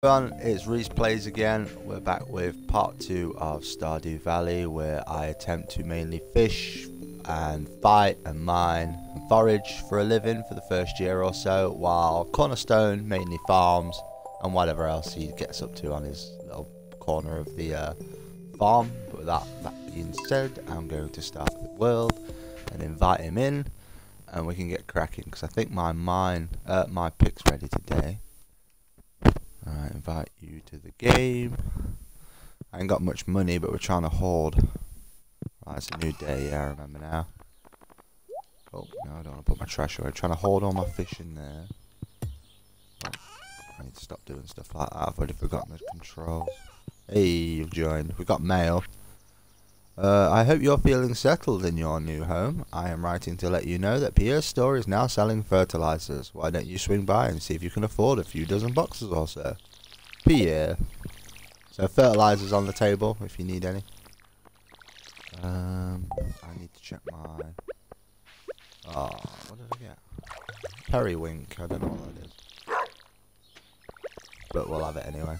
Everyone, it's ReecePlayzz again. We're back with part 2 of Stardew Valley, where I attempt to mainly fish and fight and mine and forage for a living for the first year or so, while CornerStoned mainly farms and whatever else he gets up to on his little corner of the farm. But with that being said, I'm going to start the world and invite him in, and we can get cracking, because I think my pick's ready today. Alright, invite you to the game. I ain't got much money, but we're trying to hoard. Right, it's a new day, yeah, I remember now. Oh, no, I don't want to put my trash away. I'm trying to hoard all my fish in there. Oh, I need to stop doing stuff like that. I've already forgotten the controls. Hey, you've joined. We've got mail. I hope you're feeling settled in your new home. I am writing to let you know that Pierre's store is now selling fertilizers. Why don't you swing by and see if you can afford a few dozen boxes or so? Pierre. So fertilizers on the table if you need any. I need to check my... Oh, what did I get? Periwink. I don't know what that is. But we'll have it anyway.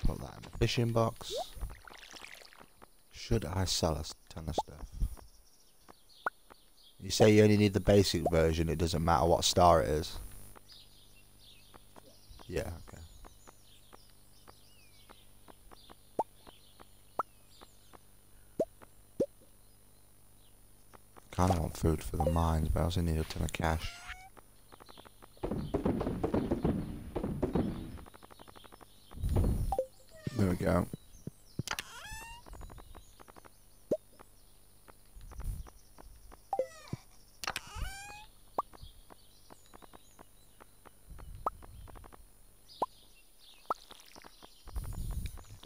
Put that in the fishing box. Should I sell a ton of stuff? You say you only need the basic version, it doesn't matter what star it is. Yeah, okay. Kinda want food for the mines, but I also need a ton of cash. There we go.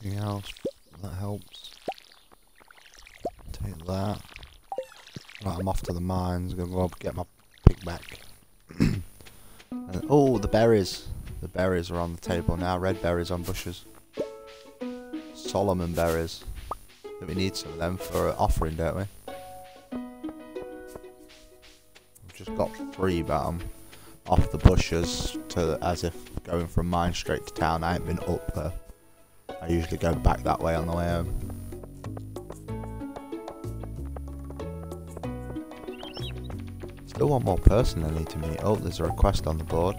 Anything else that helps? Take that. Right, I'm off to the mines. I'm gonna go up get my pick back. Oh, the berries! The berries are on the table now. Red berries on bushes. Solomon berries. We need some of them for an offering, don't we? I've just got 3, but I'm off the bushes to as if going from mine straight to town. I ain't been up there. I usually go back that way on the way home. Still one more person I need to meet. Oh, there's a request on the board.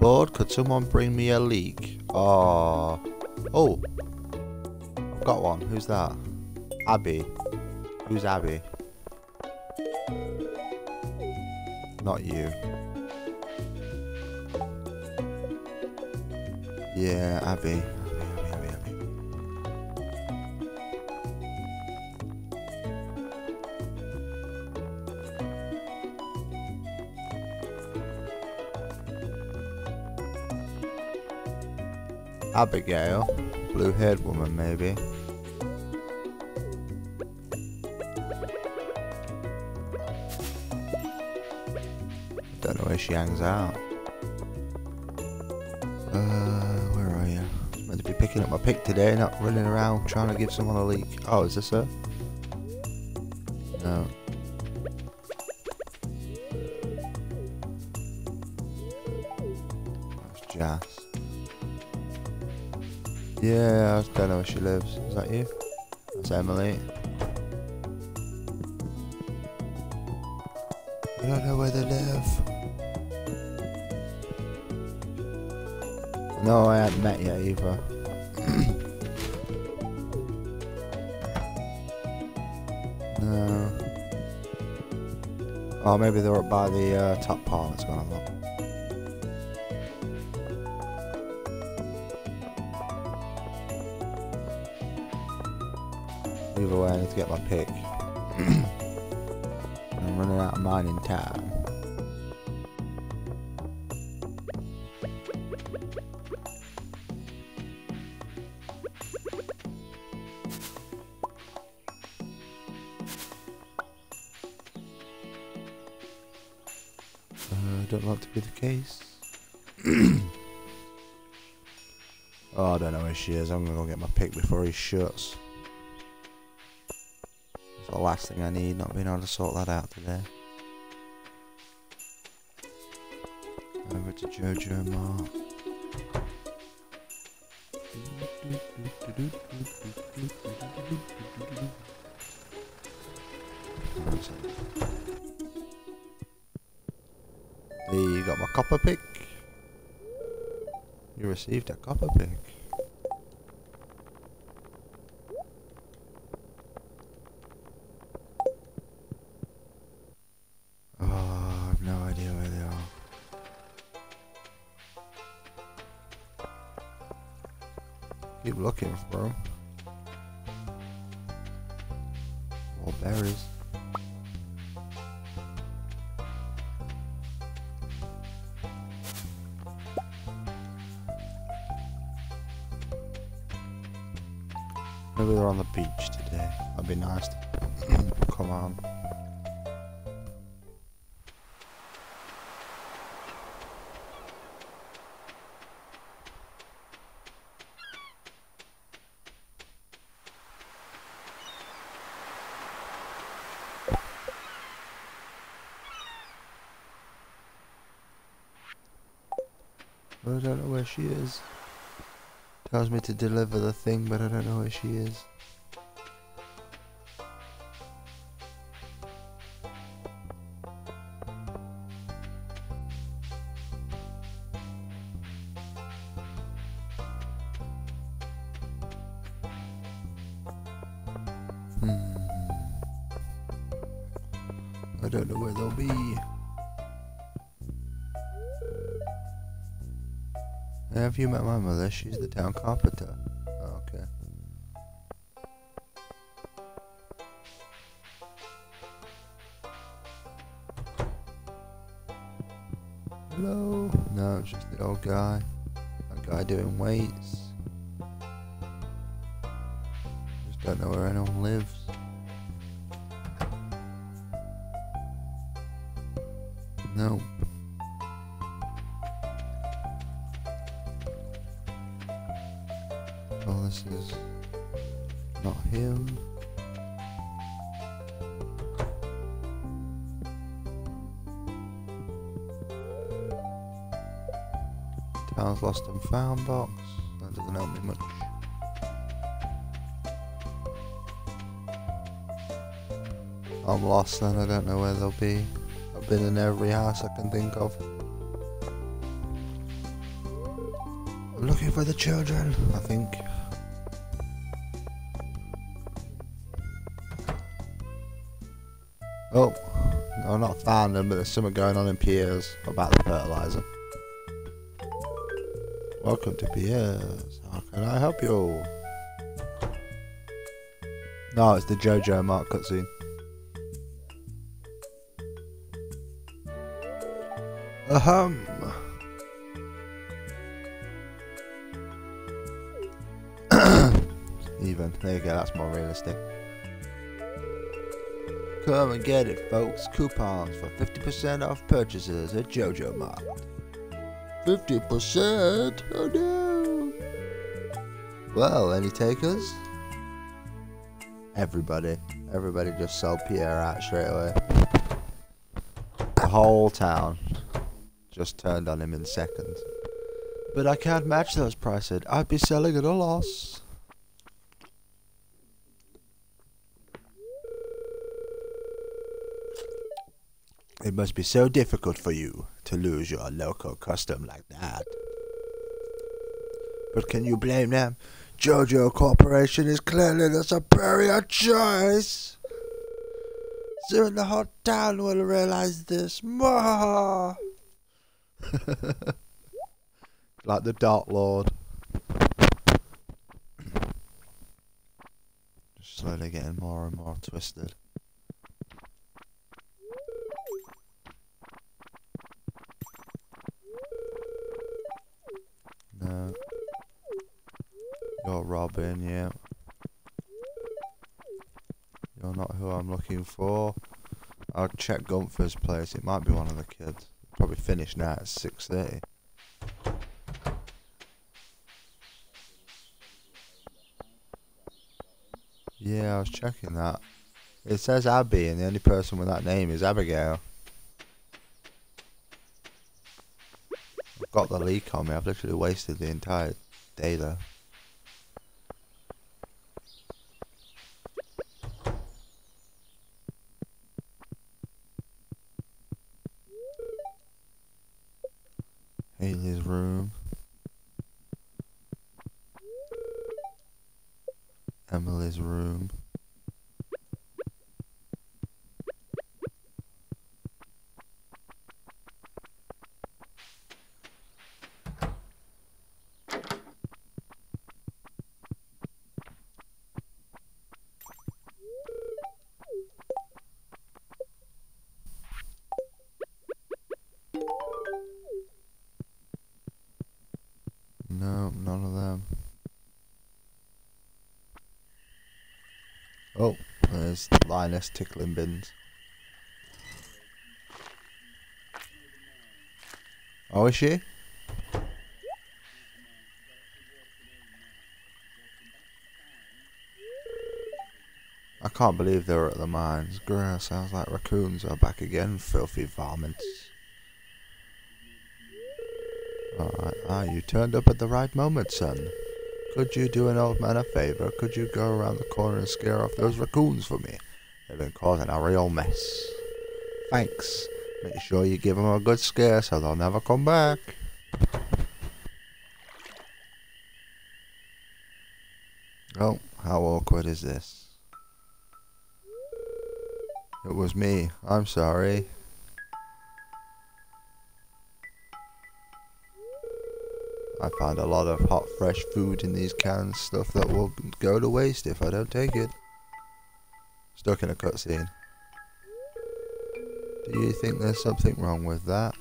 Board, could someone bring me a leek? Oh. Oh. I've got one. Who's that? Abby. Who's Abby? Not you. Yeah, Abby. Abigail, blue-haired woman, maybe. Don't know where she hangs out. Where are you? I'm meant to be picking up my pick today, not running around trying to give someone a leak. Oh, is this her? No. That's Jas. Yeah, I don't know where she lives. Is that you? That's Emily. I don't know where they live. No, I haven't met yet either. No. Oh, maybe they're up by the top part. Let's go and have a look. Either way, I need to get my pick. I'm running out of mining time. Don't like to be the case. Oh, I don't know where she is. I'm gonna go get my pick before he shuts. It's the last thing I need, not being able to sort that out today. Over to Jojo Mark. You got my copper pick. You received a copper pick. Oh, I have no idea where they are. Keep looking for them. More berries. Maybe they're on the beach today. That'd be nice. Come on. I don't know where she is. Tells me to deliver the thing, but I don't know where she is. I don't know where they'll be. Have you met my mother? She's the town carpenter. Oh, okay. Hello? No, it's just the old guy. That guy doing weights. Just don't know where anyone lives. Nope. Well, this is not him. Town's lost and found box. That doesn't help me much. I'm lost and I don't know where they'll be. I've been in every house I can think of. I'm looking for the children, I think. Oh, no, I've not found them, but there's something going on in Pierre's about the fertilizer. Welcome to Pierre's. How can I help you? No, it's the JoJo Mark cutscene. Ahem. Even. There you go, that's more realistic. Come and get it, folks. Coupons for 50% off purchases at JoJo Mart. 50%? Oh no! Well, any takers? Everybody. Everybody just sold Pierre out straight away. The whole town just turned on him in seconds. But I can't match those prices. I'd be selling at a loss. It must be so difficult for you to lose your local custom like that. But can you blame them? JoJo Corporation is clearly the superior choice. Soon the whole town will realize this. Like the Dark Lord. Just slowly getting more and more twisted. No. You're Robin, yeah. You're not who I'm looking for. I'll check Gunther's place. It might be one of the kids. Probably finished now at 6:30. Yeah, I was checking that. It says Abby, and the only person with that name is Abigail. I've got the leak on me. I've literally wasted the entire day there. Haley's room. Emily's room. No, none of them. Oh, there's Linus tickling bins. Oh, is she? I can't believe they were at the mines. Grr, sounds like raccoons are back again, filthy varmints. Alright, you turned up at the right moment, son. Could you do an old man a favour? Could you go around the corner and scare off those raccoons for me? They've been causing a real mess. Thanks. Make sure you give them a good scare so they'll never come back. Oh, how awkward is this? It was me. I'm sorry. I found a lot of hot, fresh food in these cans. Stuff that will go to waste if I don't take it. Stuck in a cutscene. Do you think there's something wrong with that?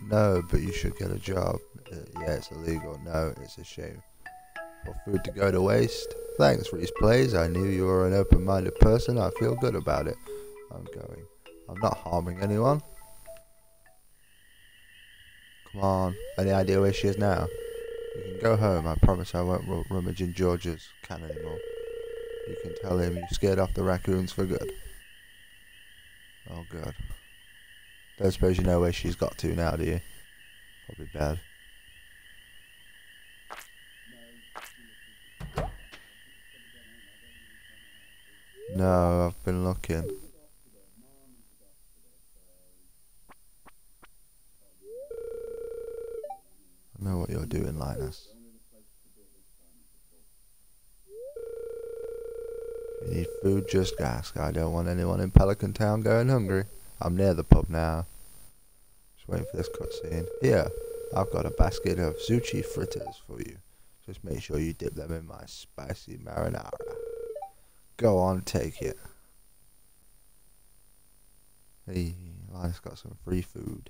No, but you should get a job. Yeah, it's illegal. No, it's a shame. For food to go to waste? Thanks, ReecePlayzz. I knew you were an open-minded person. I feel good about it. I'm going. I'm not harming anyone. Come on. Any idea where she is now? You can go home. I promise I won't rummage in George's can anymore. You can tell him you scared off the raccoons for good. Oh, God. Don't suppose you know where she's got to now, do you? Probably bad. No, I've been looking. I know what you're doing, Linus. If you need food, just ask. I don't want anyone in Pelican Town going hungry. I'm near the pub now. Just waiting for this cutscene. Here, I've got a basket of sushi fritters for you. Just make sure you dip them in my spicy marinara. Go on, take it. Hey, Linus got some free food.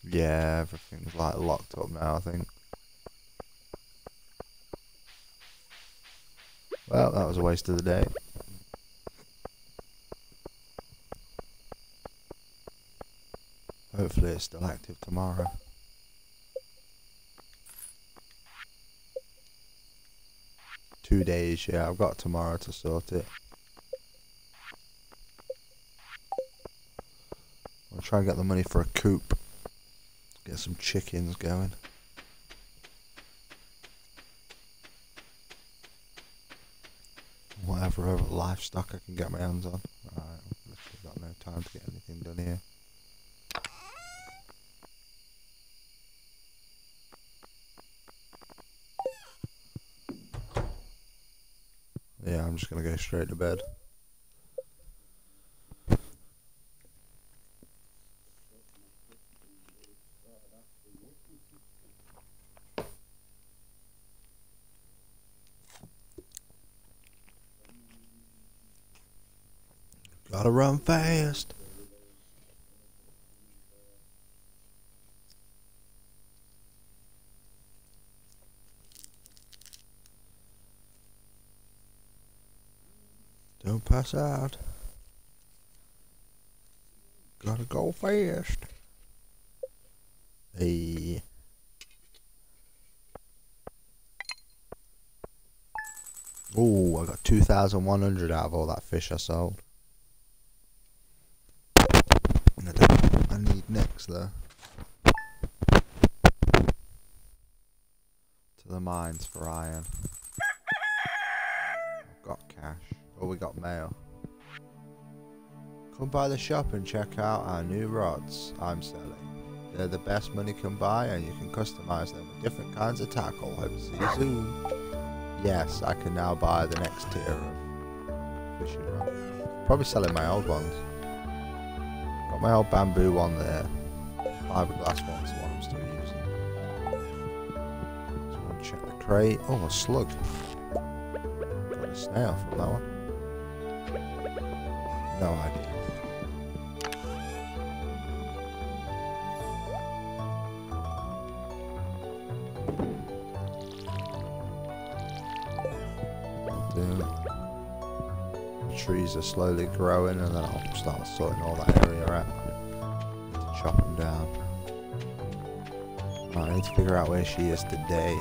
Yeah, everything's like locked up now, I think. Well, that was a waste of the day. Hopefully it's still active tomorrow. Two days, yeah, I've got tomorrow to sort it. I'll try and get the money for a coop. Get some chickens going. Whatever other livestock I can get my hands on. Alright, I've literally got no time to get anything done here. Yeah, I'm just gonna go straight to bed. Gotta run fast. Don't pass out. Gotta go fast. Hey. Oh, I got 2,100 out of all that fish I sold. I need next though. To the mines for iron. I've got cash. Oh, we got mail. Come by the shop and check out our new rods I'm selling. They're the best money can buy and you can customize them with different kinds of tackle. Hope to see you soon. Yes, I can now buy the next tier of fishing rod. Probably selling my old ones. Got my old bamboo one there. Fiberglass one's the one I'm still using. Just want to check the crate. Oh, a slug. Got a snail from that one. No idea. The trees are slowly growing and then I'll start sorting all that area out. Need to chop them down. Right, I need to figure out where she is today.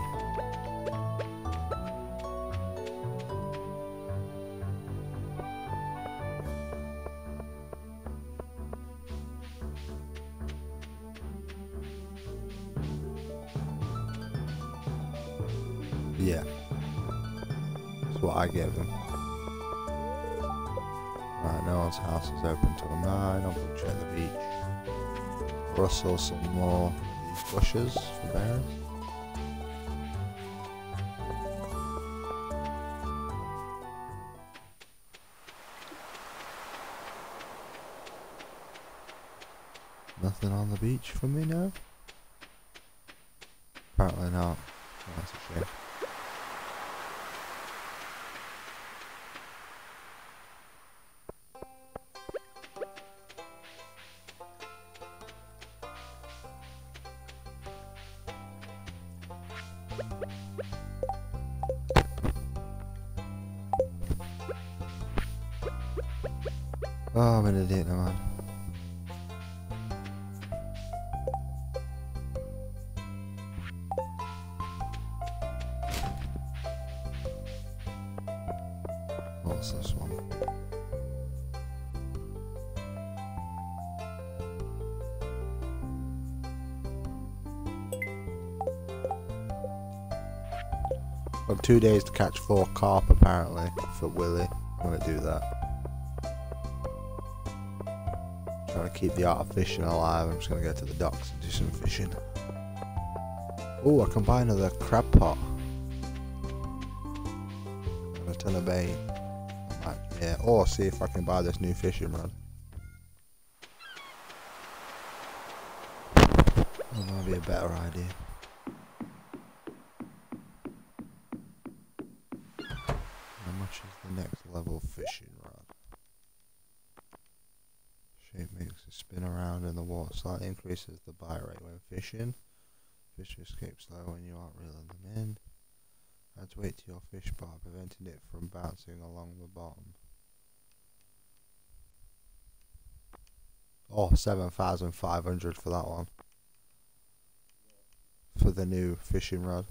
Yeah. That's what I gave him. Right, no one's house is open till 9. I'll go check the beach. Rustle some more of these bushes for bears. Nothing on the beach for me now? Apparently not. Oh, that's a shame. Oh, I'm an idiot, no man. What's this one? Got 2 days to catch 4 carp apparently for Willy. I'm gonna do that. Trying to keep the art of fishing alive. I'm just gonna go to the docks and do some fishing. Oh, I can buy another crab pot. And a ton of bait. Right, yeah, or see if I can buy this new fishing rod. That might be a better idea. How much is the next level fishing rod? Shape makes it spin around in the water. Slightly increases the bite rate when fishing. Fish escape slow when you aren't reeling them in. Adds weight to your fish bar, preventing it from bouncing along the bottom. Oh, 7,500 for that one. For the new fishing rod.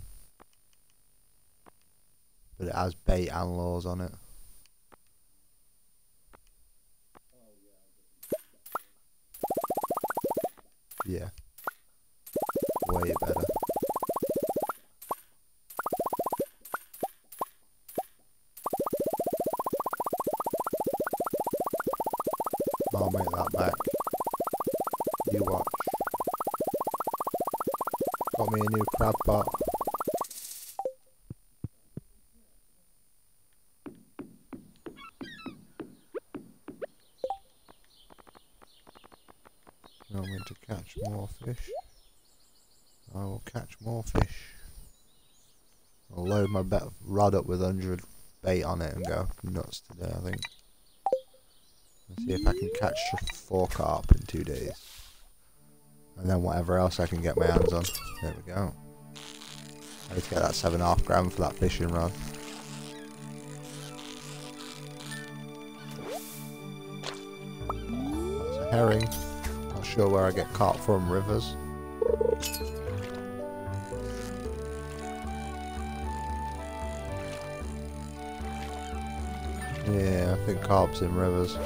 But it has bait and lures on it. Yeah. Way better. I'll make that back. You watch. Got me a new crab pot. You want me to catch more fish? I will catch more fish. I'll load my rod up with 100 bait on it and go nuts today, I think. Let's see if I can catch 4 carp in 2 days. And then whatever else I can get my hands on. There we go. I need to get that 7.5 gram for that fishing rod. That's a herring. Not sure where I get carp from, rivers. Yeah, I think carp's in rivers.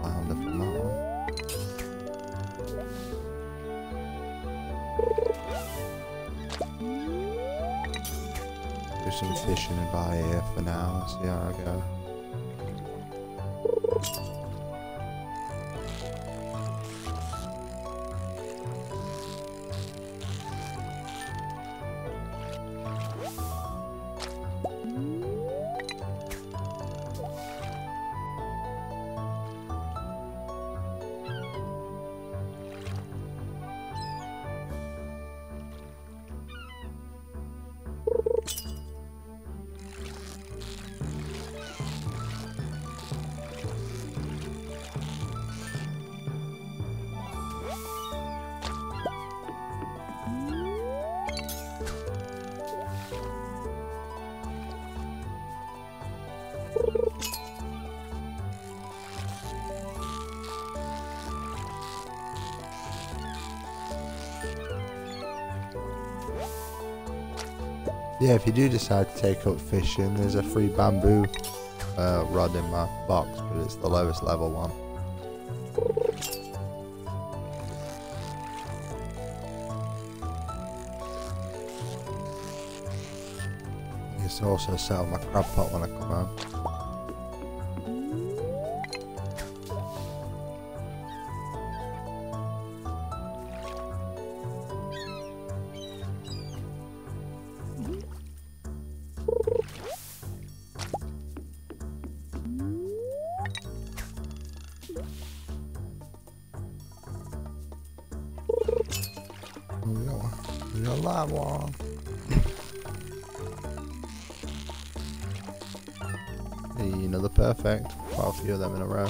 Flounder from that one. Do some fishing by here for now. See how I go. Yeah, if you do decide to take up fishing, there's a free bamboo rod in my box, but it's the lowest level one. I can also sell my crab pot when I come home. We got that one. Another perfect. Quite a few of them in a row.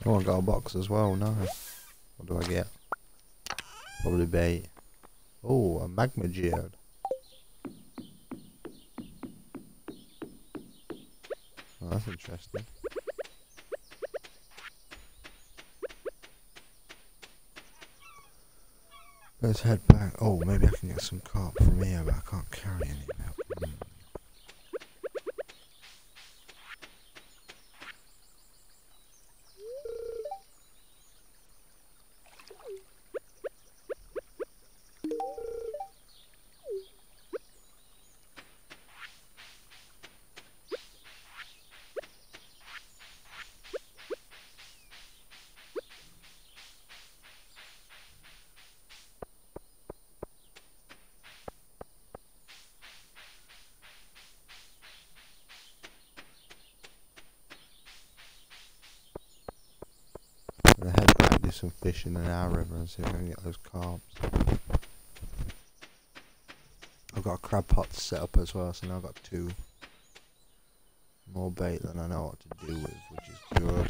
Oh, I got a box as well, nice. What do I get? Probably bait. Oh, a magma geode. Oh, that's interesting. Let's head back. Oh, maybe I can get some carp from here, but I can't carry any now. I'm gonna head back, do some fishing in our river and see if I can get those carps. I've got a crab pot to set up as well, so now I've got 2 more bait than I know what to do with, which is good.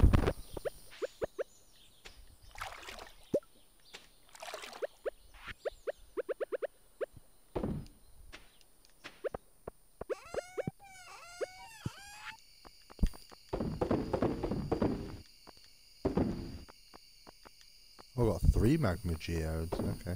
I've got 3 magma geodes, okay.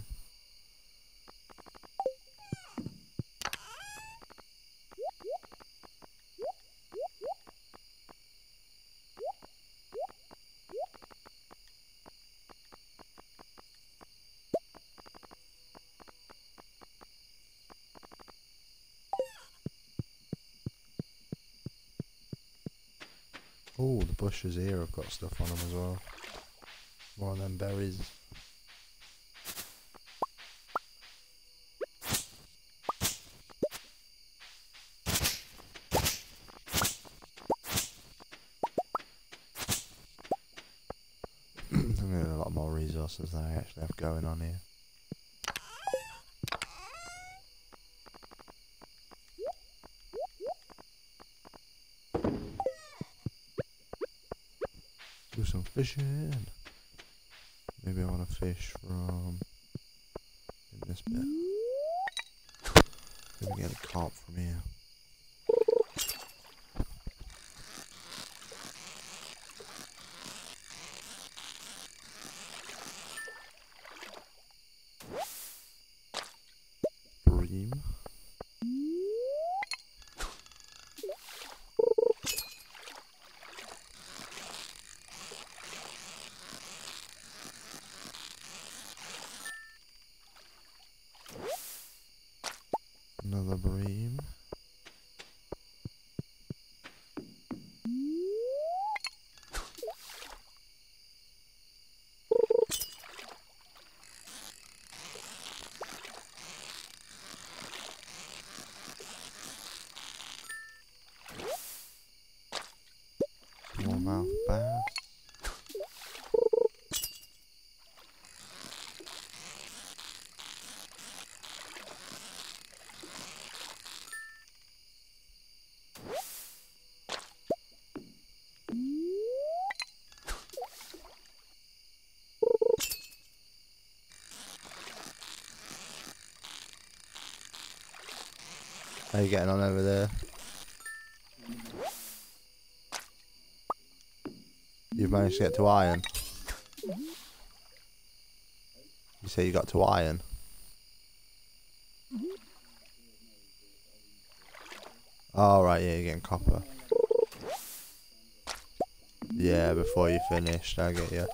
Oh, the bushes here have got stuff on them as well. More of them berries. else does I actually have going on here? Do some fishing. Maybe I want to fish from in this bit. Maybe get a carp from here. Bream. Another bream. Smallmouth bass. How are you getting on over there? You've managed to get to iron? You say you got to iron? Oh right, yeah, you're getting copper. Yeah, before you finished, I get you.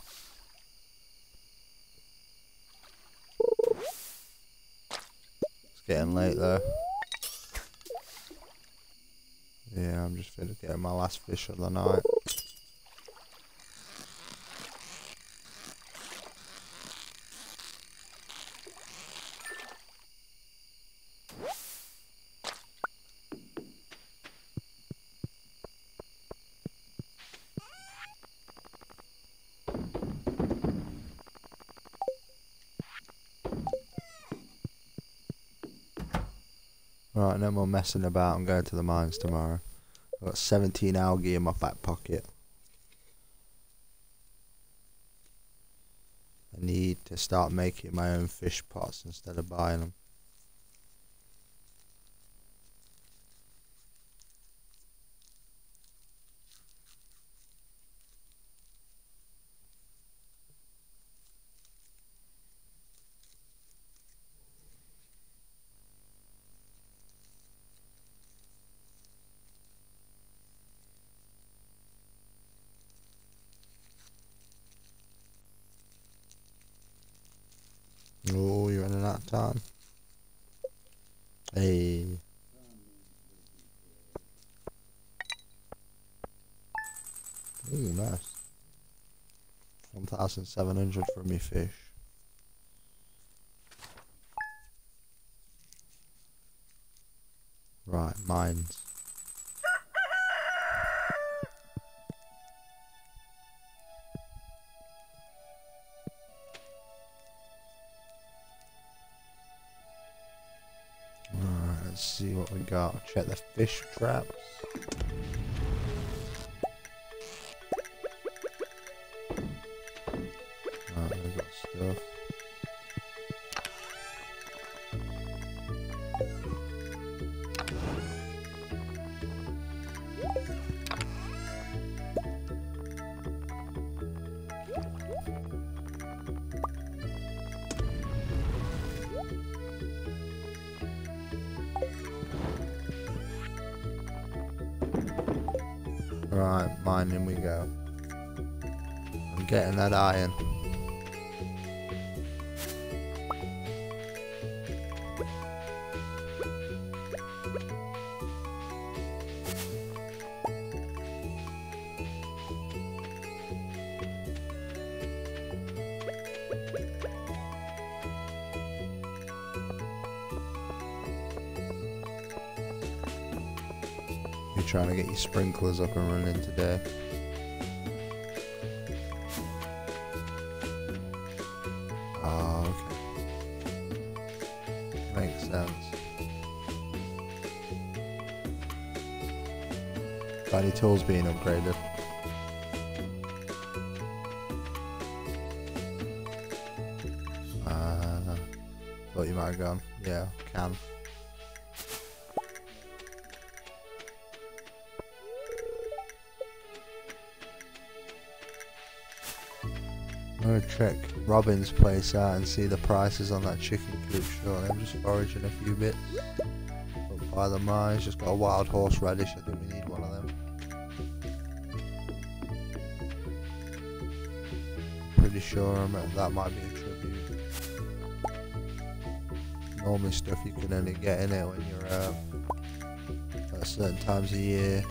It's getting late though. Yeah, I'm just finished getting my last fish of the night. Right, no more messing about. I'm going to the mines tomorrow. I've got 17 algae in my back pocket. I need to start making my own fish pots instead of buying them. Oh, you're running out of time. Hey. Ooh, nice. 1,700 for me fish. Right, mines. Alright, let's see what we got. Check the fish traps. Alright, we got stuff. Right, mining we go. I'm getting that iron. You're trying to get your sprinklers up and running today. Makes sense. Got any tools being upgraded? Thought you might have gone. Yeah, can. I'm gonna check Robin's place out and see the prices on that chicken coop shortly. I'm just foraging a few bits. Up by the mine, it's just got a wild horseradish. I think we need one of them. Pretty sure that might be a tribute. Normally stuff you can only get in it when you're at certain times of year.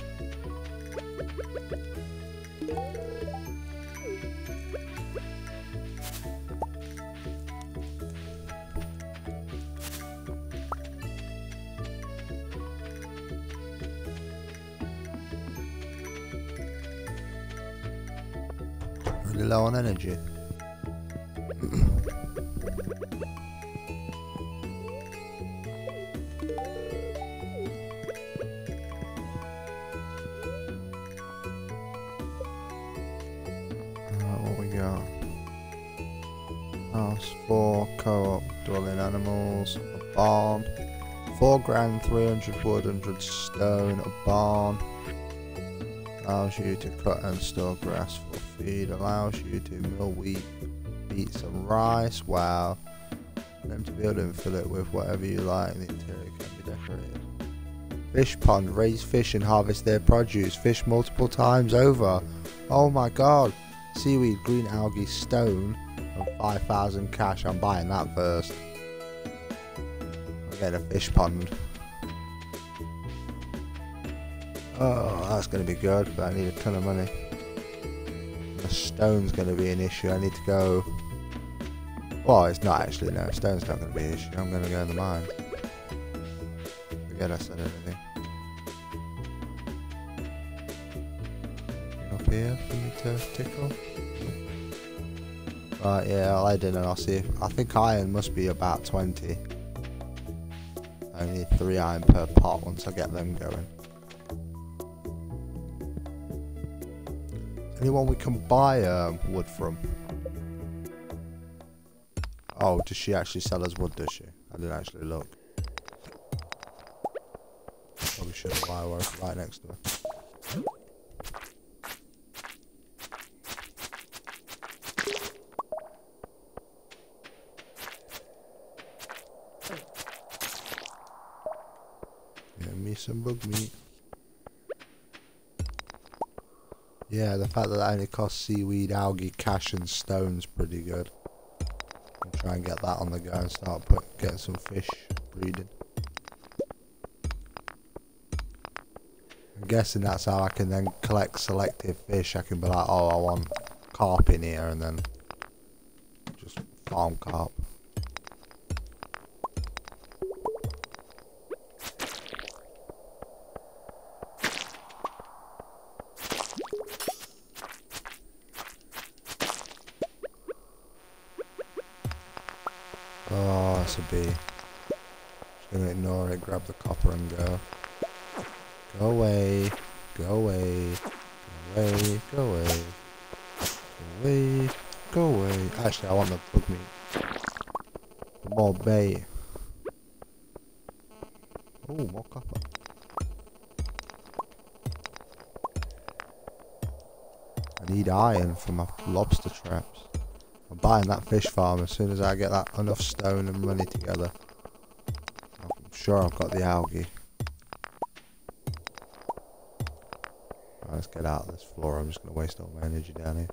Really low on energy. What we got? House 4, co-op, dwelling animals, a barn, 4 grand, 300 wood, 100 stone, a barn. Allows you to cut and store grass for feed, allows you to mill wheat, beet some rice, wow. And then to build and fill it with whatever you like, the interior can be decorated. Fish pond, raise fish and harvest their produce, fish multiple times over. Oh my god. Seaweed, green algae, stone, and 5,000 cash. I'm buying that first. I'm getting a fish pond. Oh, that's going to be good, but I need a ton of money. The stone's going to be an issue. I need to go... Well, it's not actually, no. Stone's not going to be an issue. I'm going to go in the mine. Forget I said anything. Up here for me to tickle. Right, yeah, I'll head in and I'll see if... I think iron must be about 20. I need 3 iron per pot once I get them going. Anyone we can buy wood from? Oh, does she actually sell us wood, does she? I didn't actually look. Probably should have buy one right next to her. Get me some bug meat. Yeah, the fact that that only costs seaweed, algae, cash and stone's pretty good. I'll try and get that on the go and start getting some fish breeding. I'm guessing that's how I can then collect selective fish. I can be like, oh, I want carp in here, and then just farm carp. Oh, that's a bee. Just gonna ignore it, grab the copper and go. Go away. Go away. Go away. Go away. Go away. Go away. Actually, I want the bug meat. More bait. Oh, more copper. I need iron for my lobster traps. I'm buying that fish farm as soon as I get that enough stone and money together. I'm sure I've got the algae. Right, let's get out of this floor. I'm just going to waste all my energy down here.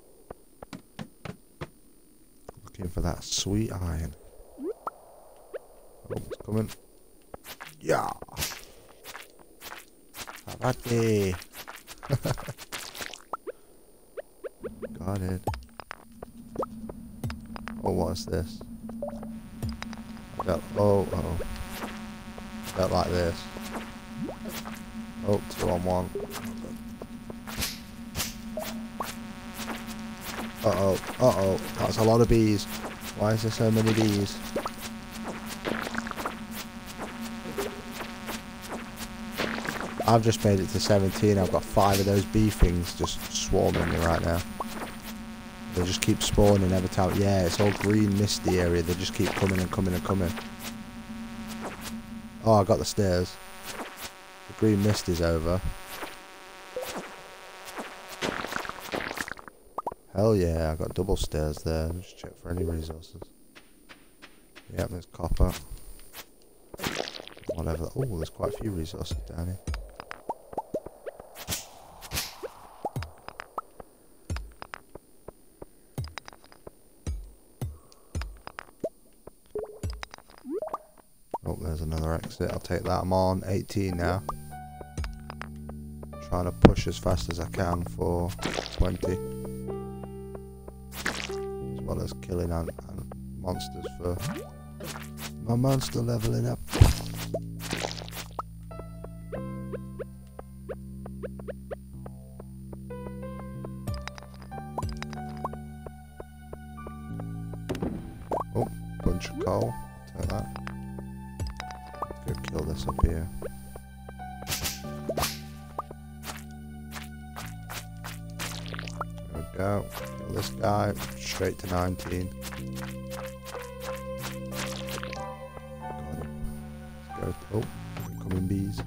Looking for that sweet iron. Oh, it's coming. Yeah! Karate! Got it. Oh, what's this? Oh. Don't like this. Oh, 2 on 1. Uh-oh. That's a lot of bees. Why is there so many bees? I've just made it to 17. I've got 5 of those bee things just swarming me right now. They just keep spawning every time. Yeah, it's all green, misty area. They just keep coming and coming and coming. Oh, I got the stairs. The green mist is over. Hell yeah, I got double stairs there. Just check for any resources. Yep, there's copper. Whatever. Oh, there's quite a few resources down here. Oh, there's another exit. I'll take that. I'm on 18 now. Trying to push as fast as I can for 20. As well as killing monsters for my monster leveling up. Oh, bunch of coal. Take that. Let's go kill this up here. There we go. Kill this guy. Straight to 19. Got him. Let's go. Oh, coming bees.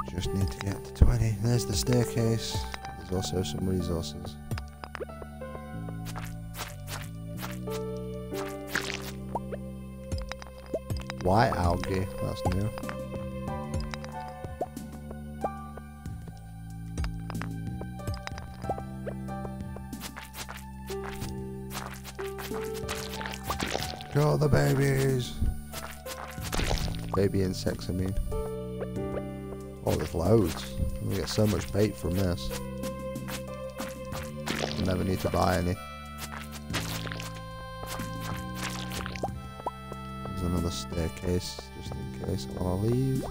Just need to get to 20. There's the staircase. There's also some resources. White algae, that's new. Got the babies! Baby insects, I mean. Oh, there's loads. We get so much bait from this. I'll never need to buy any. There's another staircase, just in case I want to leave.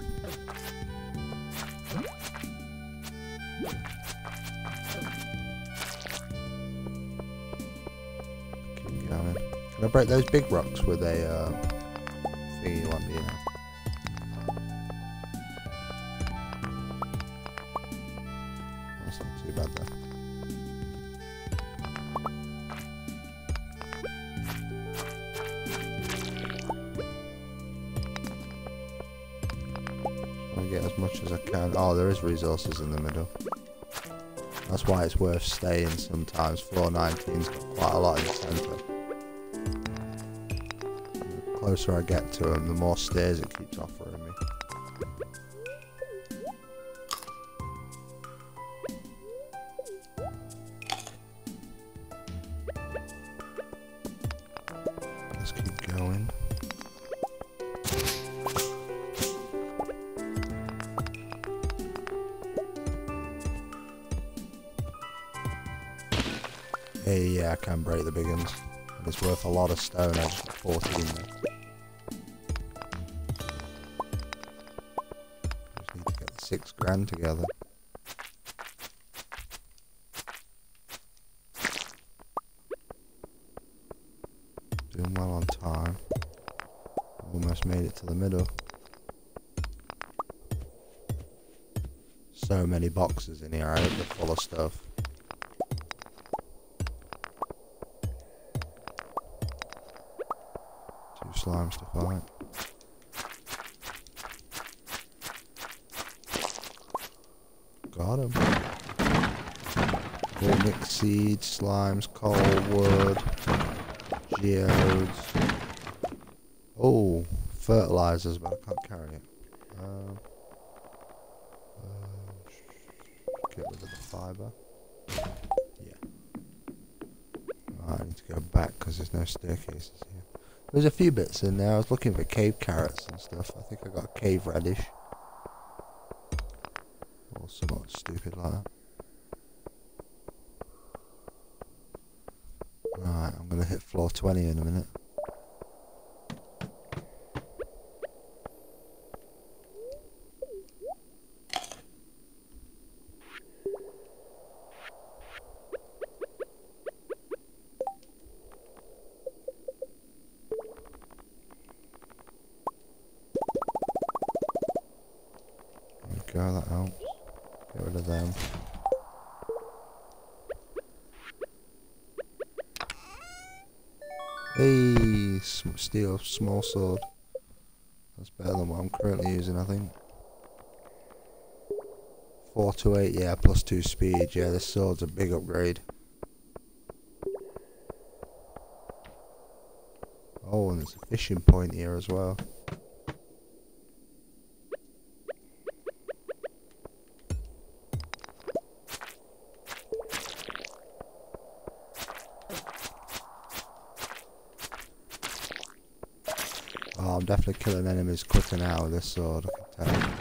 Keep going. Can I break those big rocks with a thingy you want me to? That's not too bad though. Get as much as I can. Oh, there is resources in the middle. That's why it's worth staying sometimes. Floor 19's got quite a lot in the centre. The closer I get to them, the more stairs it keeps offering me. Let's keep going. Hey, yeah, I can break the big ones. And it's worth a lot of stone. I just got 14 there. Just need to get the 6 grand together. Doing well on time. Almost made it to the middle. So many boxes in here. I hope they're full of stuff. Slimes to fight. Got him. All mixed seeds, slimes, coal, wood, geodes. Oh, fertilizers, but I can't carry it. Get rid of the fiber. Yeah. I need to go back because there's no staircases here. There's a few bits in there. I was looking for cave carrots and stuff. I think I got a cave radish. Or somewhat stupid like that. Right, I'm going to hit floor 20 in a minute. go, that helps. Get rid of them. Hey, steel small sword. That's better than what I'm currently using, I think. 4 to 8, yeah, plus 2 speed. Yeah, this sword's a big upgrade. Oh, and there's a fishing point here as well. Oh, I'm definitely killing enemies quicker now with this sword, I can tell.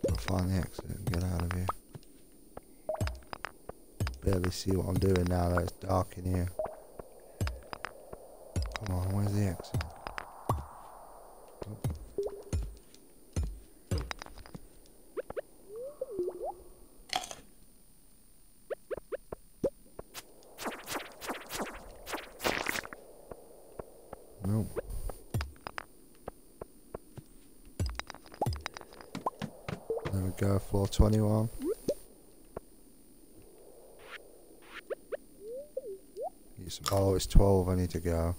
I'll find the exit and get out of here. Barely see what I'm doing now that it's dark in here. Come on, where's the exit? Nope. There we go, floor 21. Oh, it's 12, I need to go.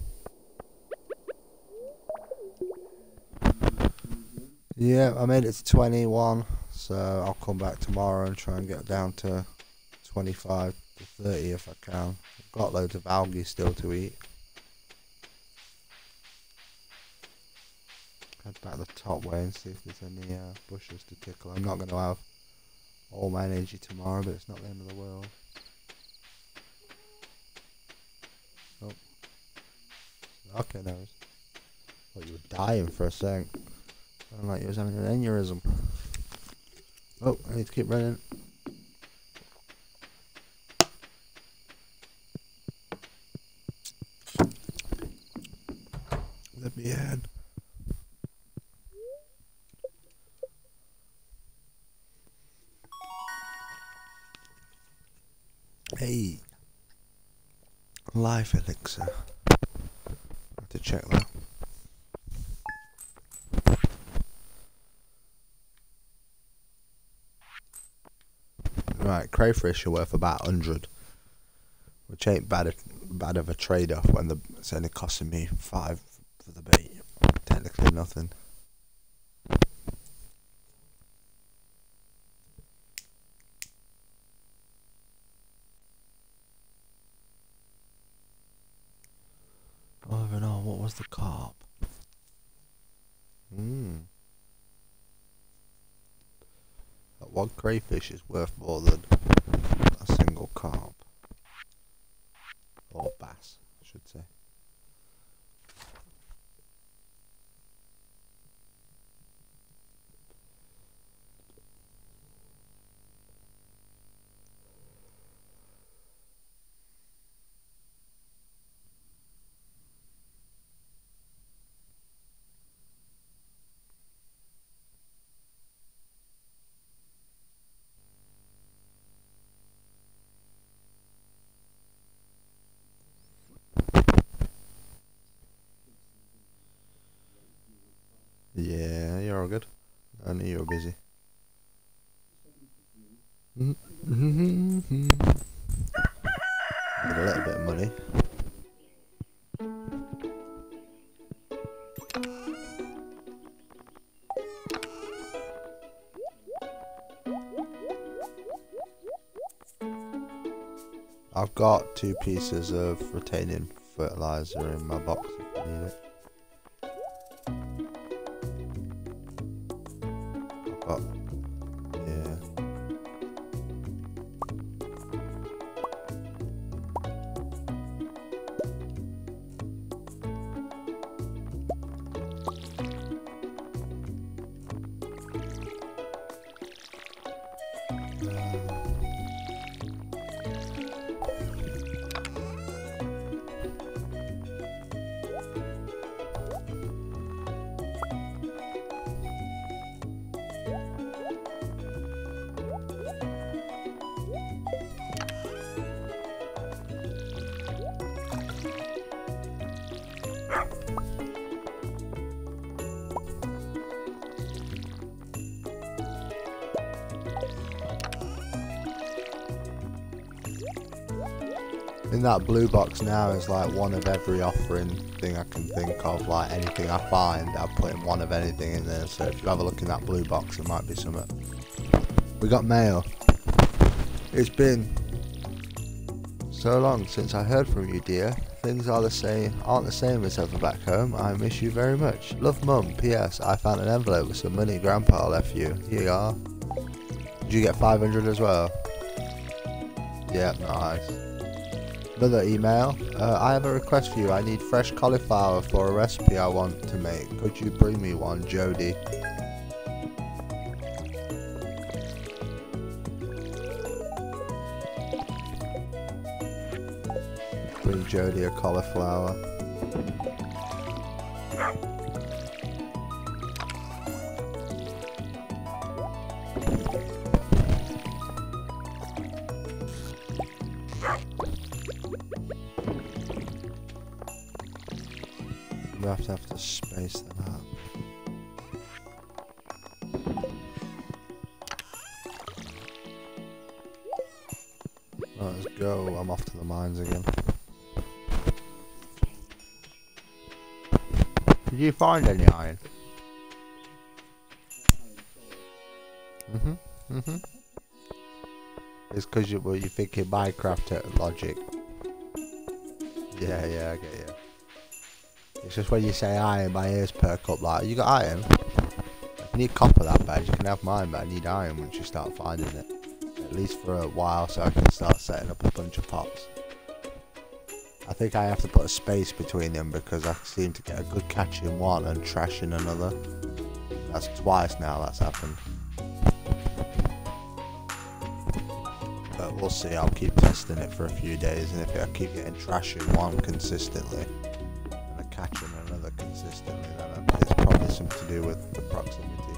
Yeah, I made it to 21, so I'll come back tomorrow and try and get down to 25 to 30 if I can. I've got loads of algae still to eat. Head back the top way and see if there's any bushes to tickle. I'm not going to have all my energy tomorrow, but it's not the end of the world. Oh. Okay, no. Thought you were dying for a sec. Sounded like you was having an aneurysm. Oh, I need to keep running. Let me in. Hey. Life elixir. Have to check that. Right, crayfish are worth about 100, which ain't bad of a trade-off when it's only costing me 5 for the bait. Technically nothing. Moving on, what was the carp? That one crayfish is worth more than a single carp. Or bass, I should say. Yeah, you're all good. I knew you were busy. Need a little bit of money. I've got 2 pieces of retaining fertilizer in my box if I need it. I've got, yeah. In that blue box now is like one of every offering thing I can think of. Like anything I find, I'll put in one of anything in there. So if you have a look in that blue box, it might be something. We got mail. It's been so long since I heard from you, dear. Things aren't the same as ever back home. I miss you very much. Love, Mum. P.S. I found an envelope with some money Grandpa left you. Here you are. Did you get 500 as well? Yeah, nice. Another email. I have a request for you. I need fresh cauliflower for a recipe I want to make. Could you bring me one, Jody? Bring Jody a cauliflower. We have to space them out. Right, let's go. I'm off to the mines again. Did you find any iron? It's because you're thinking Minecraft logic. Yeah, I get you. It's just when you say iron, my ears perk up like, you got iron? If you need copper that bad, you can have mine, but I need iron once you start finding it. At least for a while, so I can start setting up a bunch of pots. I think I have to put a space between them because I seem to get a good catch in one and trash in another. That's twice now that's happened. But we'll see, I'll keep testing it for a few days, and if I keep getting trash in one consistently and a catch in another consistently, then it's probably something to do with the proximity.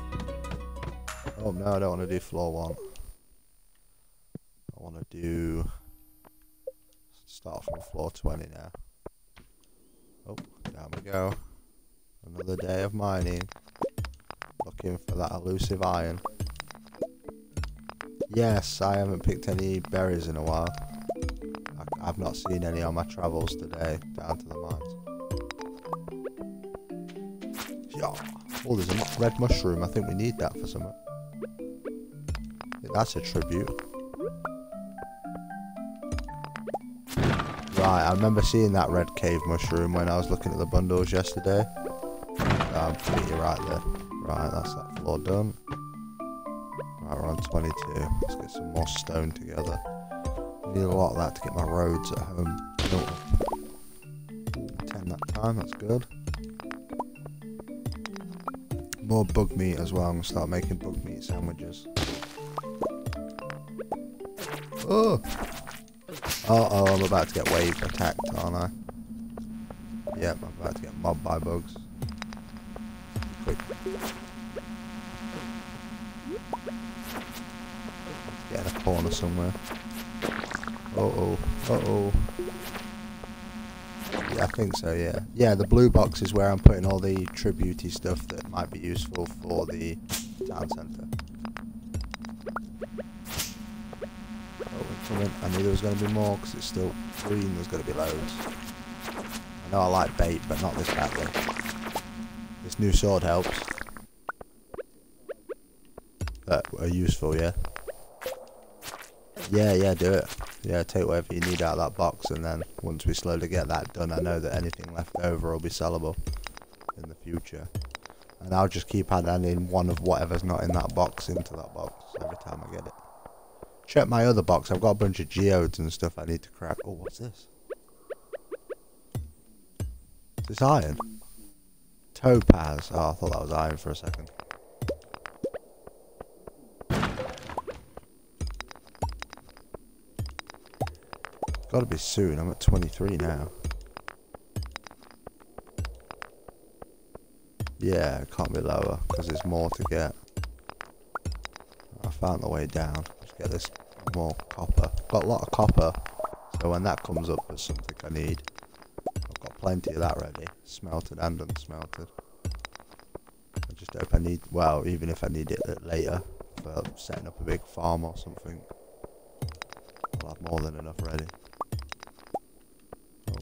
Oh no, I don't want to do floor 1. I want to do... start from floor 20 now. Oh, down we go. Another day of mining. Looking for that elusive iron. Yes, I haven't picked any berries in a while. I've not seen any on my travels today, down to the mines. Yeah. Oh, there's a red mushroom. I think we need that for something. I think that's a tribute. Right, I remember seeing that red cave mushroom when I was looking at the bundles yesterday. I'm pretty right there. Right, that's that floor done. Right, we're on 22. Let's get some more stone together. Need a lot of that to get my roads at home built up. 10 that time, that's good. More bug meat as well. I'm going to start making bug meat sandwiches. Oh! Uh-oh, I'm about to get wave attacked, aren't I? Yep, I'm about to get mobbed by bugs. Quick. Get in a corner somewhere. Uh-oh, uh-oh. Yeah, I think so, yeah. Yeah, the blue box is where I'm putting all the tributey stuff that might be useful for the town centre. I knew there was going to be more because it's still green. There's going to be loads. I know I like bait, but not this badly. This new sword helps. Are useful, yeah? Yeah, do it. Yeah, take whatever you need out of that box, and then once we slowly get that done, I know that anything left over will be sellable in the future. And I'll just keep adding one of whatever's not in that box into that box every time I get it. Check my other box. I've got a bunch of geodes and stuff I need to crack. Oh, what's this? Is this iron? Topaz. Oh, I thought that was iron for a second. Gotta be soon. I'm at 23 now. Yeah, it can't be lower because there's more to get. I found the way down. Let's get this more copper. Got a lot of copper, so when that comes up, there's something I need. I've got plenty of that ready, smelted and unsmelted. I just hope I need, well, even if I need it later for setting up a big farm or something, I'll have more than enough ready.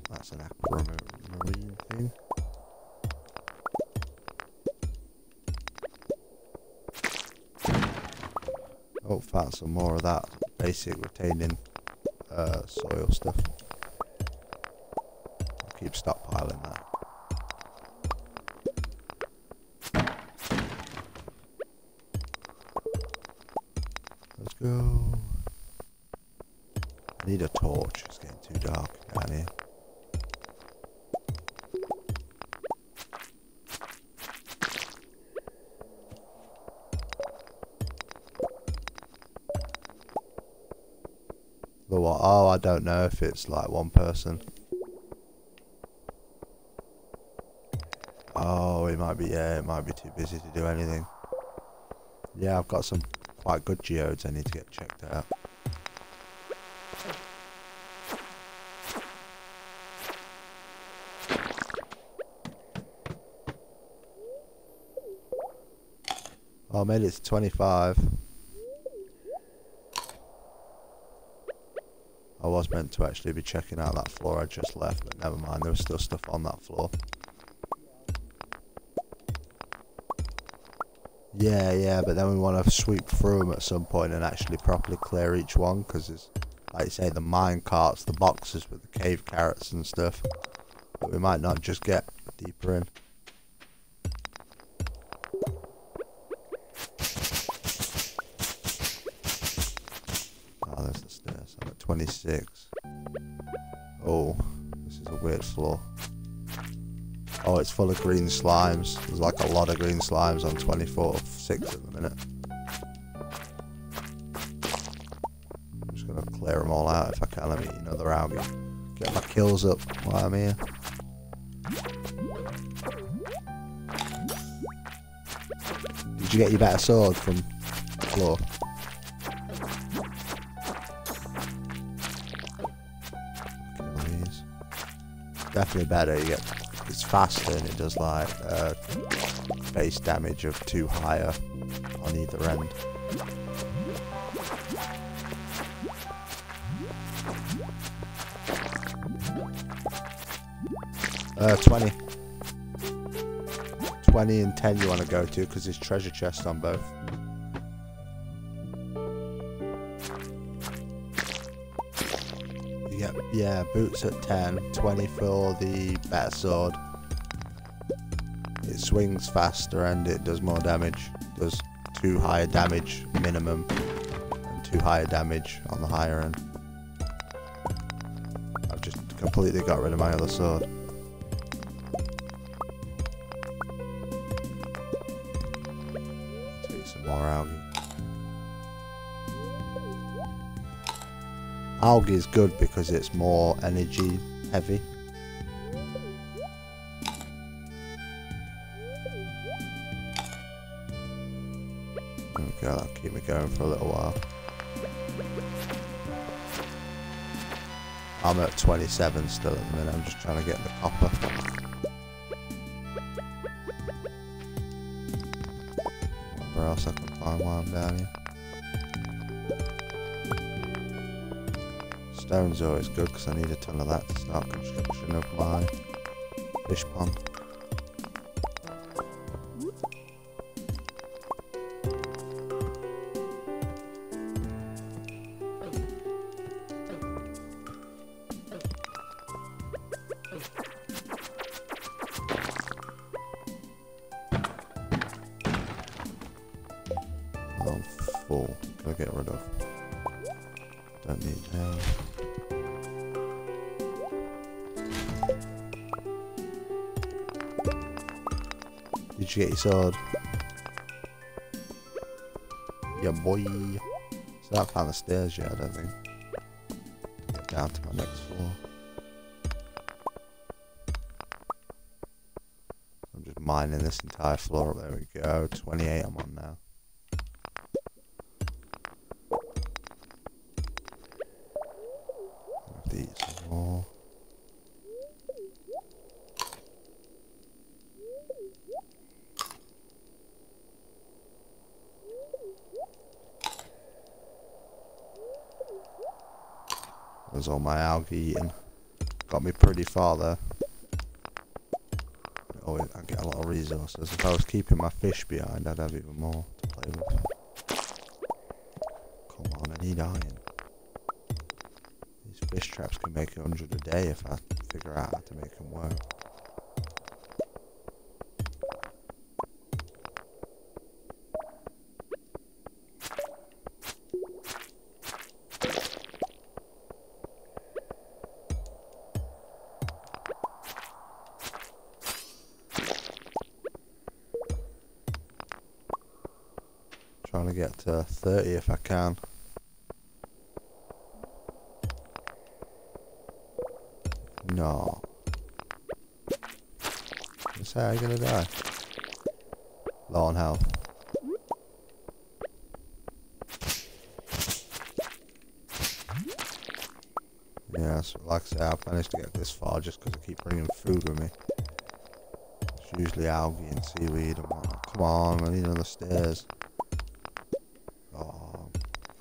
That's an aquamarine thing. Oh, found some more of that basic retaining soil stuff. I'll keep stockpiling that. Let's go. I need a torch. It's getting too dark down here. The what? Oh, I don't know if it's like one person. Oh, it might be, yeah, it might be too busy to do anything. Yeah, I've got some quite good geodes I need to get checked out. Oh, I made it to 25. I was meant to actually be checking out that floor I just left, but never mind, there was still stuff on that floor. Yeah, but then we want to sweep through them at some point and actually properly clear each one, because it's, like you say, the mine carts, the boxes with the cave carrots and stuff. But we might not just get deeper in. Oh, there's the stairs. I'm at 26. Oh, this is a weird floor. Oh, it's full of green slimes. There's like a lot of green slimes on 24/6 at the minute. I'm just gonna clear them all out if I can. Let me eat another algae. Get my kills up while I'm here. Did you get your better sword from the floor? Kill these. Definitely better. You get. It's faster and it does like base damage of 2 higher on either end. Uh, 20. 20 and 10 you want to go to because there's treasure chests on both. Yeah, boots at 10, 20 for the better sword. It swings faster and it does more damage. It does 2 higher damage minimum and 2 higher damage on the higher end. I've just completely got rid of my other sword. Take some more algae. Algae is good because it's more energy heavy. Okay, that'll keep me going for a little while. I'm at 27 still at the minute, I'm just trying to get the copper. Where else I can find while I'm down here. Stone's always good because I need a ton of that to start construction of my fish pond. I'm full. Gotta get rid of. Don't need that. Did you get your sword? Yeah, boy. So I found the stairs yet, I don't think. Get down to my next floor. I'm just mining this entire floor up. There we go. 28 I'm on now. These more. There's all my algae eating. Got me pretty far there. Oh, I get a lot of resources. If I was keeping my fish behind, I'd have even more to play with. Come on, I need iron. These fish traps can make 100 a day if I figure out how to make them work. Trying to get to 30 if I can. No. Say, how are you gonna die? Low on health. Yeah, so like I say, I've managed to get this far just because I keep bringing food with me. It's usually algae and seaweed and whatnot. Come on, I need another stairs. Oh, I'm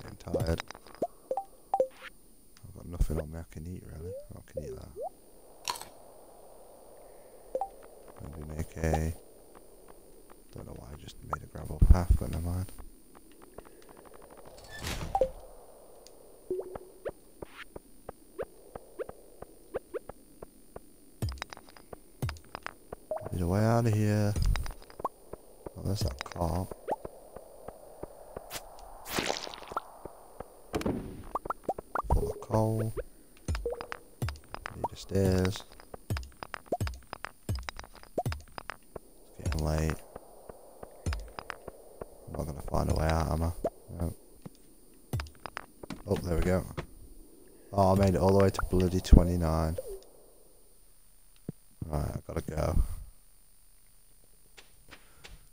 getting tired. I've got nothing on me I can eat really. I can eat that. Maybe make a... Don't know why I just made a gravel path, but never mind. Need a way out of here. Oh, there's that car. Full of coal. Need the stairs. It's getting late. I'm not gonna find a way out, am I? No. Oh, there we go. Oh, I made it all the way to bloody 29. Right, I gotta go.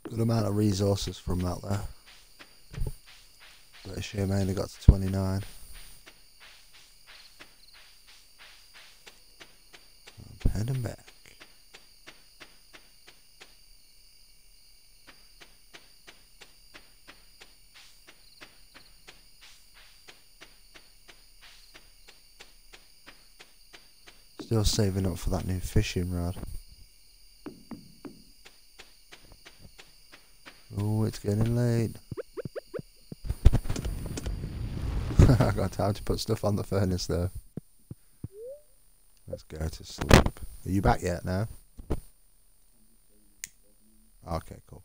Good amount of resources from that there. But a shame I only got to 29. I'm heading back. Still saving up for that new fishing rod. Oh, it's getting late. I got time to put stuff on the furnace though. Let's go to sleep. Are you back yet now? Okay, cool.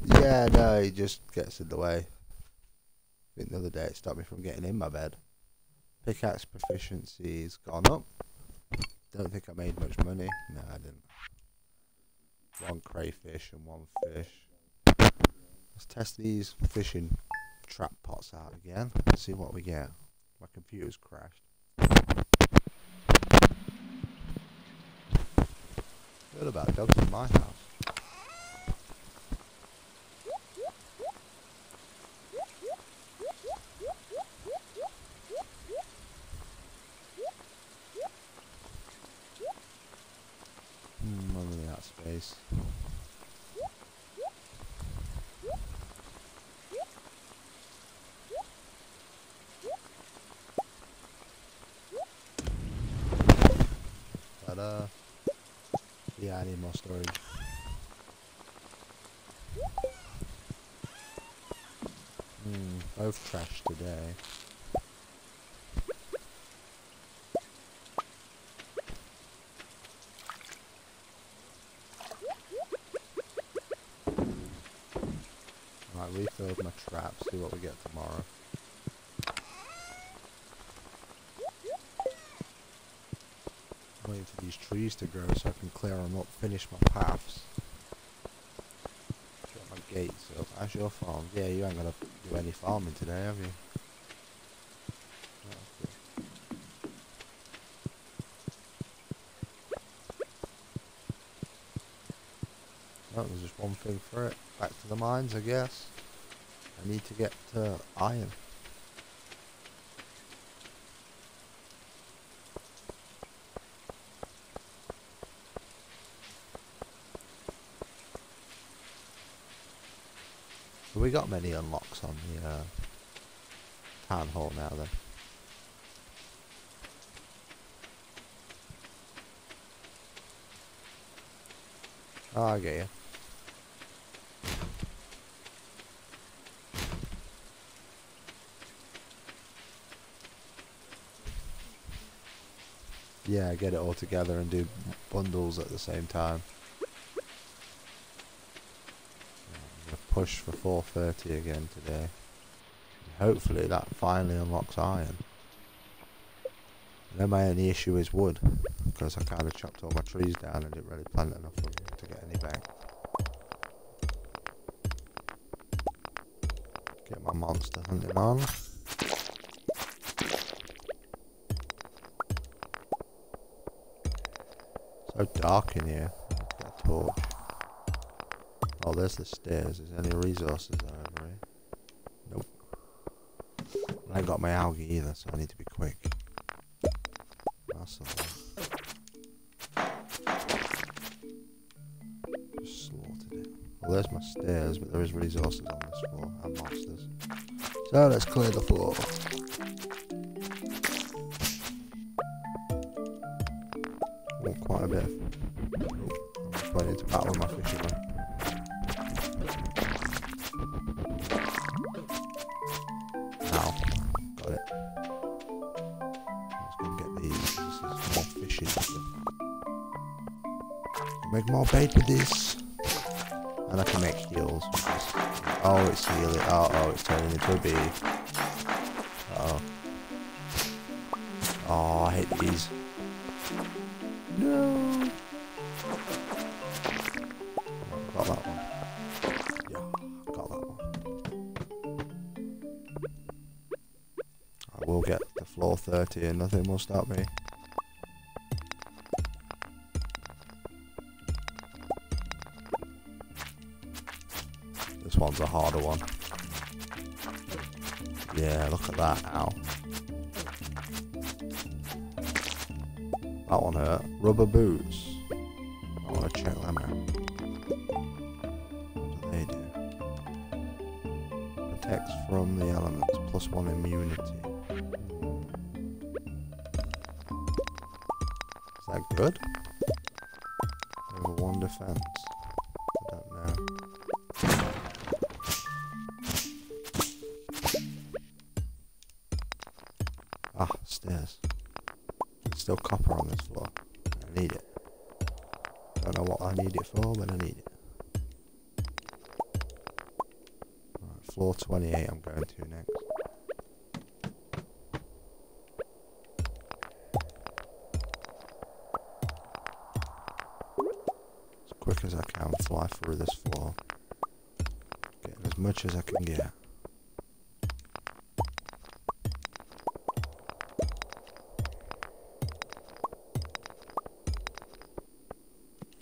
Yeah, no, he just gets in the way. I think the other day it stopped me from getting in my bed. Pickaxe proficiency's gone up. Don't think I made much money. No, I didn't. One crayfish and one fish. Let's test these fishing trap pots out again. Let's see what we get. My computer's crashed. What about dogs in my house? I'm running out of space. Ta-da! Yeah, I need more storage. Both trash today. Right, refilled my traps, see what we get tomorrow. I'm waiting for these trees to grow so I can clear them up, finish my paths. Get my gates up. How's your farm? Yeah, you ain't gonna do any farming today, have you? Oh, there's just one thing for it. Back to the mines, I guess. I need to get iron. Have we got many unlocks on the town hall now then? Oh, I get you. Yeah, get it all together and do bundles at the same time. I'm gonna push for 430 again today. Hopefully that finally unlocks iron. And then my only issue is wood, because I kind of chopped all my trees down and didn't really plant enough of them to get any back. Get my monster hunting on. So dark in here. Get a torch. Oh, there's the stairs. Is there any resources over here? Nope. I ain't got my algae either, so I need to be quick. That's the one. Just slaughtered it. Well, there's my stairs, but there is resources on this floor and monsters. So let's clear the floor. Oh, quite a bit. I'm just going into battle with my fisherman. Now, got it. Let's go and get these. This is more fishing stuff. Make more bait with this. And I can make heals. Oh, it's healing. Oh, it's turning into a bee. Uh-oh. Oh, I hate these. No. Got that one. Yeah, got that one. I will get to floor 30 and nothing will stop me. This one's a harder one. Yeah, look at that. Ow. That one hurt. Rubber boots. I want to check them out. What do they do? Protects from the elements. +1 immunity. Is that good? Over 1 defense. I don't know. Ah, stairs. There's still copper on this floor. I need it. Don't know what I need it for, but I need it. Right, floor 28 I'm going to next. As quick as I can, fly through this floor. Getting as much as I can get.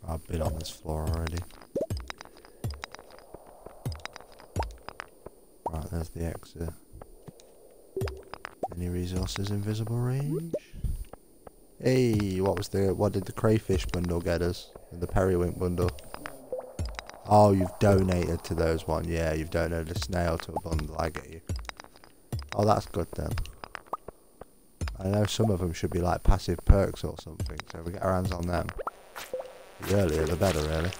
I've been on this floor already. Right, there's the exit. Any resources in visible range? Hey, what did the crayfish bundle get us? And the periwinkle bundle? Oh, you've donated to those one. Yeah, you've donated a snail to a bundle. I get you. Oh, that's good then. I know some of them should be like passive perks or something, so if we get our hands on them. The earlier the better, really.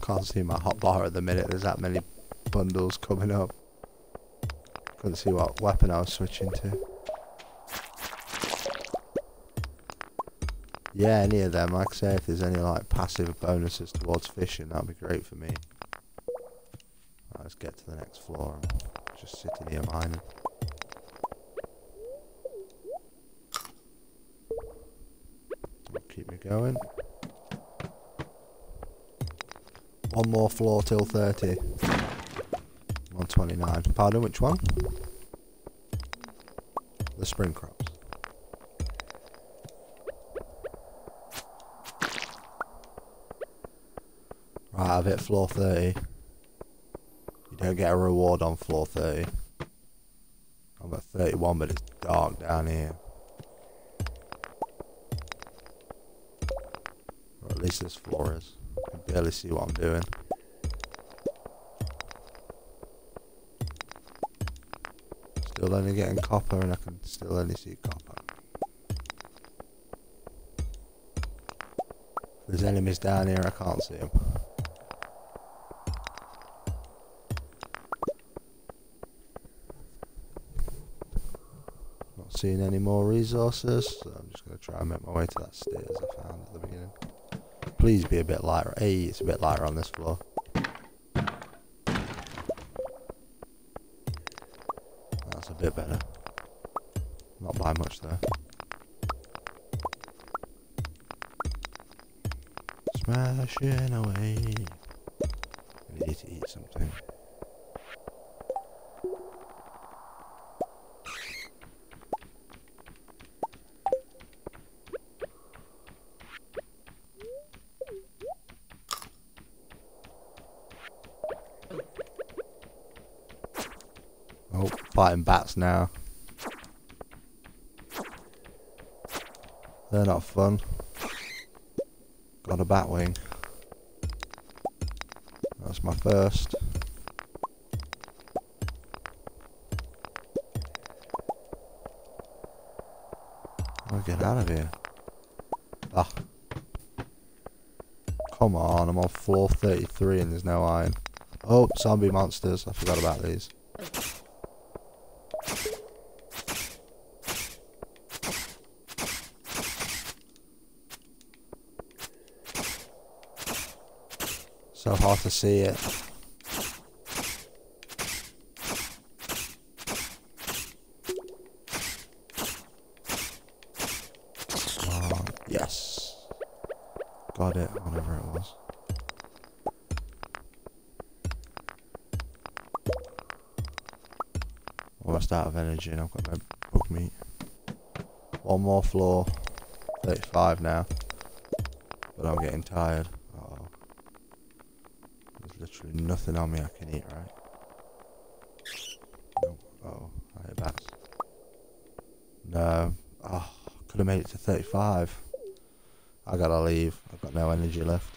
Can't see my hotbar at the minute, there's that many bundles coming up. Couldn't see what weapon I was switching to. Yeah, any of them. Like I say, if there's any like passive bonuses towards fishing, that'd be great for me. Right, let's get to the next floor. I'm just sitting here mining. That'll keep me going. One more floor till 30. 129. Pardon, which one? The spring crops. Right, I've hit floor 30. You don't get a reward on floor 30. got 31, but it's dark down here. Or at least this floor is. I can barely see what I'm doing. Still only getting copper, and I can still only see copper. If there's enemies down here, I can't see them. Not seeing any more resources, so I'm just going to try and make my way to that stairs I found at the beginning. Please be a bit lighter. Hey, it's a bit lighter on this floor. That's a bit better. Not by much though. Smashing away. We need to eat something. Oh, fighting bats now. They're not fun. Got a bat wing. That's my first. I'll get out of here. Ah. Come on, I'm on floor 33 and there's no iron. Oh, zombie monsters. I forgot about these. So hard to see it. Oh, yes. Got it, whatever it was. Almost out of energy and I've got no bug meat. One more floor. 35 now. But I'm getting tired. Literally nothing on me I can eat, right? No. Oh, I hit bats. No. Oh, could have made it to 35. I gotta leave. I've got no energy left.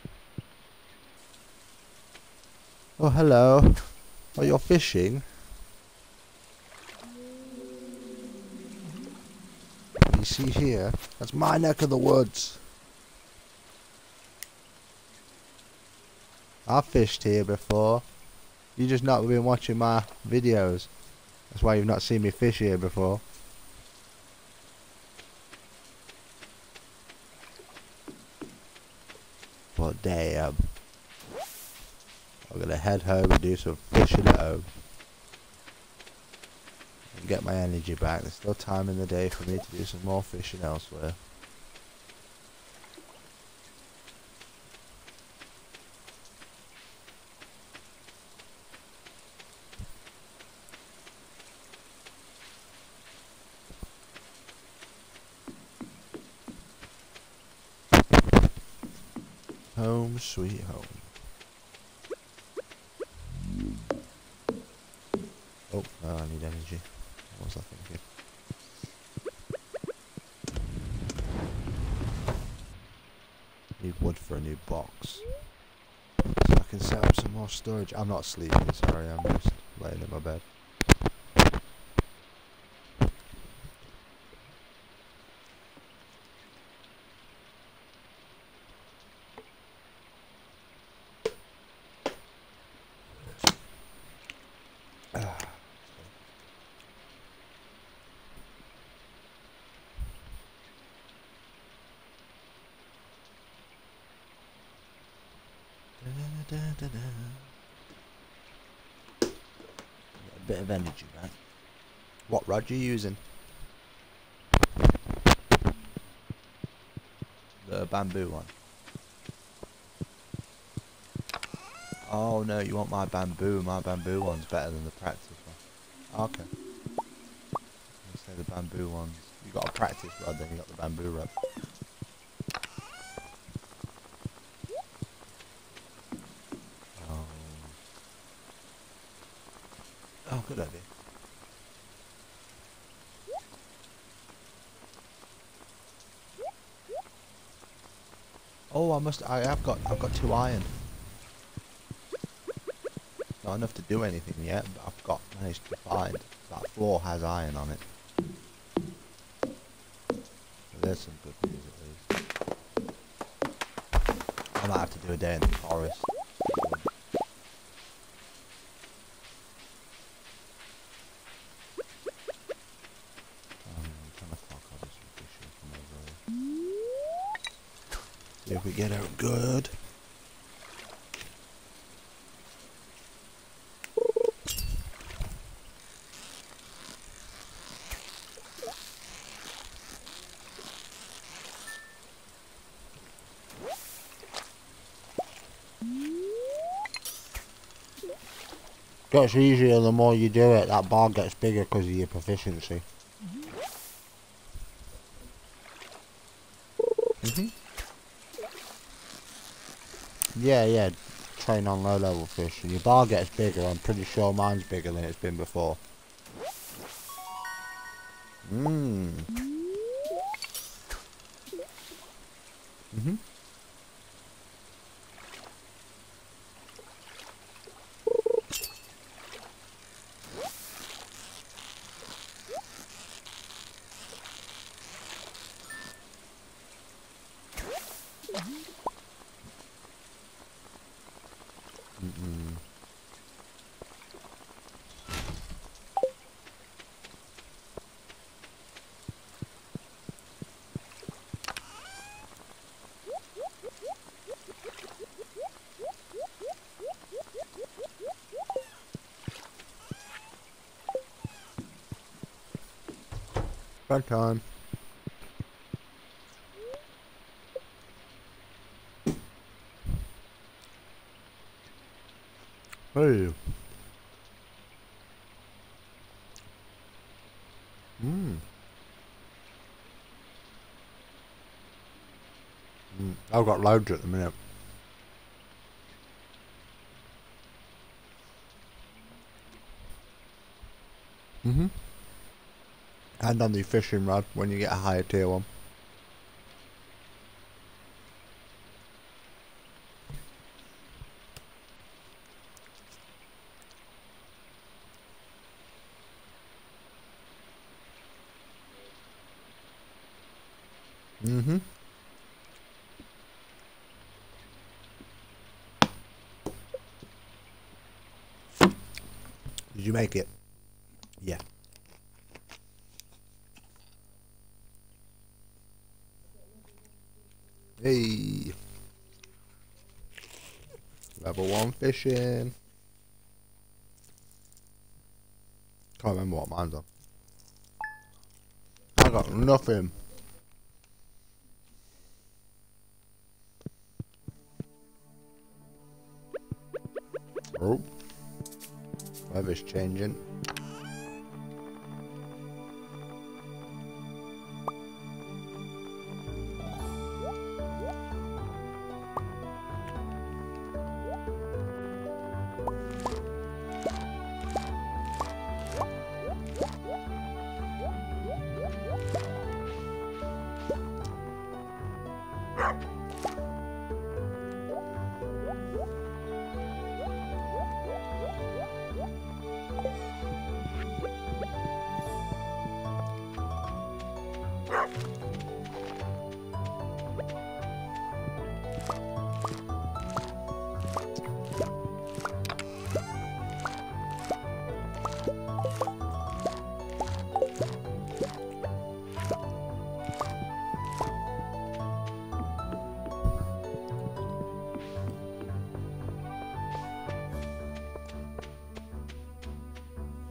Oh, hello. Oh, you're fishing? You see here? That's my neck of the woods. I've fished here before. You just not been watching my videos. That's why you've not seen me fish here before. But damn. I'm gonna head home and do some fishing at home. And get my energy back. There's still time in the day for me to do some more fishing elsewhere. Home sweet home. Oh, no, I need energy. What was I thinking? Need wood for a new box. So I can set up some more storage. I'm not sleeping, sorry, I'm just laying in my bed. Get a bit of energy, right? What rod are you using? The bamboo one. Oh no, you want my bamboo. My bamboo one's better than the practice one. Okay. Let's say the bamboo ones. You got a practice rod, then you got the bamboo rod. Oh, good idea. I've got 2 iron. Not enough to do anything yet, but managed to find that floor has iron on it. So there's some good news at least. I might have to do a day in the forest. 10 o'clock, I'll just come over here. See if we get out good. Gets easier the more you do it. That bar gets bigger because of your proficiency. Yeah. Train on low level fish and your bar gets bigger. I'm pretty sure mine's bigger than it's been before. Fun time. Hey. I've got loads at the minute. And on the fishing rod when you get a higher tier one. Did you make it? Yeah. Hey. Level 1 fishing. Can't remember what mine's on. I got nothing. Oh. Weather's changing.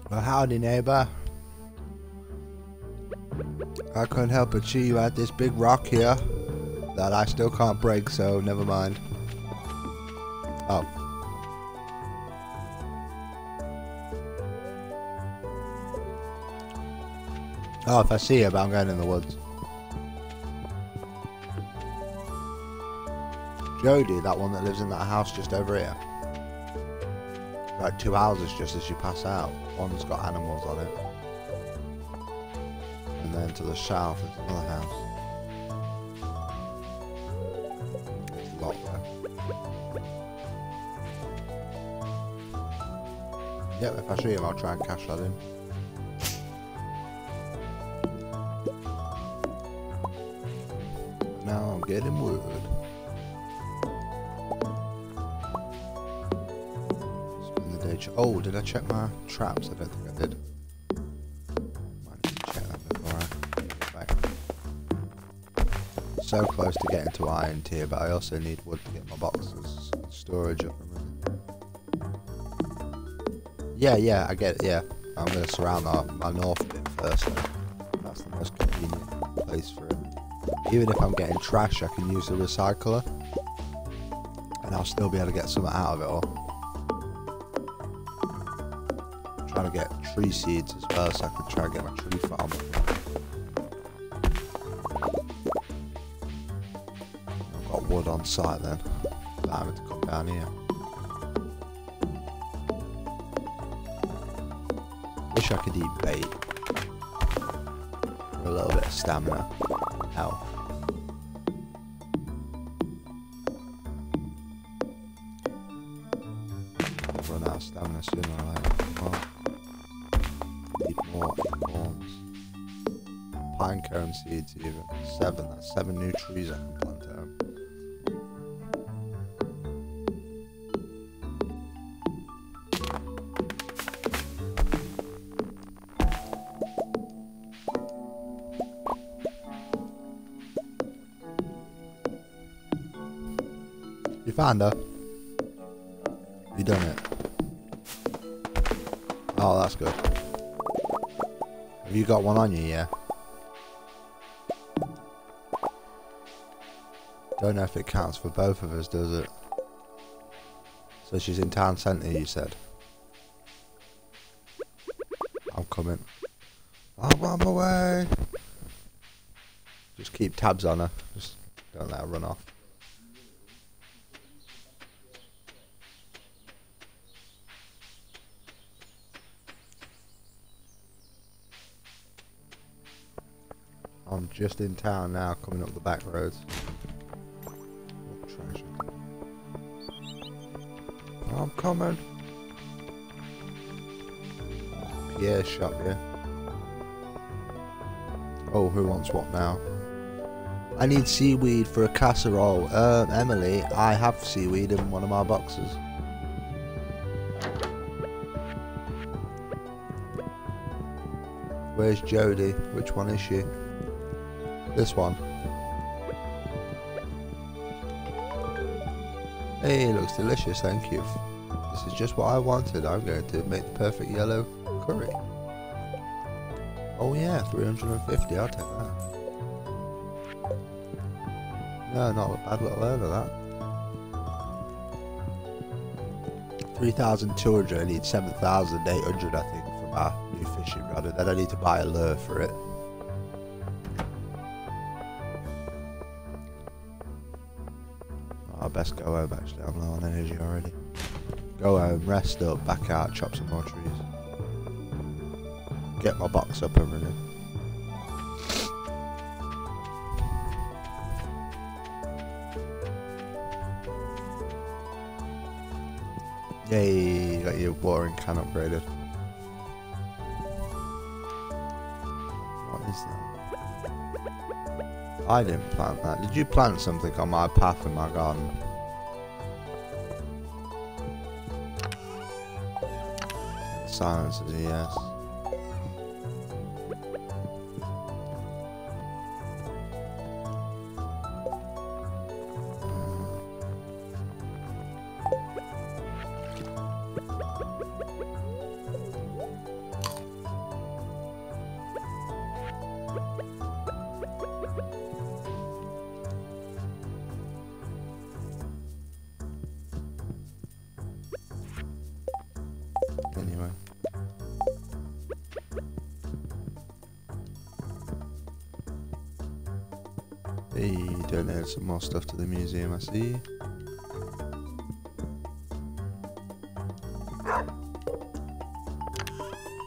Well, howdy neighbor. I couldn't help but see you at this big rock here that I still can't break, so never mind. Oh. Oh, if I see it, but I'm going in the woods. Jody, that one that lives in that house just over here. Like 2 houses just as you pass out. One's got animals on it. And then to the south is another house. It's Yep, if I see him, I'll try and cash that in. Now I'm getting wood. Spend the day. Oh, did I check my traps? I don't think I did. Might need to check that before I get back. So close to getting to iron tier, but I also need wood to get my boxes storage up and running. Yeah, I get it, yeah. I'm going to surround my north bit first, though. That's the most convenient place for it. Even if I'm getting trash, I can use the recycler. And I'll still be able to get something out of it all. I'm trying to get tree seeds as well, so I can try and get my tree farm up. I've got wood on site then. Without having to come down here. Wish I could eat bait for a little bit of stamina. Health. I'll run out of stamina sooner or later. Well, need more acorns. Pine cone seeds even. 7. That's 7 new trees I can plant out. You found her? You done it? Oh, that's good. Have you got one on you, yeah? Don't know if it counts for both of us, does it? So she's in town centre, you said? I'm coming. I'm on my way! Just keep tabs on her. Just don't let her run off. I'm just in town now, coming up the back roads. Oh, treasure. I'm coming. Pierre's shop, yeah. Oh, who wants what now? I need seaweed for a casserole. Emily, I have seaweed in one of my boxes. Where's Jodie? Which one is she? This one. Hey, looks delicious, thank you. This is just what I wanted. I'm going to make the perfect yellow curry. Oh yeah, 350, I'll take that. No, not a bad little load of that. 3,200, I need 7,800 I think for my new fishing rod, and then I need to buy a lure for it. I best go home actually, I'm low on energy already. Go home, rest up, back out, chop some more trees. Get my box up and running. Yay, got your watering can upgraded. What is that? I didn't plant that. Did you plant something on my path in my garden? Silence is a yes. Anyway. Hey, donated some more stuff to the museum, I see.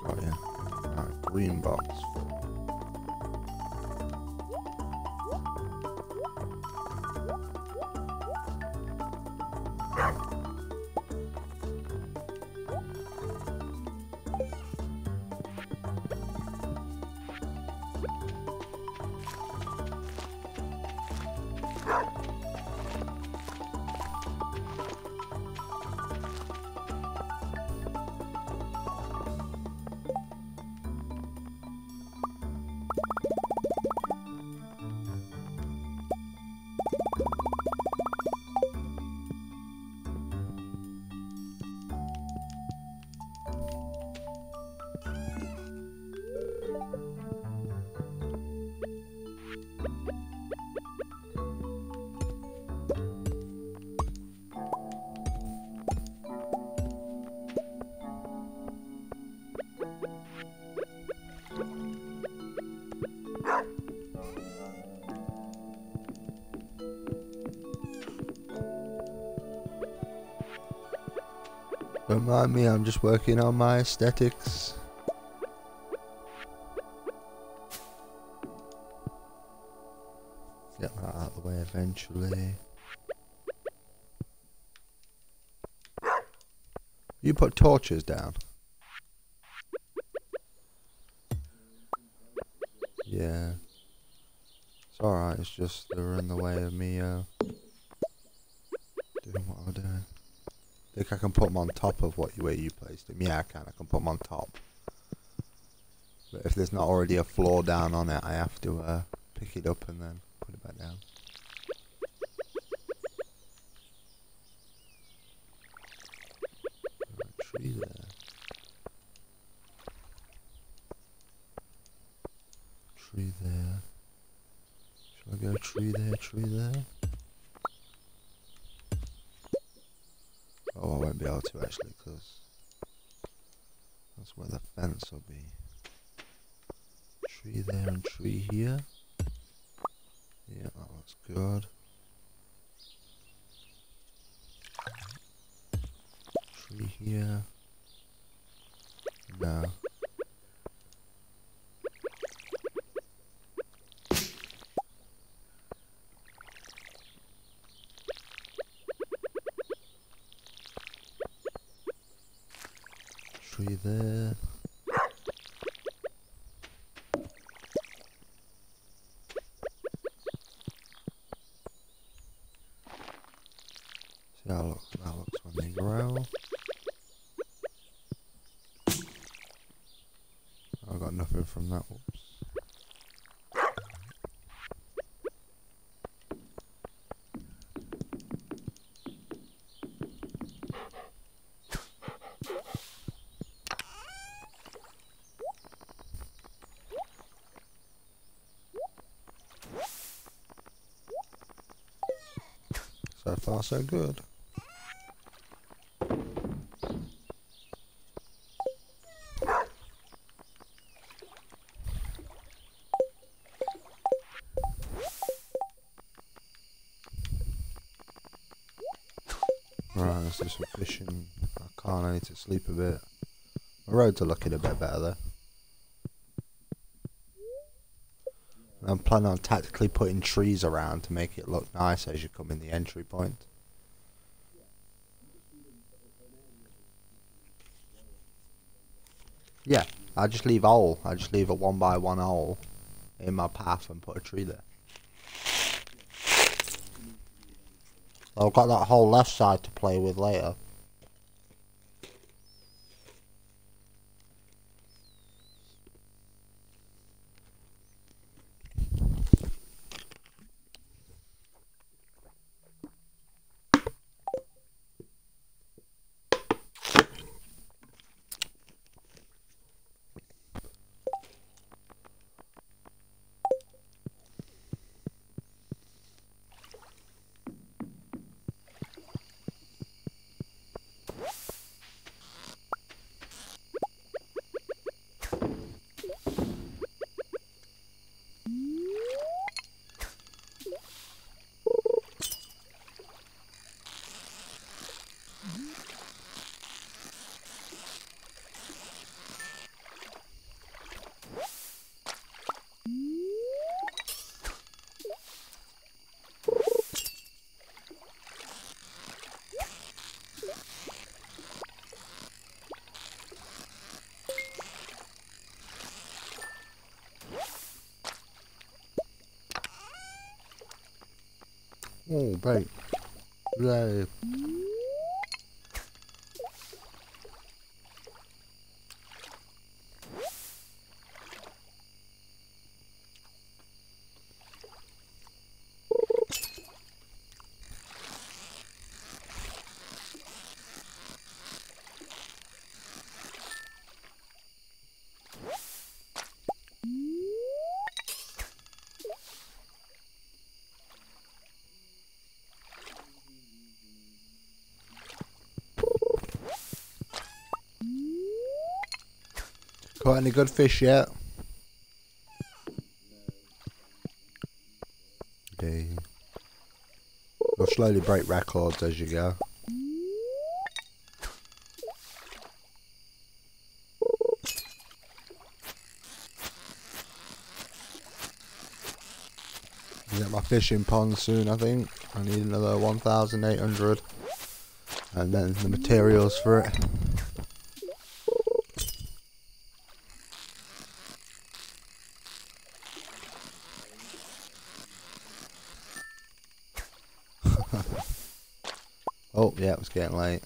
Oh yeah. Alright, green box. Don't mind me, I'm just working on my aesthetics. Get that out of the way eventually. You put torches down? Yeah. It's alright, it's just they're in the way of me doing what I'm doing. Think I can put them on top of where you placed them? Yeah, I can put them on top. But if there's not already a floor down on it, I have to pick it up and then put it back down. Tree there. Tree there. Shall I go tree there, tree there? Oh, I won't be able to actually, because that's where the fence will be. Tree there and tree here. Yeah, that looks good. Tree here. No. Tree there. See how that looks when they grow. I got nothing from that. Whoops. So far, so good. Right, let's do some fishing. I need to sleep a bit. My roads are looking a bit better though. I'm planning on tactically putting trees around to make it look nice as you come in the entry point. Yeah, I just leave a hole. I just leave a 1 by 1 hole in my path and put a tree there. I've got that whole left side to play with later. Oh, bait. Yay. Caught any good fish yet? Okay. You'll slowly break records as you go. I'll get my fishing pond soon, I think. I need another 1,800. And then the materials for it. Oh, yeah, it was getting late.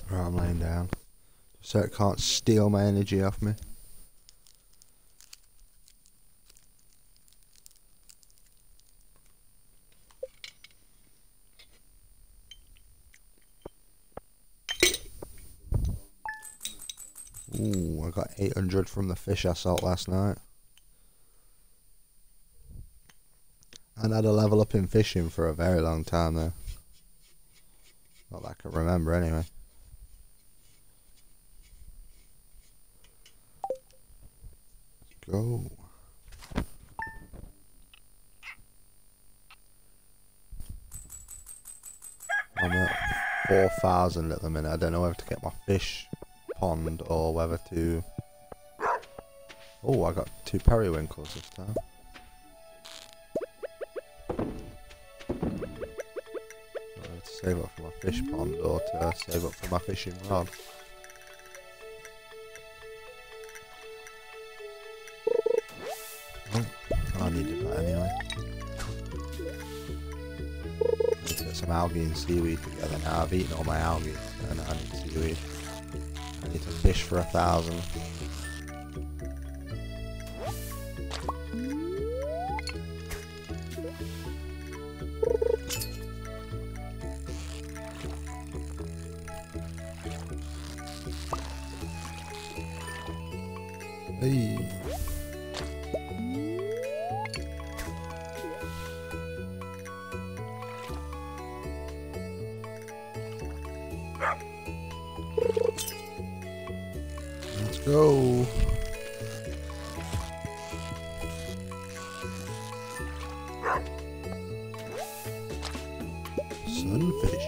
Right, I'm laying down. So it can't steal my energy off me. Ooh, I got 800 from the fish I sold last night. And had a level up in fishing for a very long time though. Not that I can remember anyway. Let's go. I'm at 4,000 at the minute. I don't know whether to get my fish pond or whether to... Oh, I got 2 periwinkles this time. Whether to save up for my fish pond or to save up for my fishing rod. Oh, I needed that anyway. Let's get some algae and seaweed together now. I've eaten all my algae and I need seaweed. I need to fish for 1,000. Hey. Let's go. Sunfish.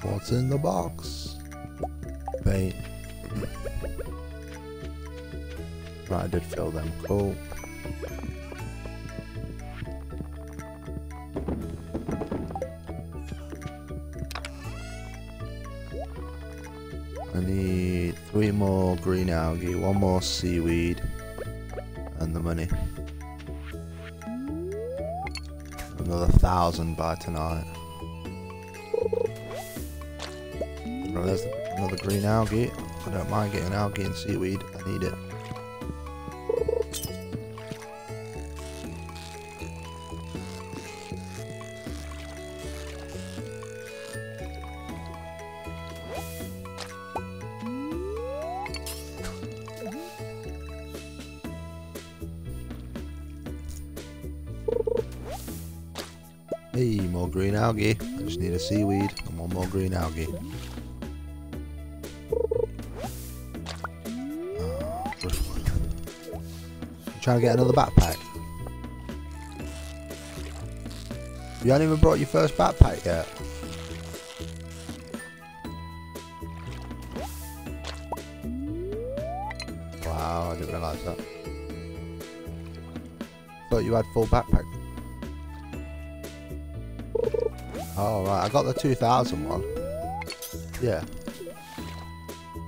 What's in the box? Bait. Right, I did fill them. Cool. I need 3 more green algae, 1 more seaweed, and the money. Another 1,000 by tonight. Well, there's another green algae. I don't mind getting algae and seaweed. I need it. Hey, more green algae. I just need a seaweed and one more green algae. Oh, driftwood. You trying to get another backpack? You haven't even brought your first backpack yet. Wow, I didn't realise that. Thought you had full backpack. Oh right, I got the 2000 one. Yeah.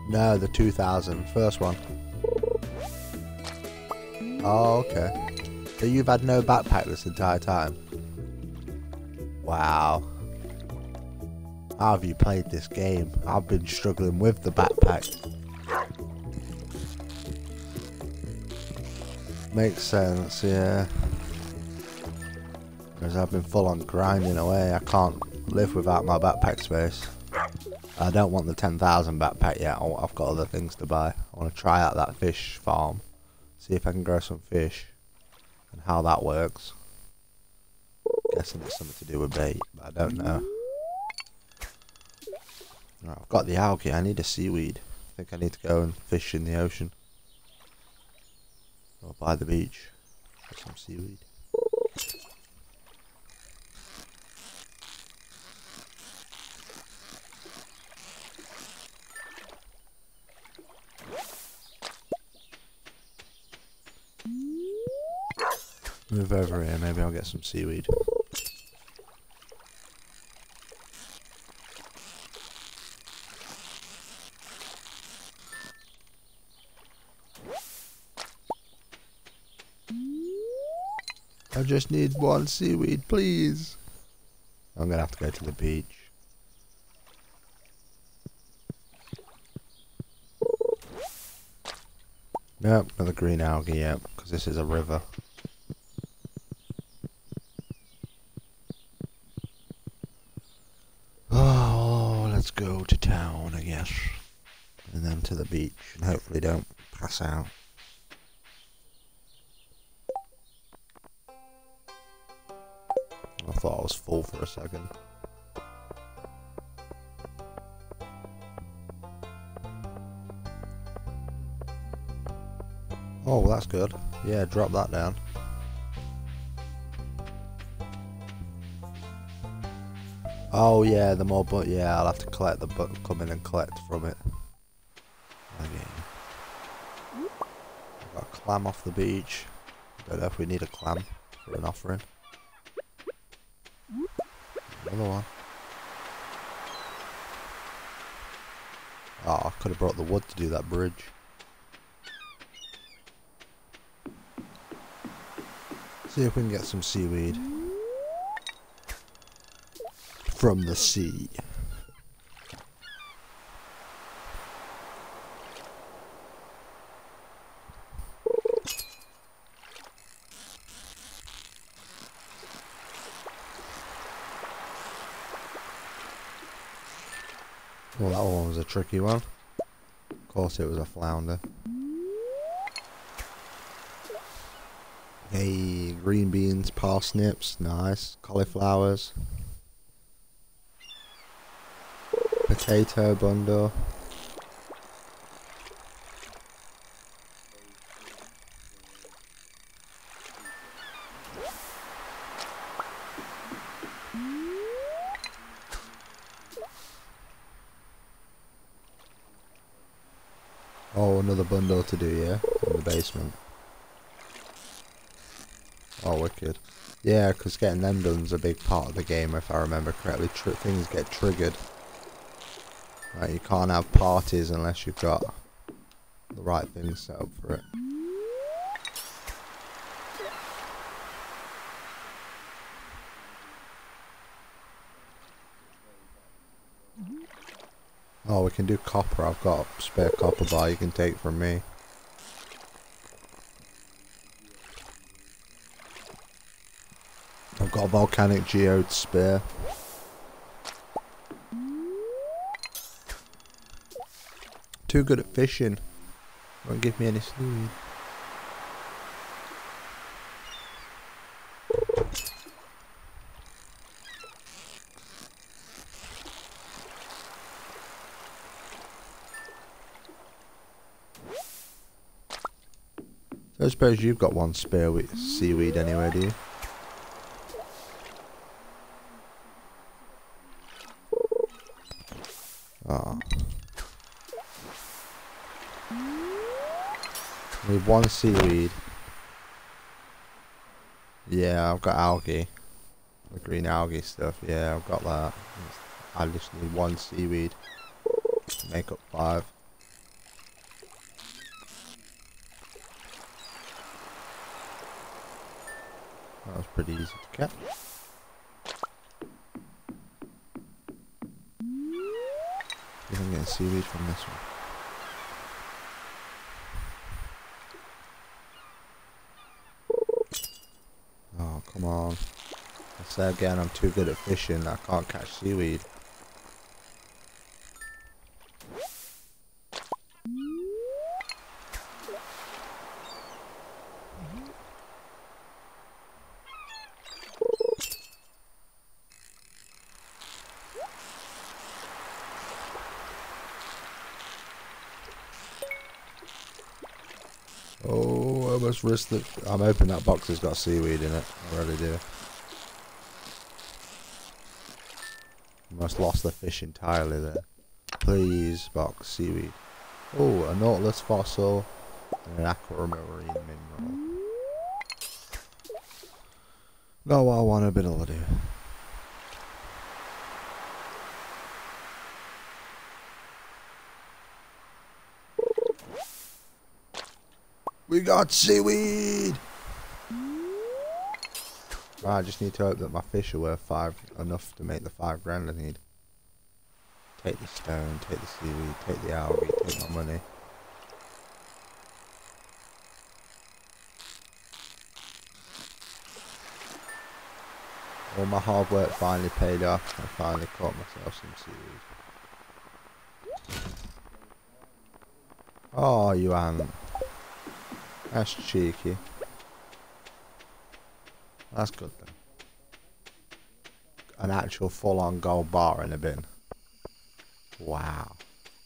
No, the 2000 first one. Oh, okay. So you've had no backpack this entire time? Wow. How have you played this game? I've been struggling with the backpack. Makes sense, yeah. Because I've been full on grinding away. I can't live without my backpack space. I don't want the 10,000 backpack yet. I've got other things to buy. I want to try out that fish farm. See if I can grow some fish. And how that works. Guessing it's something to do with bait, but I don't know. Right, I've got the algae. I need a seaweed. I think I need to go and fish in the ocean. Or by the beach. Get some seaweed. Move over here, maybe I'll get some seaweed. I just need one seaweed, please. I'm gonna have to go to the beach. Nope, another green algae, yep, because this is a river. Oh, let's go to town, I guess. And then to the beach, and hopefully don't pass out. I thought I was full for a second. Oh, well, that's good. Yeah, drop that down. Oh yeah, the more but yeah, I'll have to collect the come in and collect from it. Okay. Got a clam off the beach. Don't know if we need a clam for an offering. Another one. Oh, I could have brought the wood to do that bridge. See if we can get some seaweed from the sea. Well, that one was a tricky one. Of course it was a flounder. Hey, green beans, parsnips, nice. Cauliflowers. Potato bundle. Oh, another bundle to do, yeah? In the basement. Oh, wicked. Yeah, because getting them done's a big part of the game, if I remember correctly. Things get triggered. Right, you can't have parties unless you've got the right things set up for it. Oh, we can do copper. I've got a spare copper bar you can take from me. I've got a volcanic geode spare. Too good at fishing. Won't give me any seaweed. So I suppose you've got one spare seaweed anyway, do you? Ah. Need one seaweed. Yeah, I've got algae. The green algae stuff. Yeah, I've got that. I just need one seaweed to make up 5. That was pretty easy to catch. I think I'm getting seaweed from this one. Oh, come on. I say again, I'm too good at fishing. I can't catch seaweed. Oh, I almost risked it. I'm hoping that box has got seaweed in it. I really do. Almost lost the fish entirely there. Please, box, seaweed. Oh, a nautilus fossil and an aquamarine mineral. Not what I want a bit of do. We got seaweed! I just need to hope that my fish are worth enough to make the 5 grand I need. Take the stone, take the seaweed, take the algae, take my money. All my hard work finally paid off. I finally caught myself some seaweed. Oh, you ant. That's cheeky. That's good then. An actual full-on gold bar in a bin. Wow.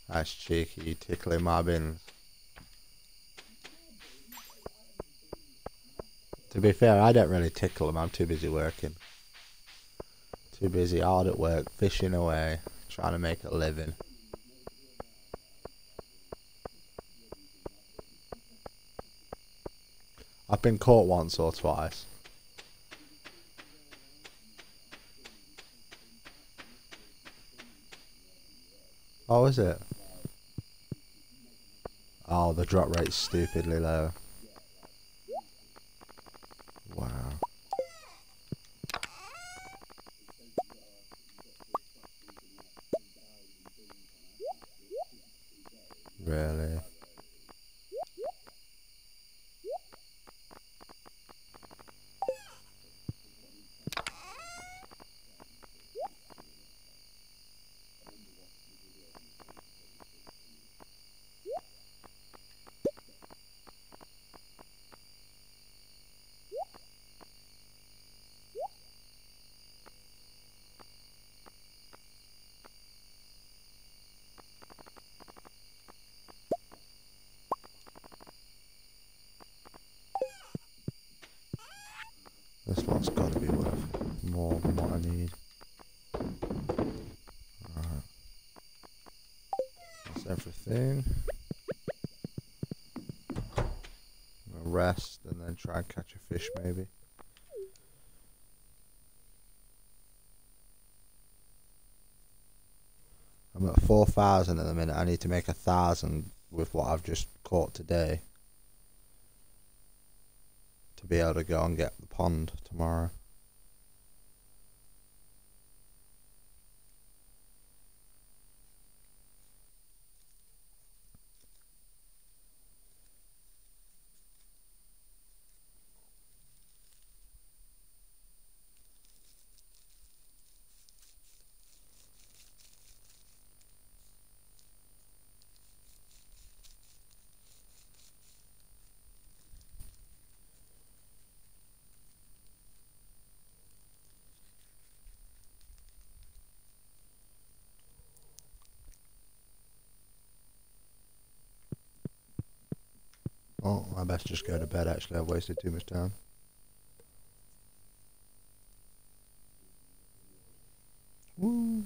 That's cheeky. You tickling my bins. To be fair, I don't really tickle them. I'm too busy working. Too busy, hard at work, fishing away, trying to make a living. I've been caught once or twice. Oh, is it? Oh, the drop rate's stupidly low. Wow. Really? This lot's got to be worth more than what I need. Alright. That's everything. I'm gonna rest and then try and catch a fish maybe. I'm at 4,000 at the minute. I need to make 1,000 with what I've just caught today to be able to go and get the pond tomorrow. Oh, I best just go to bed actually, I've wasted too much time. Woo.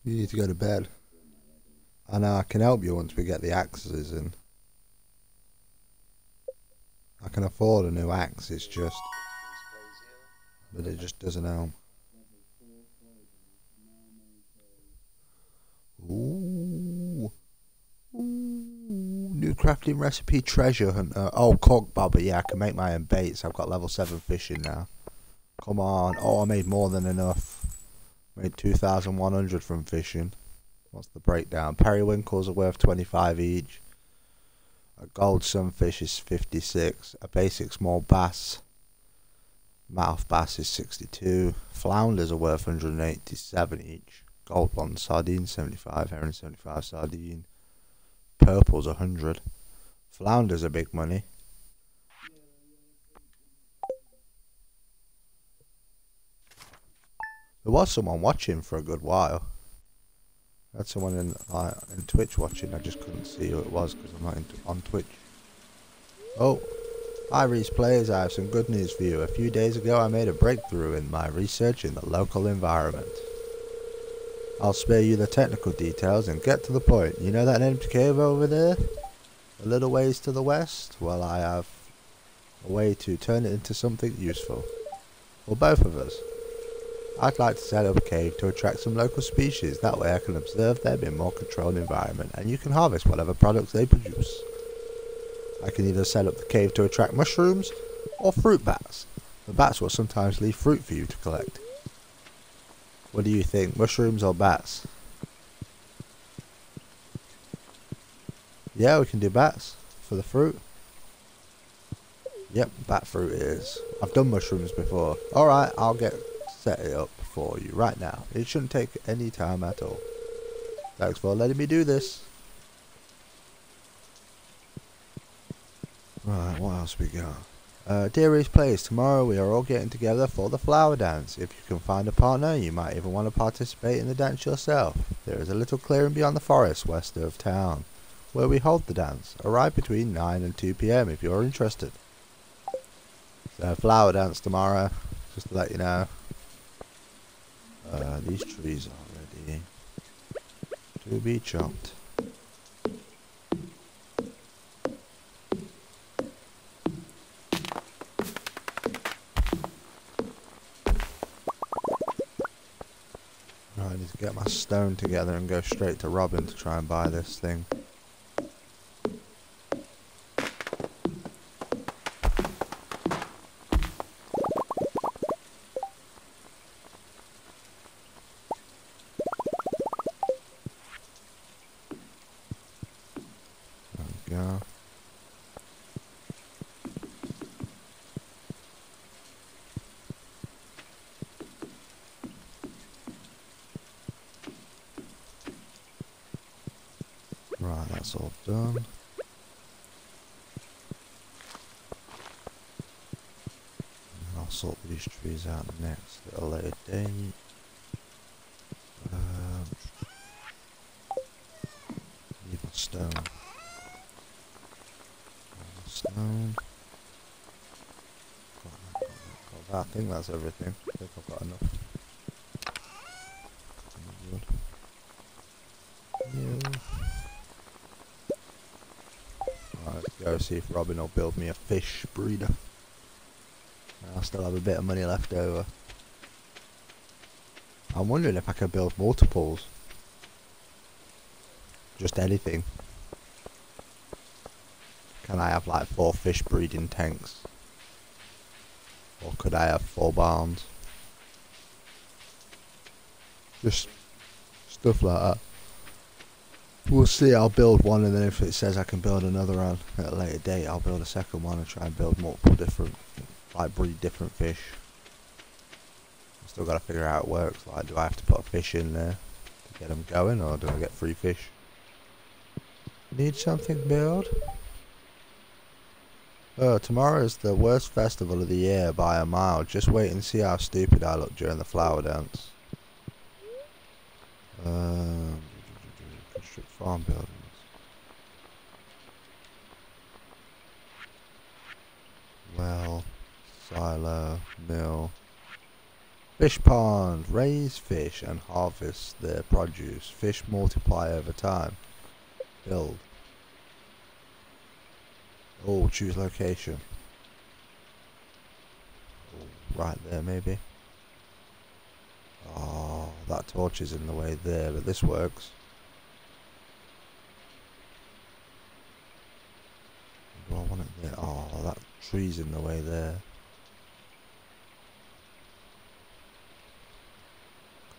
You need to go to bed. I know I can help you once we get the axes in. I can afford a new axe, it's just... but it just doesn't help. Ooh. Ooh. New crafting recipe, treasure hunter. Oh, cook bobber. Yeah, I can make my own baits. I've got level 7 fishing now. Come on. Oh, I made more than enough. Made 2,100 from fishing. What's the breakdown? Periwinkles are worth 25 each. A gold sunfish is 56. A basic small bass, mouth bass, is 62. Flounders are worth 187 each. Gold ones, sardines 75, herring 75, sardine. Purple's 100. Flounders are big money. There was someone watching for a good while. I had someone in Twitch watching, I just couldn't see who it was because I'm not on Twitch. Oh, hi ReecePlayzz, I have some good news for you. A few days ago I made a breakthrough in my research in the local environment. I'll spare you the technical details and get to the point. You know that empty cave over there? A little ways to the west? Well, I have a way to turn it into something useful. For both of us. I'd like to set up a cave to attract some local species. That way I can observe them in a more controlled environment and you can harvest whatever products they produce. I can either set up the cave to attract mushrooms or fruit bats. The bats will sometimes leave fruit for you to collect. What do you think, mushrooms or bats? Yeah, we can do bats for the fruit. Yep, bat fruit it is. I've done mushrooms before. Alright, I'll get set it up for you right now. It shouldn't take any time at all. Thanks for letting me do this. Right, what else we got? Dear ReecePlayzz, tomorrow we are all getting together for the flower dance. If you can find a partner, you might even want to participate in the dance yourself. There is a little clearing beyond the forest west of town, where we hold the dance. Arrive between 9 and 2 PM if you're interested. So, flower dance tomorrow, just to let you know. These trees are ready to be chopped. I need to get my stone together and go straight to Robin to try and buy this thing. There we go. Right, that's all done. I'll sort these trees out next at a later date. Need my stone. Stone. Got that. I think that's everything. I think I've got enough. Good. Yeah. Right, let's go see if Robin will build me a fish breeder. I'll still have a bit of money left over. I'm wondering if I could build multiples. Just anything. Can I have like 4 fish breeding tanks? Or could I have 4 barns? Just stuff like that. We'll see. I'll build one, and then if it says I can build another one at a later date, I'll build a second one and try and build multiple different, like breed different fish. I've still got to figure out how it works. Like, do I have to put a fish in there to get them going, or do I get free fish? Need something build? Oh, tomorrow is the worst festival of the year by a mile. Just wait and see how stupid I look during the flower dance. Construct farm buildings. Well, silo, mill, fish pond, raise fish and harvest their produce. Fish multiply over time. Build. Oh, choose location. Oh, right there maybe. Oh, that torch is in the way there, but this works. Do I want it there? Oh, that tree's in the way there.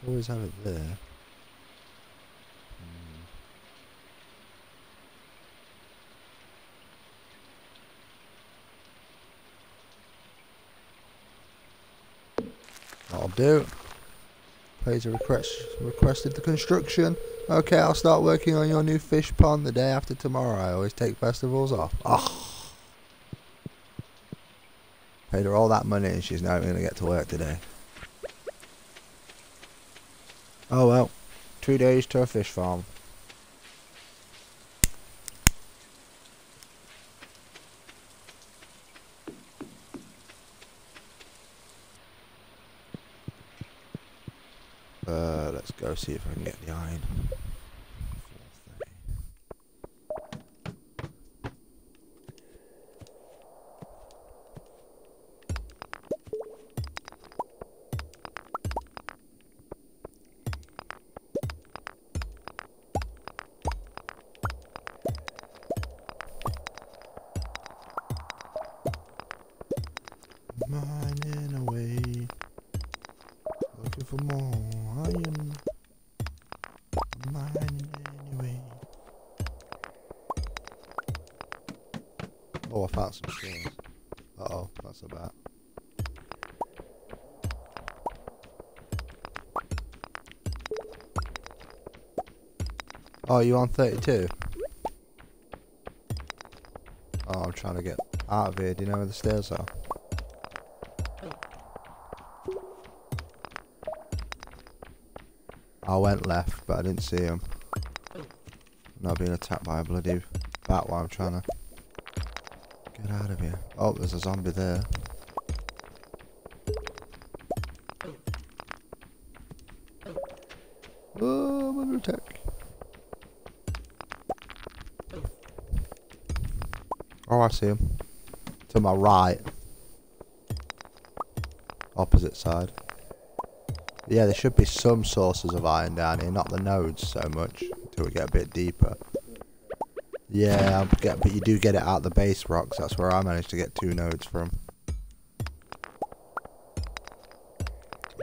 Always have it there. That'll do. CornerStoned requested the construction. Okay, I'll start working on your new fish pond the day after tomorrow. I always take festivals off. Oh. Paid her all that money and she's not even going to get to work today. Oh well. 2 days to a fish farm. Let's go see if I can get the iron. Mining away, looking for more iron. Mining anyway. Oh, I found some stairs. Uh-oh, that's about. Oh, you on 32? Oh, I'm trying to get out of here. Do you know where the stairs are? I went left, but I didn't see him. I'm not being attacked by a bloody bat while I'm trying to get out of here. Oh, there's a zombie there. Oh, I'm under attack. Oh, I see him. To my right. Opposite side. Yeah, there should be some sources of iron down here, not the nodes so much, until we get a bit deeper. Yeah, but you do get it out the base rocks, that's where I managed to get 2 nodes from.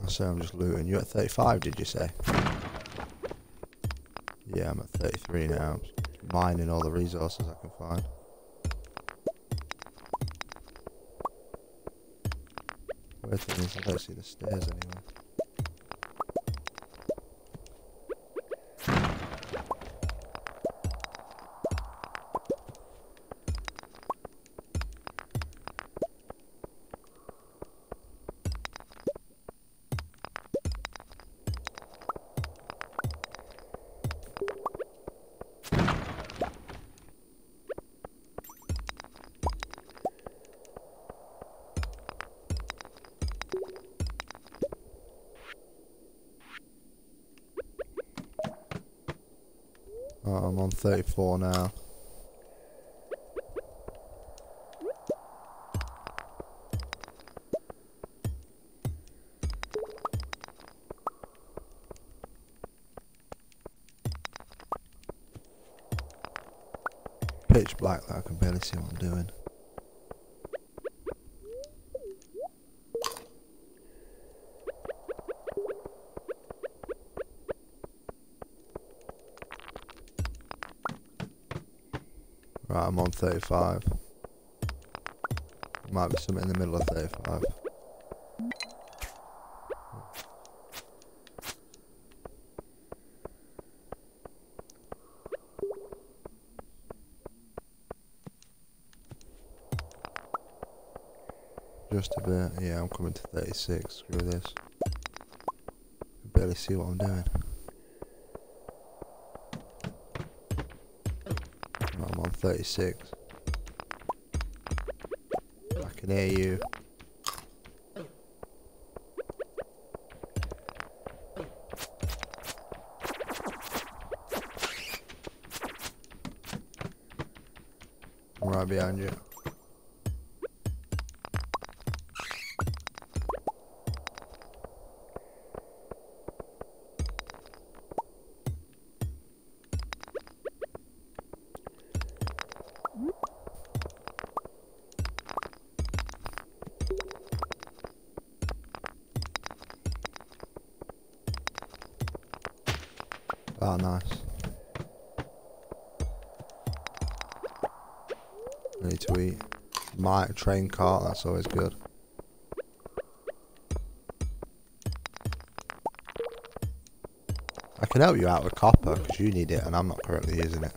So I'm just looting. You at 35, did you say? Yeah, I'm at 33 now. I'm mining all the resources I can find. Weird thing is, I don't see the stairs anywhere. Oh, I'm on 34 now. Pitch black that I can barely see what I'm doing. Right, I'm on 35. Might be something in the middle of 35. Just a bit. Yeah, I'm coming to 36. Screw this. I can barely see what I'm doing. Right, I'm on 36. I can hear you. I'm right behind you. Oh, nice. I need to eat. My train cart, that's always good. I can help you out with copper because you need it and I'm not currently using it.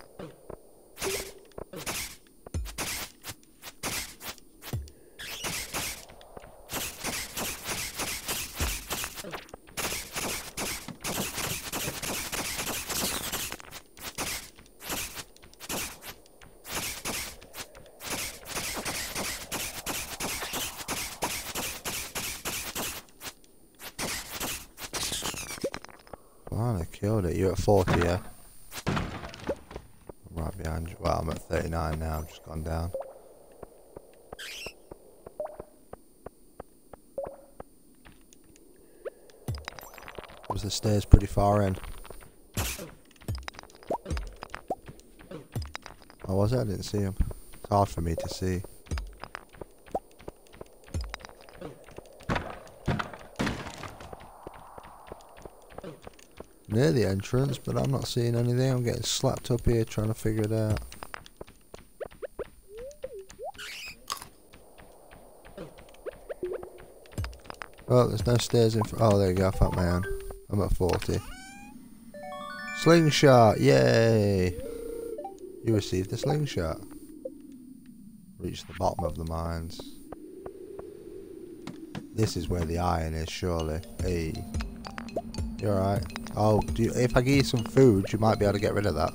I killed it. You're at 40, yeah? I'm right behind you. Well, I'm at 39 now. I've just gone down. Was the stairs pretty far in? Oh, was it? I didn't see him. It's hard for me to see. Near the entrance, but I'm not seeing anything. I'm getting slapped up here trying to figure it out. Oh, there's no stairs in front. Oh, there you go. I found my own. I'm at 40. Slingshot! Yay! You received a slingshot. Reach the bottom of the mines. This is where the iron is, surely. Hey. You alright? Oh, if I give you some food, you might be able to get rid of that.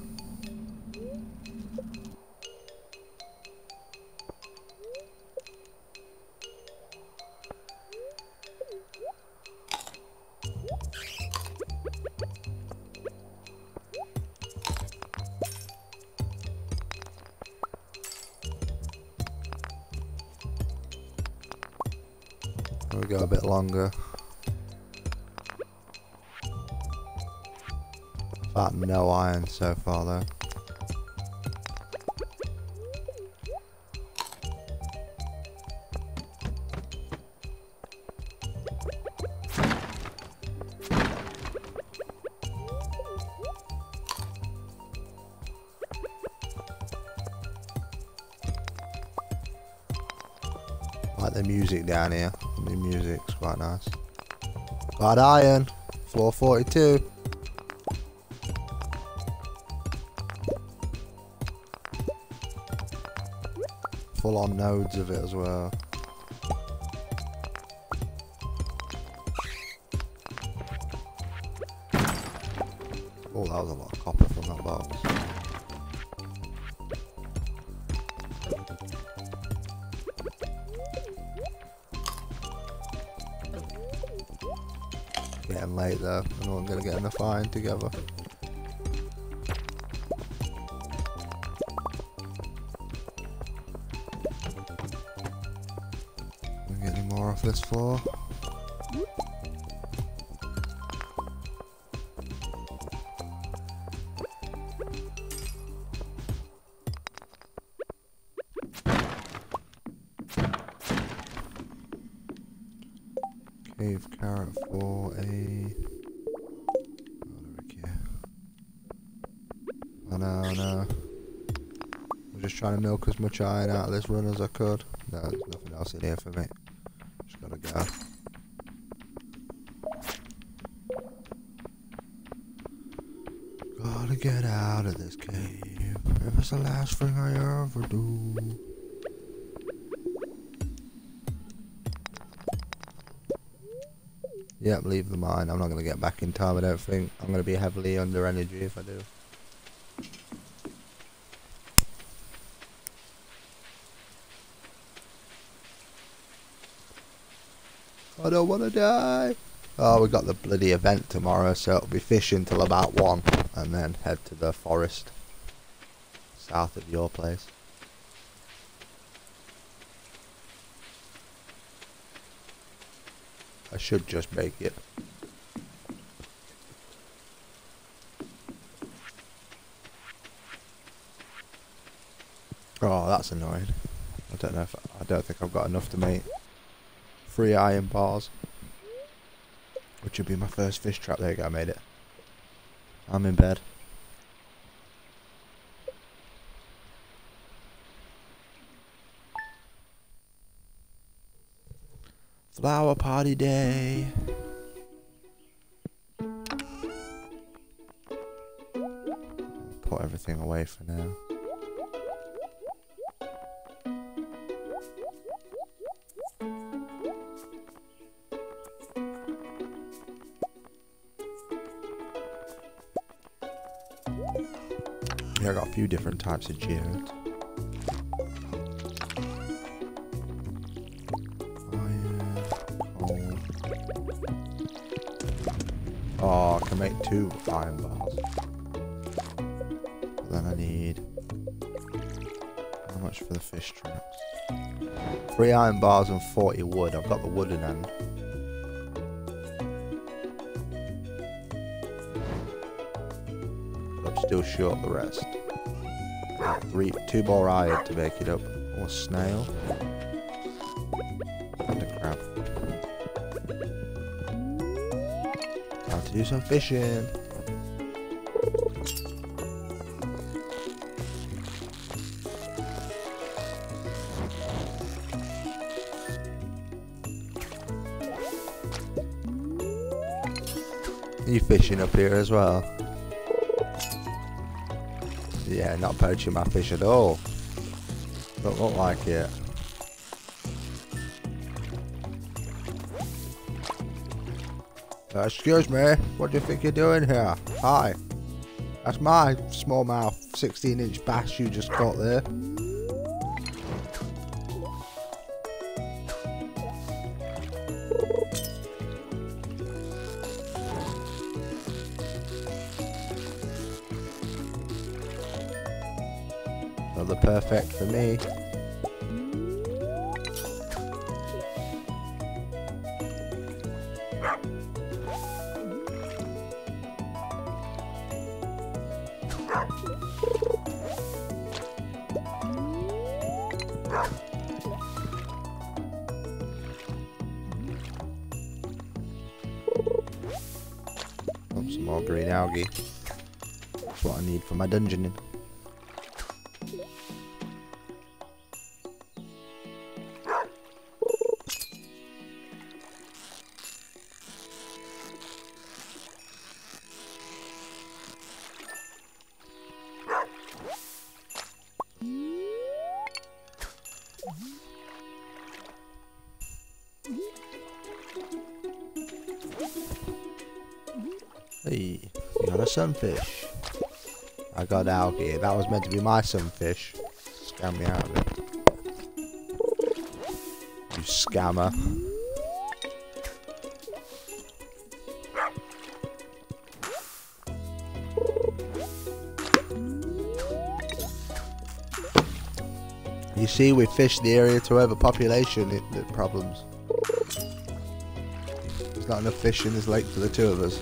We'll go a bit longer. About no iron so far though. Like the music down here. The music's quite nice. Got iron. Floor 42. Full on nodes of it as well. Oh, that was a lot of copper from that box. Getting late though, and I'm gonna get enough iron together. Get any more off this floor? Cave carrot for a... Oh no, no. We'll just trying to milk as much iron out of this run as I could. No, there's nothing else in here for me. Just gotta go. Gotta get out of this cave. If it's the last thing I ever do. Yep, leave the mine. I'm not gonna get back in time, I don't think. I'm gonna be heavily under energy if I do. I don't wanna die. Oh, we got the bloody event tomorrow, so it'll be fishing till about 1 and then head to the forest south of your place. I should just make it. Oh, that's annoying. I don't think I've got enough to make 3 iron bars. Which would be my first fish trap. There you go, I made it. I'm in bed. Flower party day. Put everything away for now. Yeah, I got a few different types of geodes. Oh, I can make 2 iron bars. But then I need... How much for the fish traps? 3 iron bars and 40 wood. I've got the wooden end. But I'm still short the rest. 2 more iron to make it up. Or snail. And a crab. Time to do some fishing. Are you fishing up here as well? Yeah, not poaching my fish at all. Don't look like it. Excuse me, what do you think you're doing here? Hi. That's my smallmouth 16-inch bass you just caught there. Another perfect for me. Some more green algae. That's what I need for my dungeoning. Hey, you got a sunfish. I got algae. That was meant to be my sunfish. Scam me out of it. You scammer. You see, we fished the area to overpopulation. It problems. There's not enough fish in this lake for the 2 of us.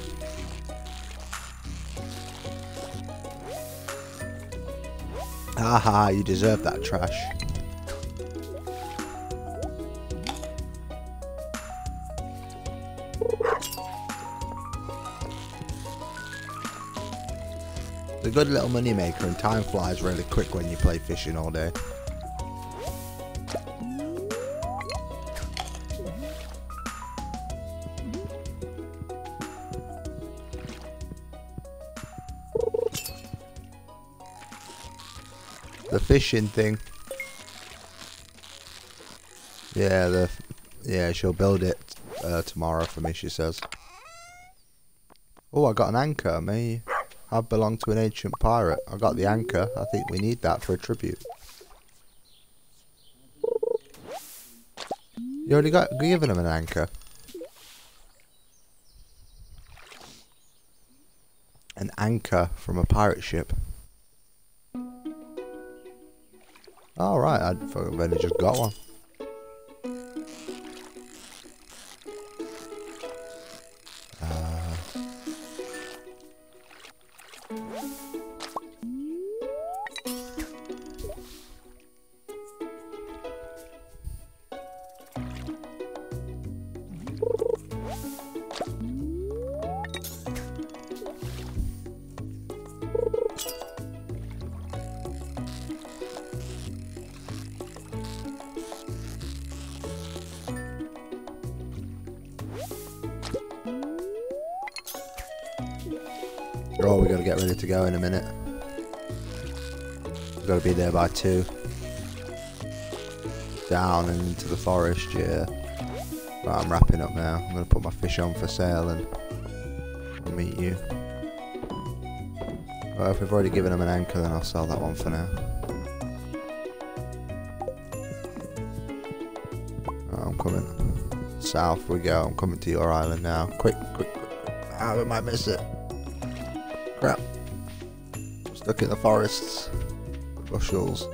Haha, you deserve that trash. It's a good little money maker, and time flies really quick when you play fishing all day. The fishing thing. Yeah, she'll build it tomorrow for me, she says. Oh, I got an anchor. May have belonged to an ancient pirate. I got the anchor. I think we need that for a tribute. You already got given him an anchor. An anchor from a pirate ship. Alright, I've only just got one. Oh, we gotta get ready to go in a minute. We've got to be there by 2. Down and into the forest, yeah. Right, I'm wrapping up now. I'm gonna put my fish on for sale and I'll meet you. Well, if we've already given them an anchor, then I'll sell that one for now. Oh, I'm coming. South we go. I'm coming to your island now. Quick, quick, quick. Ah, we might miss it. Crap. I'm stuck in the forests. The bushels.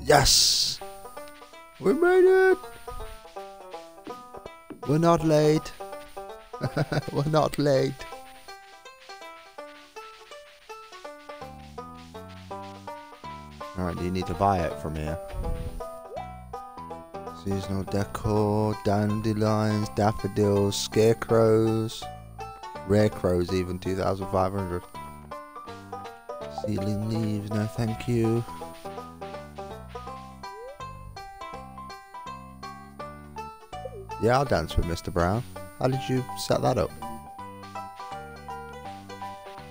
Yes! We made it! We're not late. We're not late. Alright, do you need to buy it from here? Seasonal decor, dandelions, daffodils, scarecrows, rare crows even, 2,500. Ceiling leaves, no thank you. Yeah, I'll dance with Mr. Brown. How did you set that up?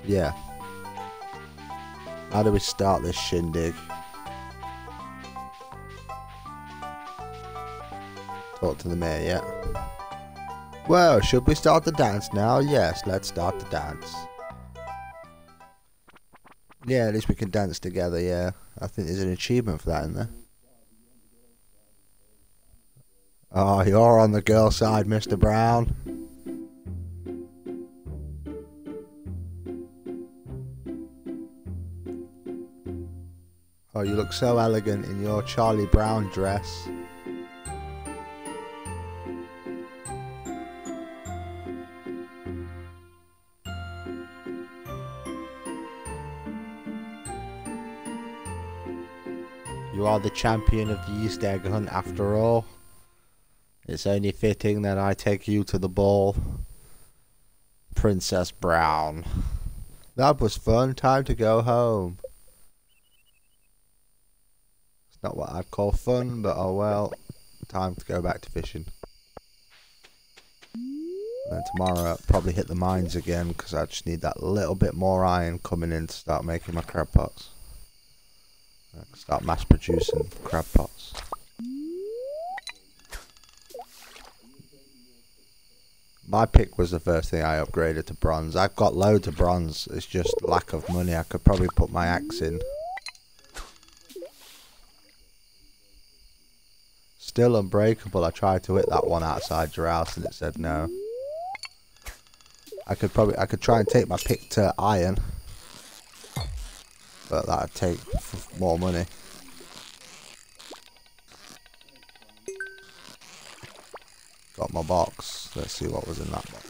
Yeah. How do we start this shindig? Talk to the mayor, yeah. Well, should we start the dance now? Yes, let's start the dance. Yeah, at least we can dance together, yeah. I think there's an achievement for that in there. Oh, you're on the girl side, Mr. Brown. Oh, you look so elegant in your Charlie Brown dress. You are the champion of the Easter egg hunt after all. It's only fitting that I take you to the ball. Princess Brown. That was fun. Time to go home. It's not what I'd call fun, but oh well. Time to go back to fishing. And then tomorrow I'll probably hit the mines again because I just need that little bit more iron coming in to start making my crab pots. I can start mass producing crab pots. My pick was the first thing I upgraded to bronze. I've got loads of bronze. It's just lack of money. I could probably put my axe in. Still unbreakable. I tried to hit that one outside your house and it said no. I could try and take my pick to iron. But that'd take more money. Got my box. Let's see what was in that box.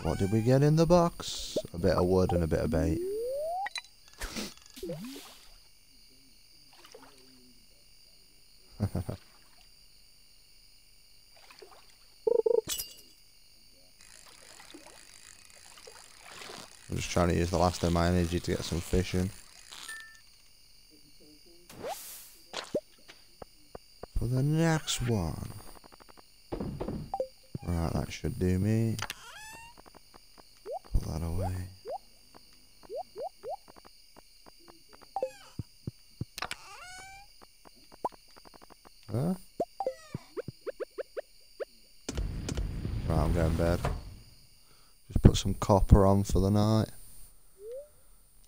What did we get in the box? A bit of wood and a bit of bait. just trying to use the last of my energy to get some fishing. For the next one. Right, that should do me. Put that away. Huh? Right, I'm going to bed. Just put some copper on for the night.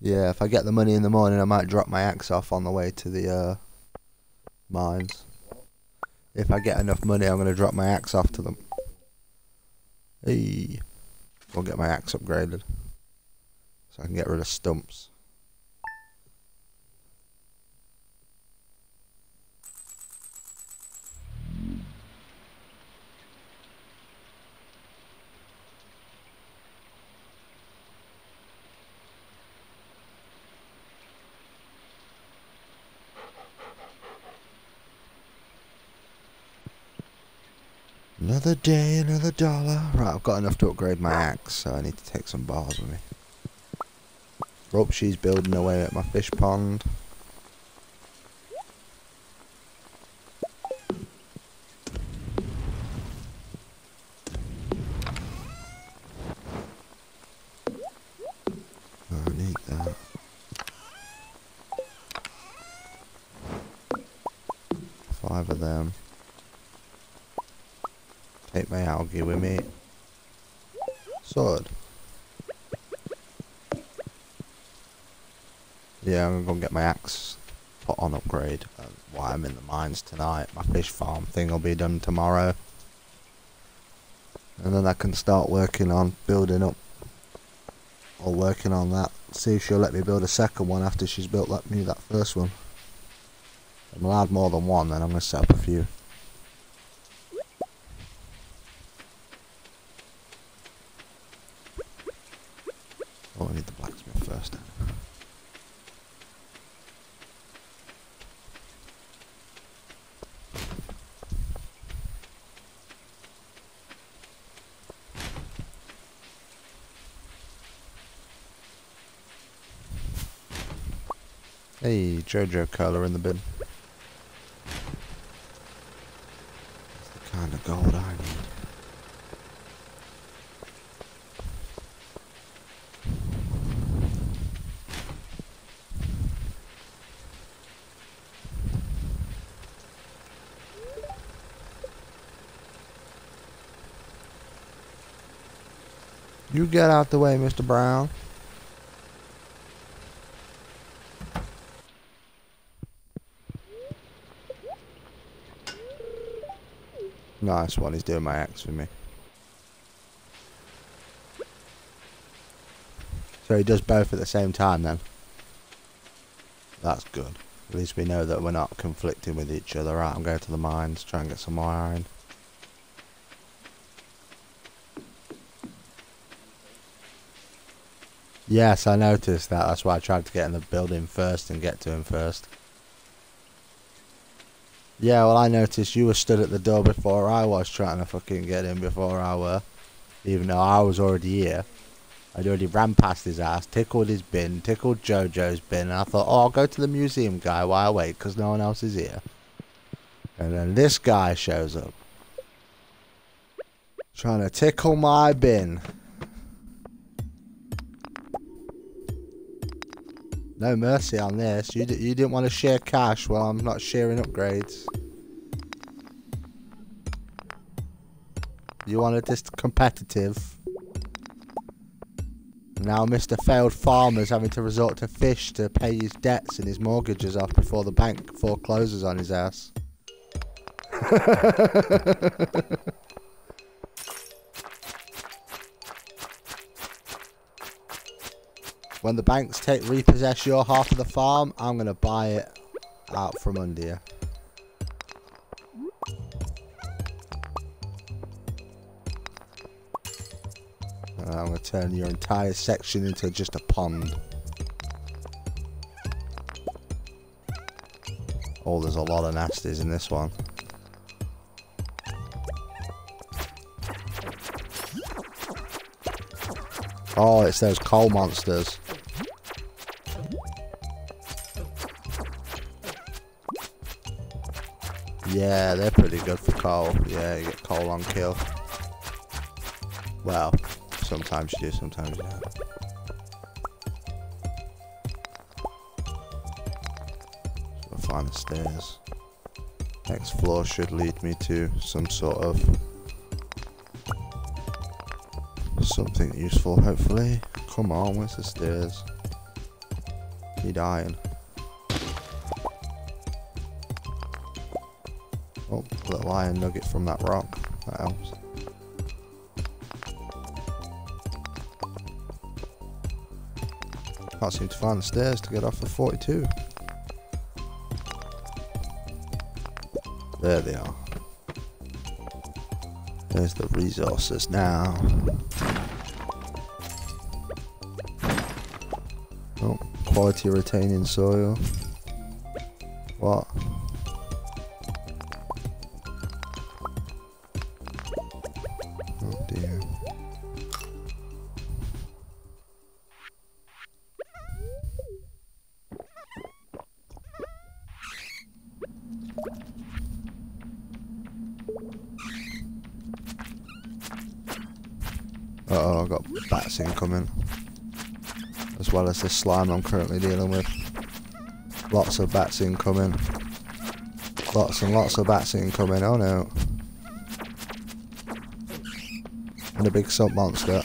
Yeah, if I get the money in the morning, I might drop my axe off on the way to the mines. If I get enough money, I'm going to drop my axe off to them. Hey, I'll get my axe upgraded so I can get rid of stumps. Another day, another dollar. Right, I've got enough to upgrade my axe, so I need to take some bars with me. Rope, she's building away at my fish pond. I need that. Five of them. Take my algae with me. Sword. Yeah, I'm gonna go and get my axe put on upgrade while I'm in the mines tonight. My fish farm thing will be done tomorrow. And then I can start working on building up. Or working on that. See if she'll let me build a second one after she's built that first one. I'm allowed more than one, then I'm gonna set up a few. Oh, I need the blacksmith first. Hey, JoJo Cola in the bin. That's the kind of gold I need. You get out the way, Mr. Brown. Nice one, he's doing my axe for me. So he does both at the same time then? That's good. At least we know that we're not conflicting with each other. Right, I'm going to the mines, try and get some more iron. Yes, I noticed that. That's why I tried to get in the building first and get to him first. Yeah, well, I noticed you were stood at the door before I was trying to fucking get in before I were. Even though I was already here. I'd already ran past his ass, tickled his bin, tickled JoJo's bin, and I thought, oh, I'll go to the museum guy while I wait, because no one else is here. And then this guy shows up. Trying to tickle my bin. No mercy on this. You didn't want to share cash while I'm not sharing upgrades. You wanted this competitive. Now Mr. Failed Farmer's having to resort to fish to pay his debts and his mortgages off before the bank forecloses on his ass. When the banks repossess your half of the farm, I'm going to buy it out from under you. I'm going to turn your entire section into just a pond. Oh, there's a lot of nasties in this one. Oh, it's those coal monsters. Yeah, they're pretty good for coal. Yeah, you get coal on kill. Well, sometimes you do, sometimes you don't. So I'll find the stairs. Next floor should lead me to some sort of something useful, hopefully. Come on, where's the stairs? Need iron. Oh, little iron nugget from that rock. That helps. Can't seem to find the stairs to get off of 42. There they are. There's the resources now. Oh, quality retaining soil. What? Oh dear. Uh-oh, I've got bats incoming. As well as this slime I'm currently dealing with. Lots of bats incoming. Lots and lots of bats incoming, oh no. And a big sump monster.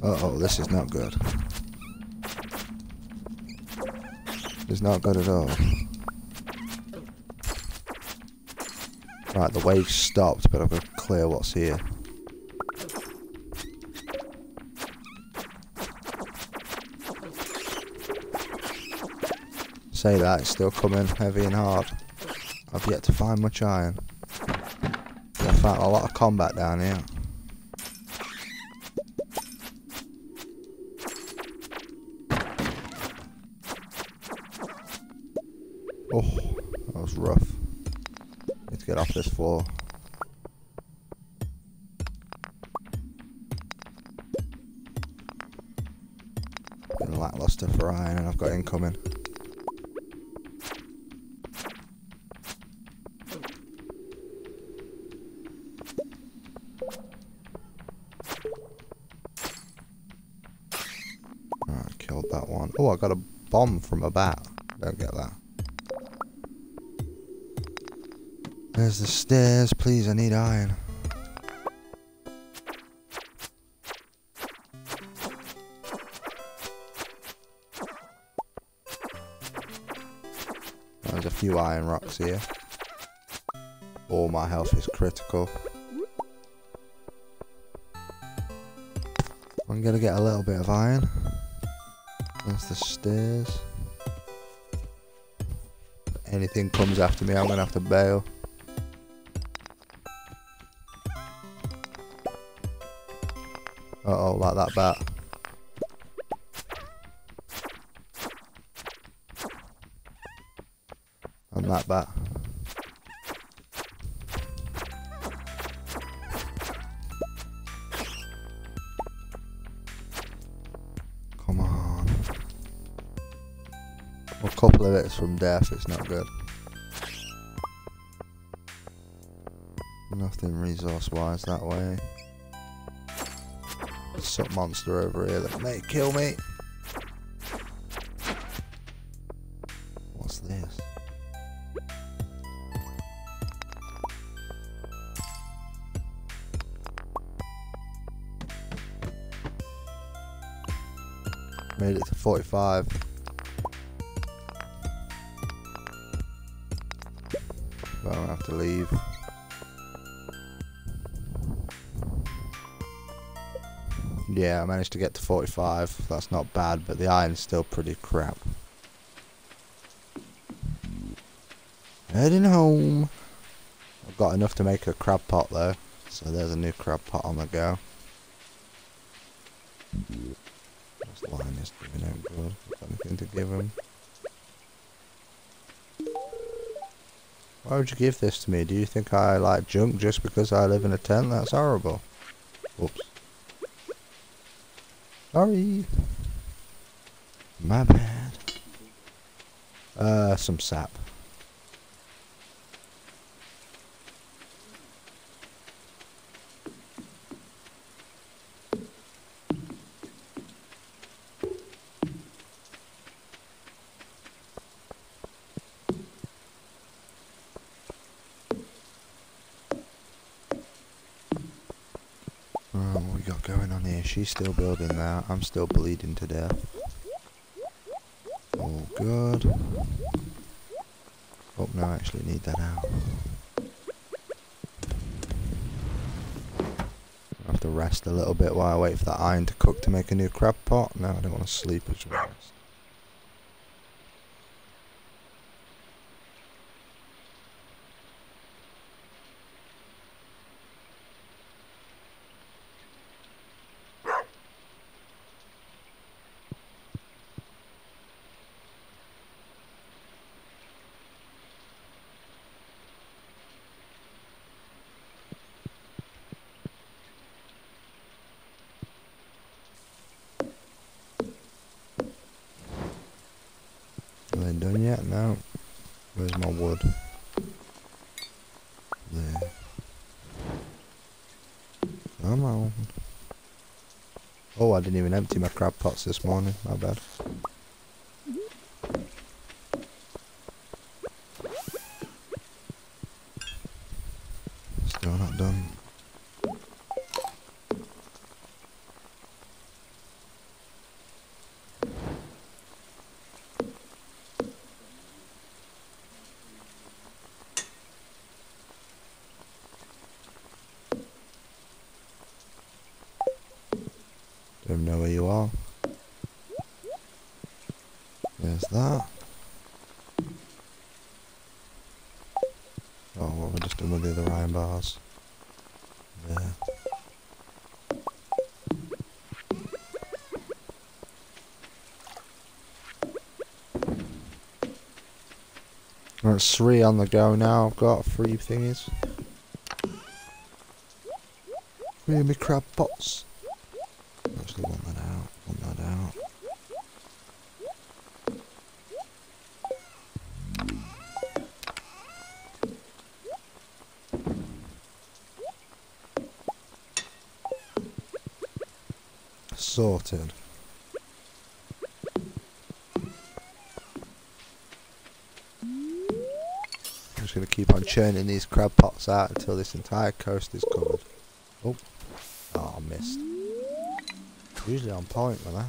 Uh-oh, this is not good. It's not good at all. Right, the wave's stopped, but I've got to clear what's here. Say that, it's still coming heavy and hard. I've yet to find much iron. I found a lot of combat down here. Oh, that was rough. Need to get off this floor. Been lackluster for iron and I've got incoming. Alright, killed that one. Oh, I got a bomb from a bat. Don't get that. There's the stairs, please, I need iron. There's a few iron rocks here. All my health is critical. I'm gonna get a little bit of iron. There's the stairs. If anything comes after me, I'm gonna have to bail. Uh-oh, like that bat. And that bat. Come on. A couple of hits from death, it's not good. Nothing resource-wise that way. Some monster over here that may kill me. What's this? Made it to 45. But I'll have to leave. Yeah, I managed to get to 45. That's not bad, but the iron's still pretty crap. Heading home. I've got enough to make a crab pot though, so there's a new crab pot on the go. This line is doing no good. Got anything to give him? Why would you give this to me? Do you think I like junk just because I live in a tent? That's horrible. Sorry. My bad. Some sap. What we got going on here? She's still building that. I'm still bleeding to death. All good. Oh no, I actually need that out. I have to rest a little bit while I wait for that iron to cook to make a new crab pot. No, I don't want to sleep as well. Are they done yet? No. Where's my wood? There. Come on. Oh, I didn't even empty my crab pots this morning. My bad. Still not done. Don't know where you are. There's that. Oh, what have I just done with the other iron bars? There. That's 3 on the go now. I've got 3 thingies. 3 of my crab pots. Actually want that out. Want that out. Sorted. I'm just going to keep on churning these crab pots out until this entire coast is covered. Oh, I missed. Usually on point with that.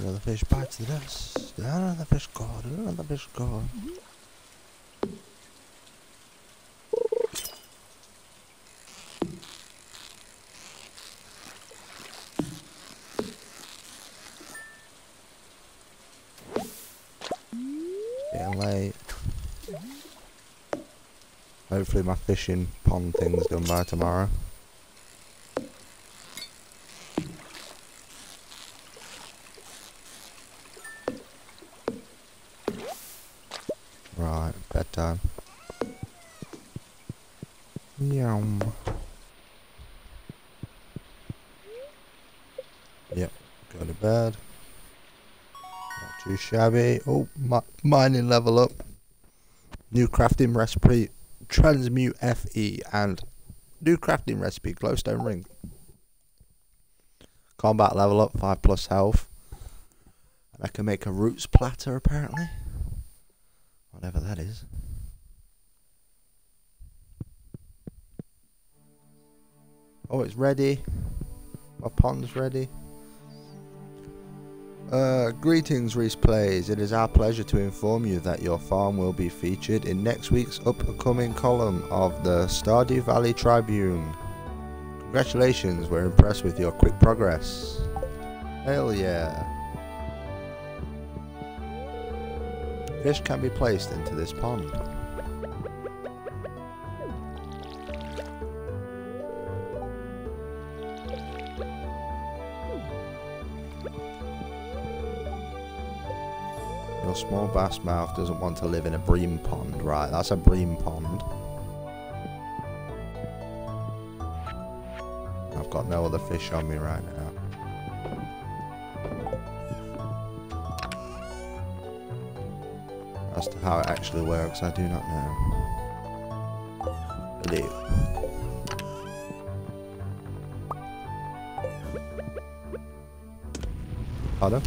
Another fish bites the dust. Another fish caught. Another fish caught. Getting late. Hopefully my fishing pond thing's done by tomorrow. Right, bedtime. Yum. Yep, go to bed. Not too shabby. Oh, mining level up. New crafting recipe, transmute FE, and new crafting recipe, glowstone ring. Combat level up, 5+ health. And I can make a roots platter apparently. Whatever that is. Oh, it's ready. My pond's ready. Greetings, ReecePlayzz. It is our pleasure to inform you that your farm will be featured in next week's upcoming column of the Stardew Valley Tribune. Congratulations, we're impressed with your quick progress. Hell yeah. Fish can be placed into this pond. Your small bass mouth doesn't want to live in a bream pond. Right, that's a bream pond. I've got no other fish on me right now. As to how it actually works, I do not know. Hello. Pardon?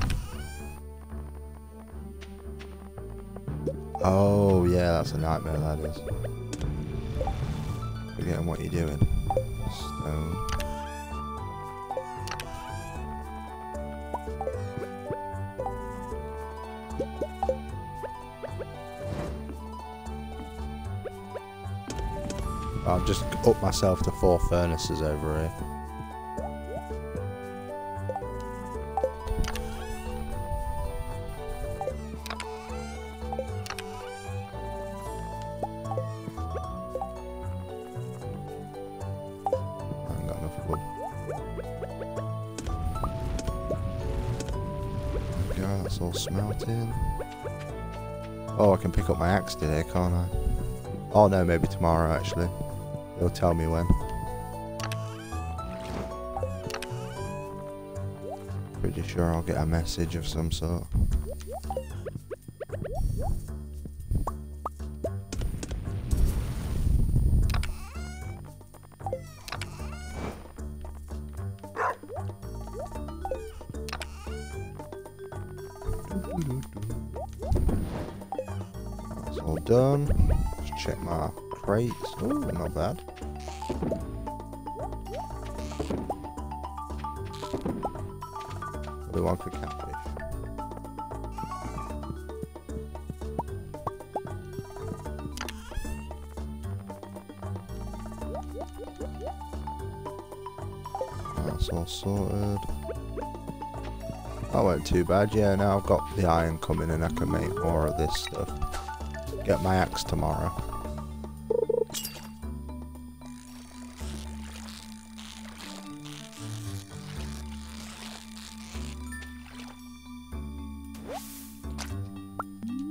Oh, yeah, that's a nightmare, that is. Forgetting what you're doing. Stone. I've just upped myself to 4 furnaces over here. That's all smelting. Oh, I can pick up my axe today, can't I? Oh no, maybe tomorrow actually. It'll tell me when. Pretty sure I'll get a message of some sort. That's all done. Let's check my crates. Oh, not bad. What do we want for catfish? That's all sorted. That weren't too bad. Yeah, now I've got the iron coming and I can make more of this stuff. Get my axe tomorrow.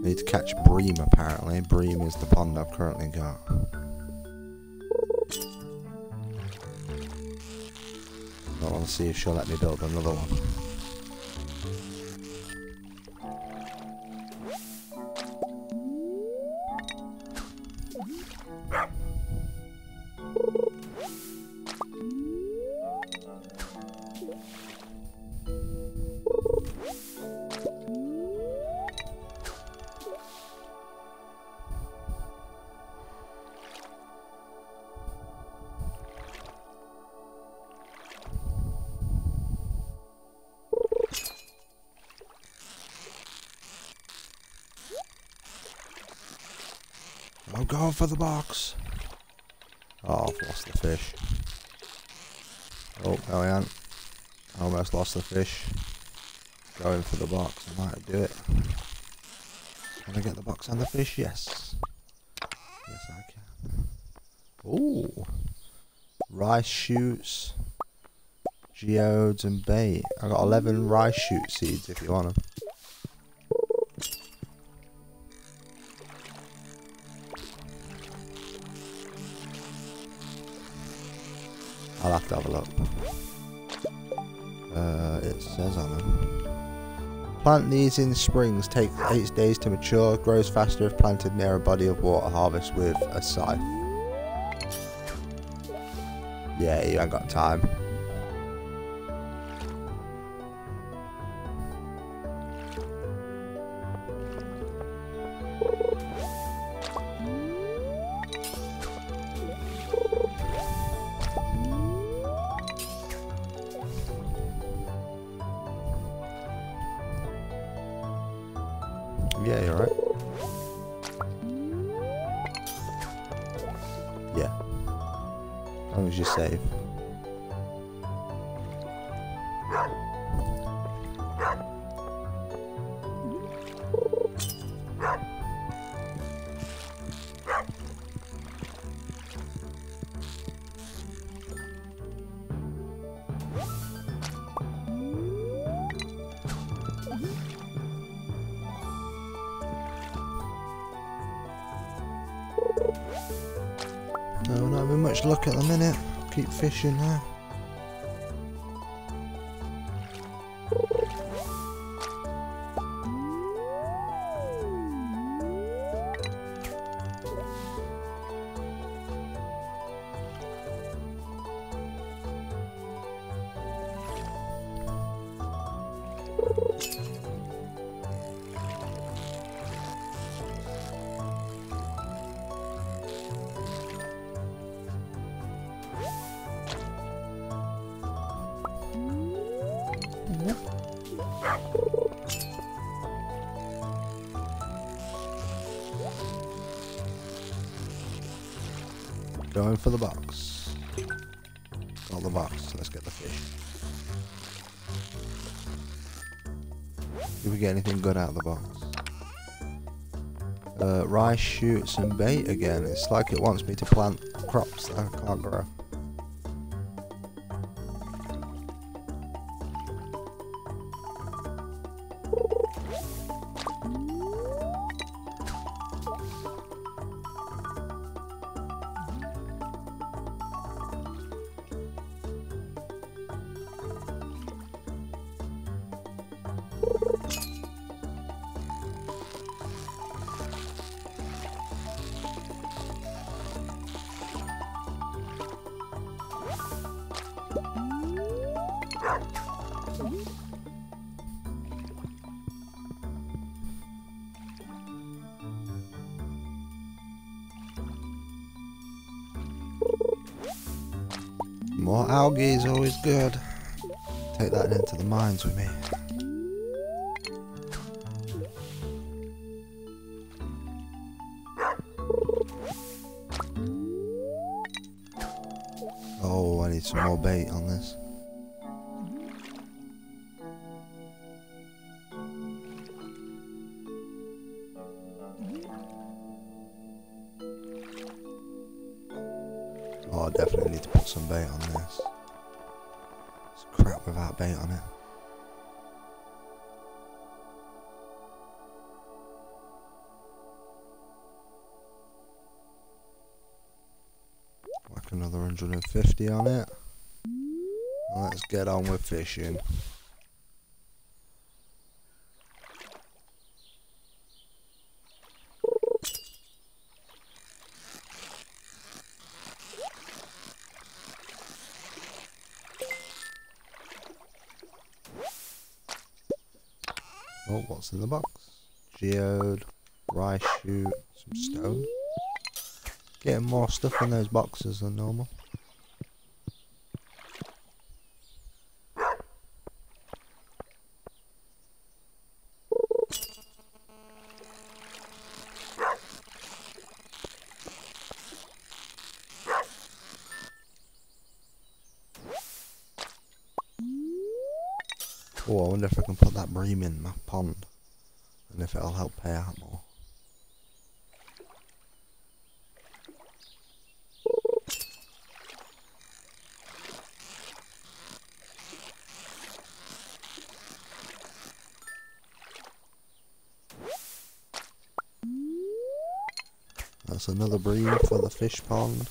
Need to catch bream apparently. Bream is the pond I've currently got. I want to see if she'll let me build another one. I'm going for the box. Oh, I've lost the fish. Oh, no I am. I almost lost the fish. Going for the box. I might do it. Can I get the box and the fish? Yes. Yes, I can. Ooh. Rice shoots, geodes, and bait. I got 11 rice shoot seeds if you want them. I'll have to have a look. It says on them. Plant these in springs, take 8 days to mature, grows faster if planted near a body of water, harvest with a scythe. Yeah, you ain't got time. Yeah, you're right. Yeah. As long as you're safe. No, not having much luck at the minute. Keep fishing now. Going for the box. Got the box. Let's get the fish. Did we get anything good out of the box? Rice shoots and bait again. It's like it wants me to plant crops that I can't grow. More algae is always good. Take that into the mines with me. Oh, I need some more bait on this. Oh, I definitely need to put some bait on this. It's crap without bait on it. Whack another 150 on it. Let's get on with fishing. Oh, what's in the box? Geode, rice shoot, some stone. Getting more stuff in those boxes than normal. Oh, I wonder if I can put that bream in my pond and if it'll help pay out more. That's another bream for the fish pond.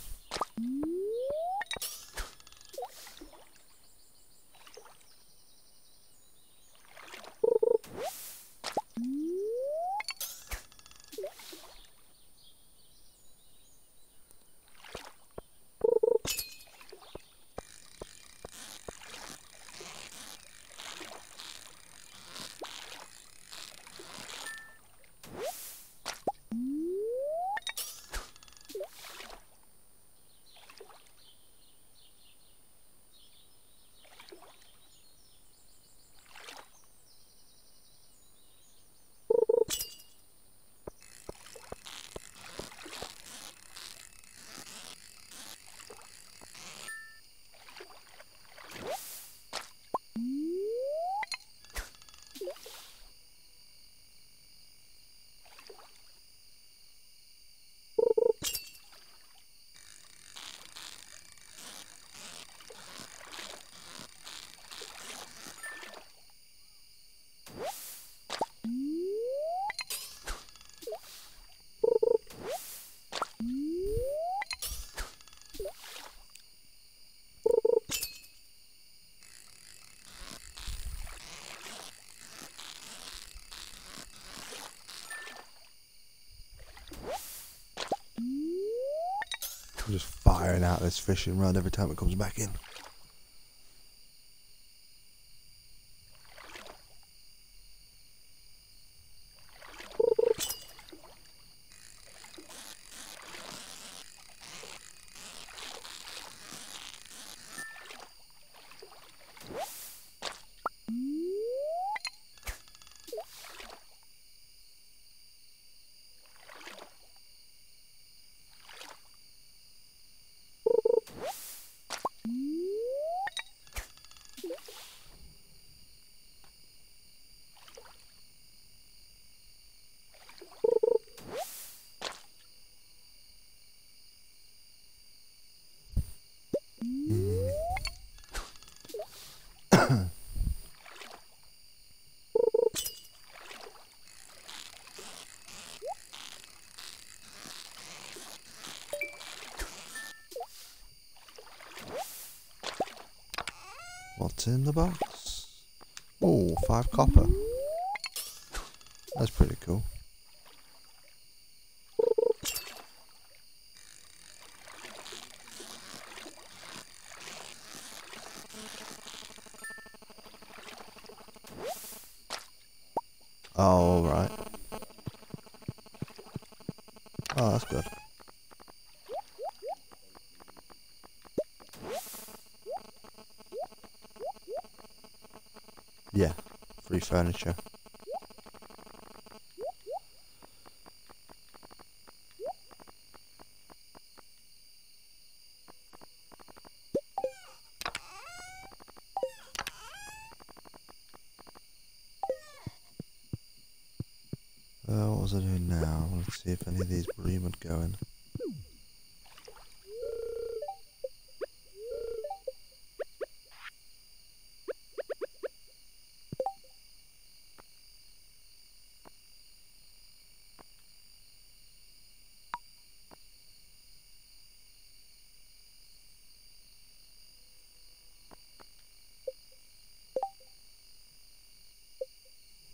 I'm just firing out this fishing rod every time it comes back in. What's in the box? Oh, 5 copper. That's pretty cool. Oh, right. Oh, that's good. Yeah, free furniture. What was I doing now? Let's see if any of these bream would go in.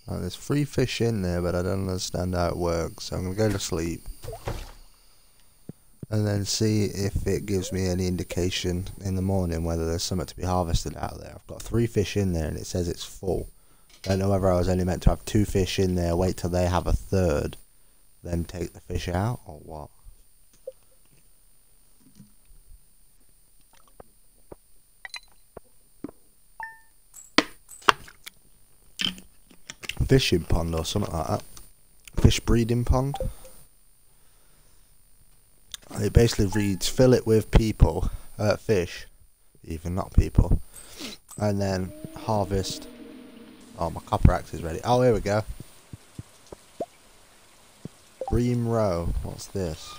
Right, there's 3 fish in there, but I don't understand how it works, so I'm going to go to sleep. And then see if it gives me any indication in the morning whether there's something to be harvested out there. I've got 3 fish in there and it says it's full. Don't know whether I was only meant to have 2 fish in there, wait till they have a third, then take the fish out, or what? Fishing pond or something like that. Fish breeding pond. It basically reads, fill it with people, fish, even not people, and then harvest. Oh, my copper axe is ready. Oh, here we go. Bream roe. What's this?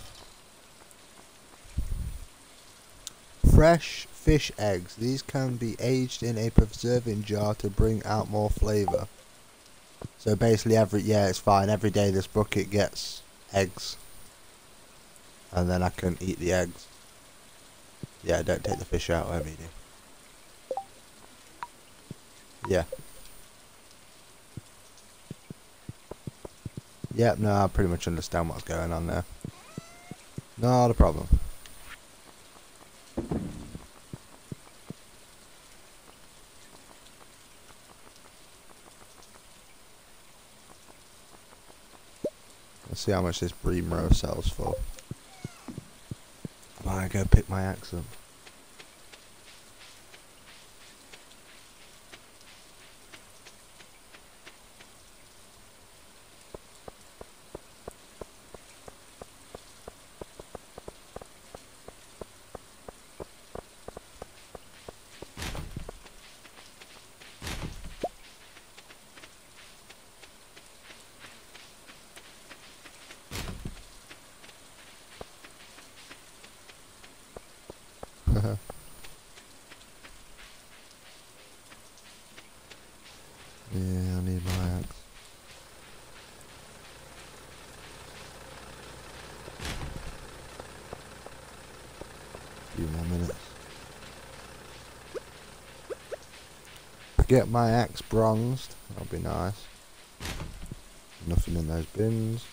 Fresh fish eggs. These can be aged in a preserving jar to bring out more flavour. So basically it's fine. Every day this bucket gets eggs. And then I can eat the eggs. Yeah, don't take the fish out, whatever you do. Yeah. Yep, no, I pretty much understand what's going on there. Not a problem. Let's see how much this bream roe sells for. I go pick my axe up. Yeah, I need my axe. A few more minutes. Get my axe bronzed. That'll be nice. Nothing in those bins.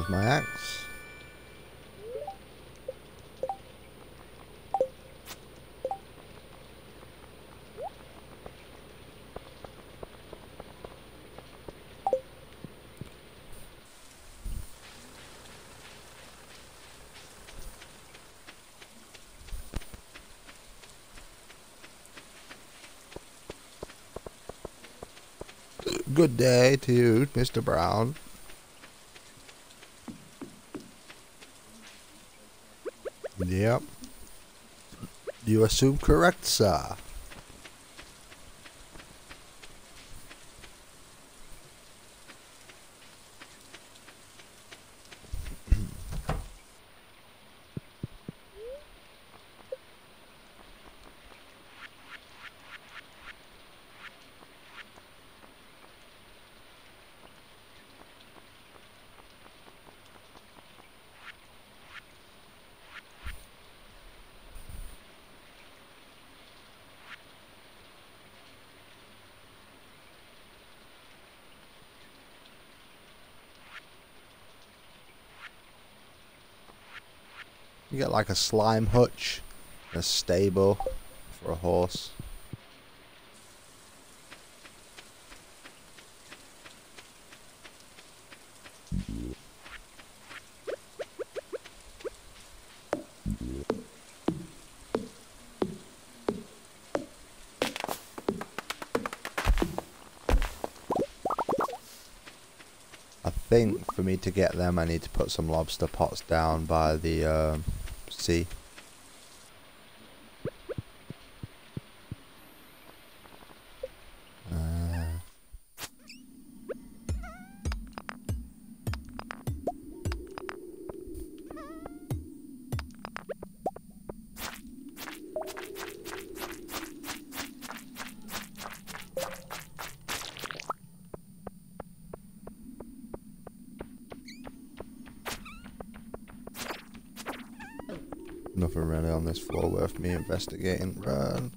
There's my axe. Good day to you, Mr. Brown. Yep. You assume correct, sir. You get like a slime hutch, a stable for a horse. I think for me to get them I need to put some lobster pots down by the sea. Nothing really on this floor worth me investigating. Run.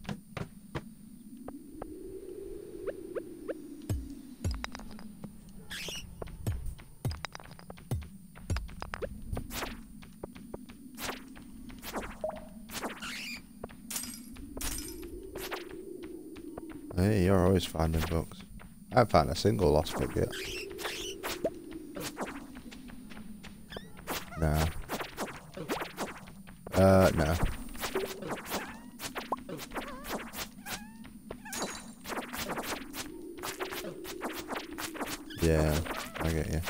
Hey, you're always finding books. I haven't found a single lost book yet. No. No. Yeah, I get you.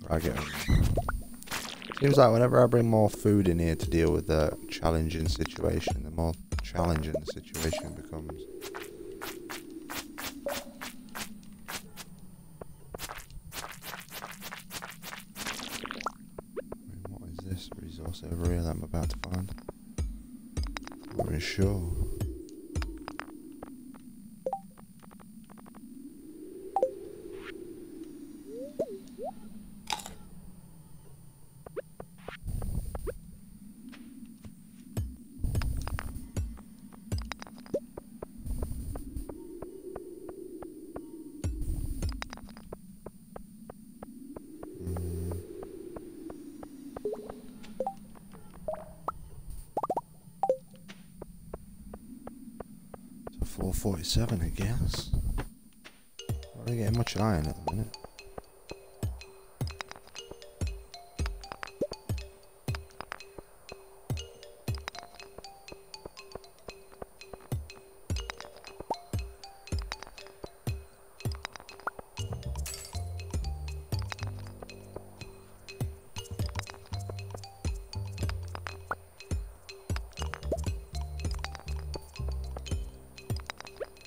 I get it. Seems like whenever I bring more food in here to deal with a challenging situation, the more challenging the situation becomes. What is this resource over here that I'm about to find? Not really sure. So 447, I guess. Not really getting much iron at the minute.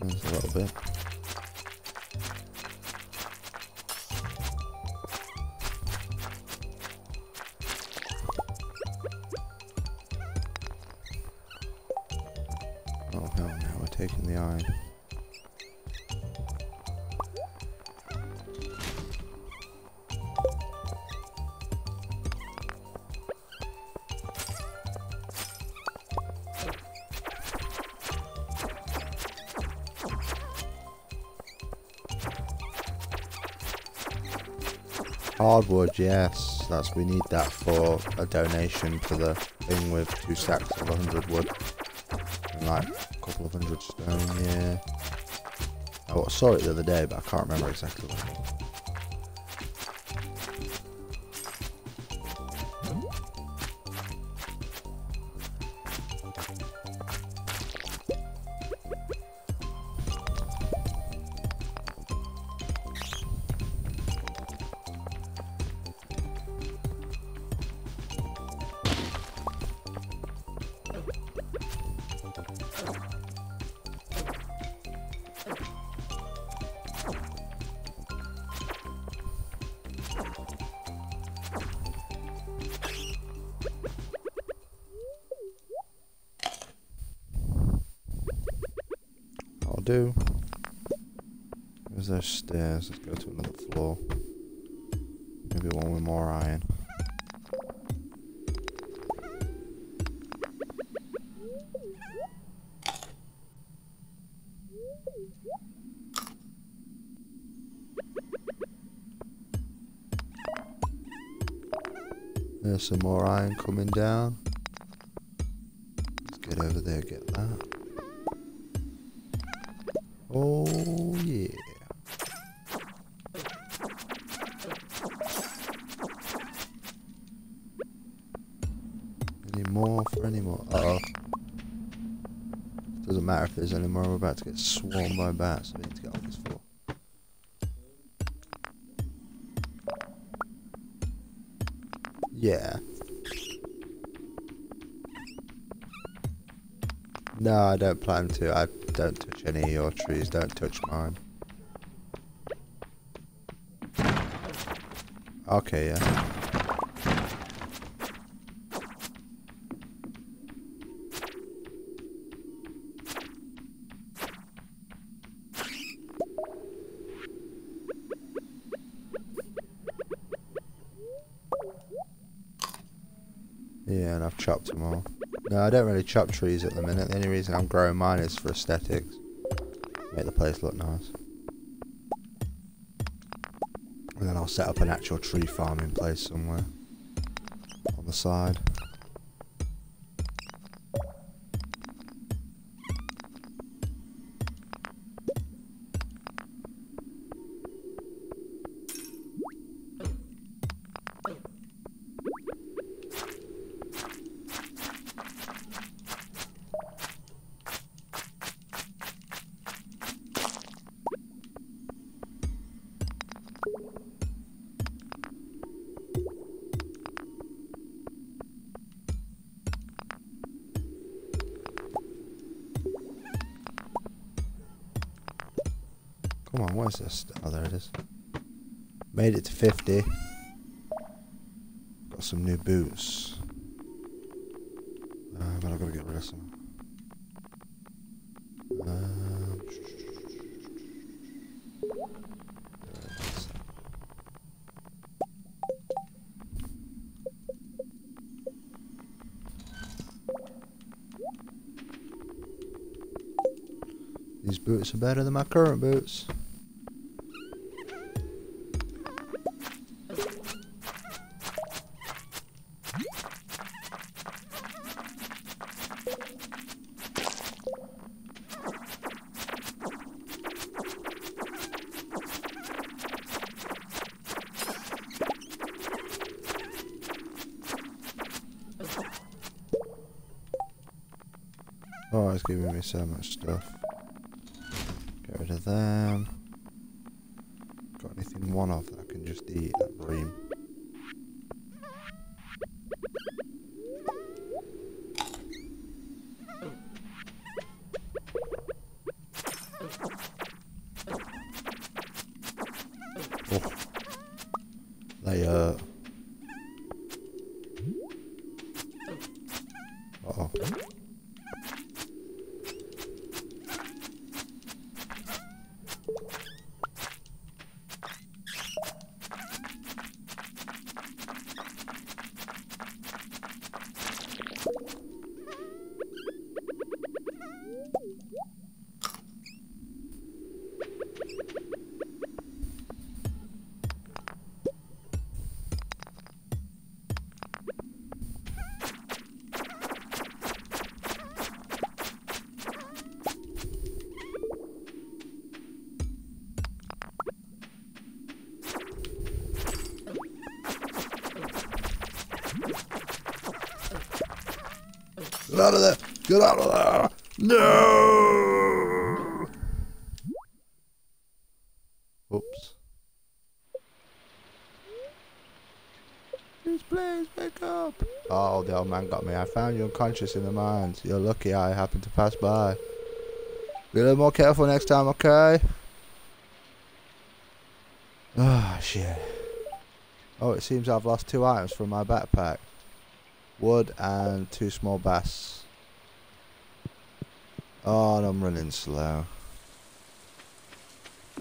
There's a little bit. Oh hell no, we're taking the iron. Hardwood, yes. We need that for a donation for the thing with 2 stacks of 100 wood. And like a couple of 100 stone, yeah. I saw it the other day, but I can't remember exactly what it was. Do. There's those stairs. Let's go to another floor. Maybe one with more iron. There's some more iron coming down. Let's get over there, get that. Oh yeah. Any more for any more? Uh oh. Doesn't matter if there's any more, we're about to get swarmed by bats, so we need to get off this floor. Yeah. No, I don't plan to. I don't touch any of your trees. Don't touch mine. Okay, yeah. Yeah, and I've chopped them all. No, I don't really chop trees at the minute. The only reason I'm growing mine is for aesthetics. Make the place look nice. And then I'll set up an actual tree farming place somewhere on the side. Come on, what is this? Oh, there it is. Made it to 50. Got some new boots. But I've got to get rid of some. These boots are better than my current boots. Oh, it's giving me so much stuff. Get rid of them. Got anything one of that I can just eat? That bream. Oh. They uh oh. Get out of there! Get out of there! No! Oops. ReecePlayzz, wake up! Oh, the old man got me. I found you unconscious in the mines. You're lucky I happened to pass by. Be a little more careful next time, okay? Ah, shit. Oh, it seems I've lost 2 items from my backpack. Wood and 2 small bass. Oh, and I'm running slow.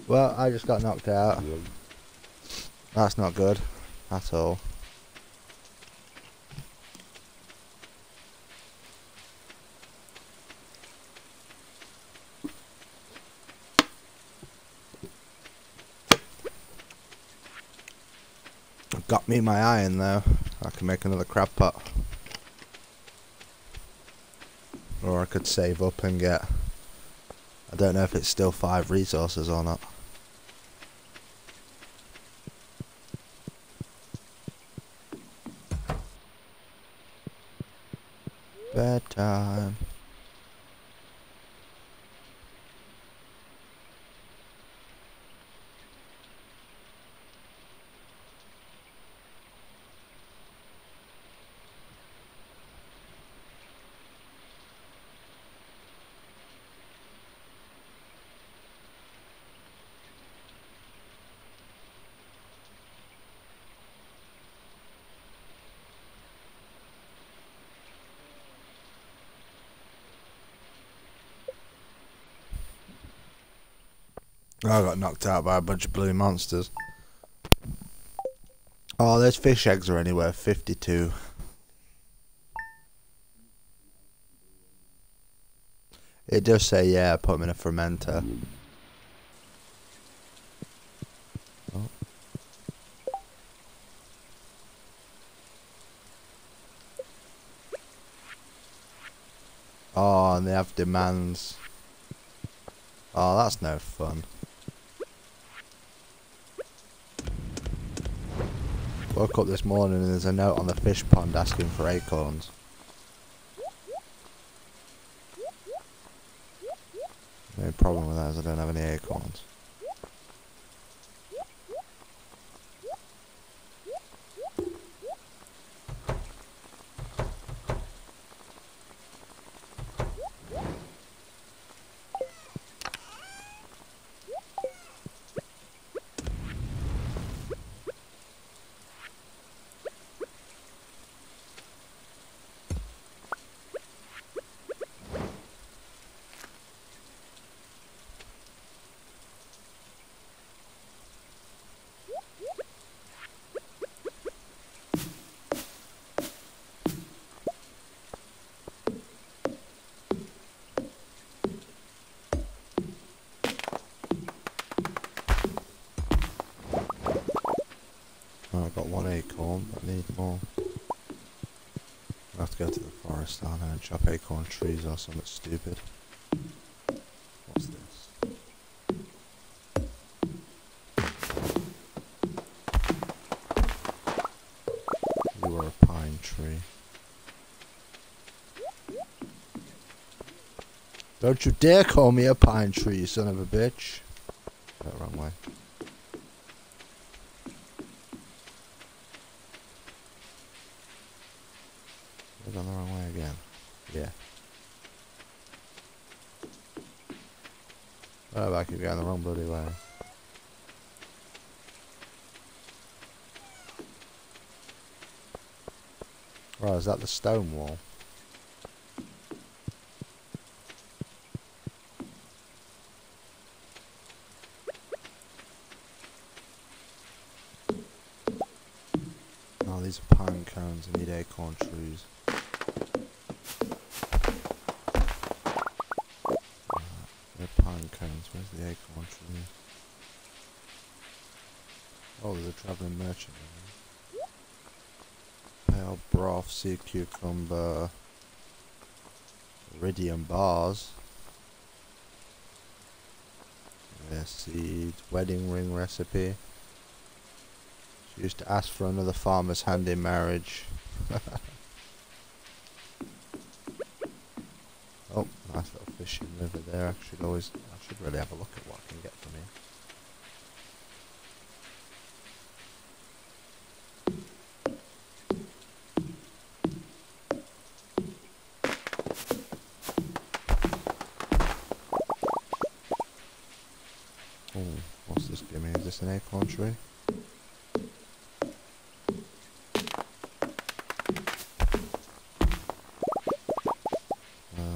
Well, I just got knocked out. That's not good at all. Got me my iron though. I can make another crab pot. Or I could save up and get... I don't know if it's still 5 resources or not. Bedtime. I got knocked out by a bunch of blue monsters. Oh, those fish eggs are anywhere 52. It does say, yeah, put them in a fermenter. Oh. Oh, and they have demands. Oh, that's no fun. Woke up this morning and there's a note on the fish pond asking for acorns. The only problem with that is I don't have any acorns. Oh, I've got 1 acorn, but I need more. I'll have to go to the forest, aren't I, and chop acorn trees or something stupid. What's this? You are a pine tree. Don't you dare call me a pine tree, you son of a bitch. Oh, wrong way. We've gone the wrong way again. Yeah. Oh, I keep going the wrong bloody way. Right, is that the stone wall? Oh, these are pine cones. I need acorn trees. They're pine cones. Where's the acorn trees? Oh, there's a travelling merchant in there. Pale broth, sea cucumber, iridium bars. Yeah, seeds, wedding ring recipe. She used to ask for another farmer's hand in marriage. Nice little fishing river there. I should really have a look at what I can get from here. Oh, what's this give me? Is this an acorn tree?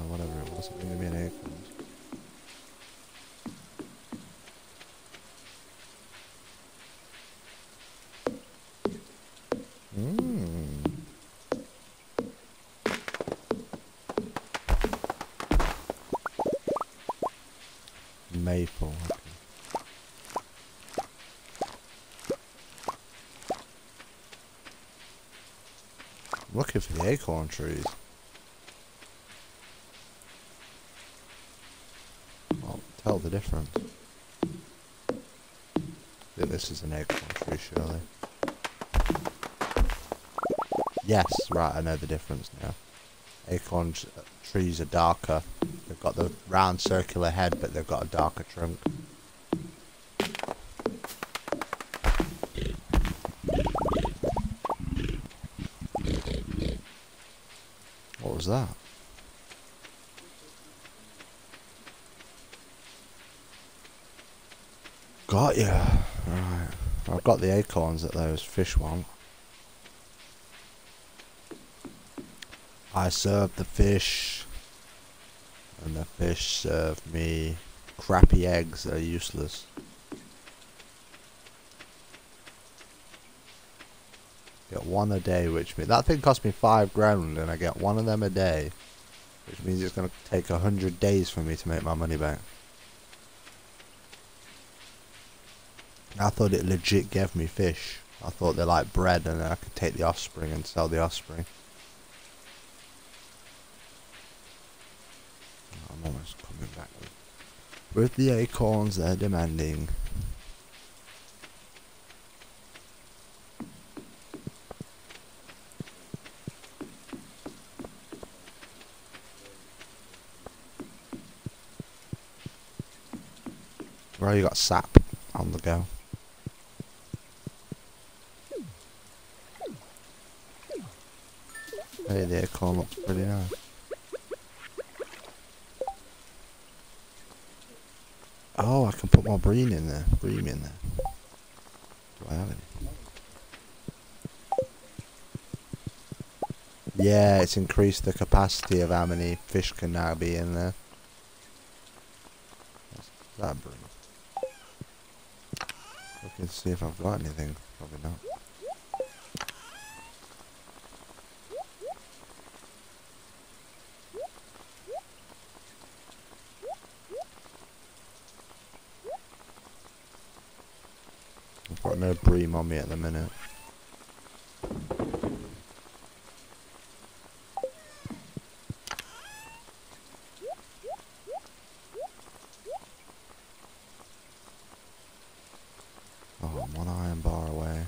Whatever it was, it gave me an acorn. Maple. Okay. I'm looking for the acorn trees. I'll tell the difference. I think this is an acorn tree, surely. Yes, right, I know the difference now. Acorn trees are darker. They've got the round circular head, but they've got a darker trunk. What was that? Got ya. Right. I've got the acorns that those fish want. I served the fish, and the fish served me crappy eggs that are useless. Get one a day, which means that thing cost me £5 and I get one of them a day, which means it's going to take 100 days for me to make my money back. I thought it legit gave me fish. I thought they're like bread and then I could take the offspring and sell the offspring. I'm almost coming back with the acorns they're demanding. Well, you got sap on the go. Hey, the acorn looks pretty nice. Oh, I can put more bream in there. Do I have any? Yeah, it's increased the capacity of how many fish can now be in there. What's that bream? Looking to see if I've got anything. Probably not. I've got no bream on me at the minute. Oh, I'm 1 iron bar away.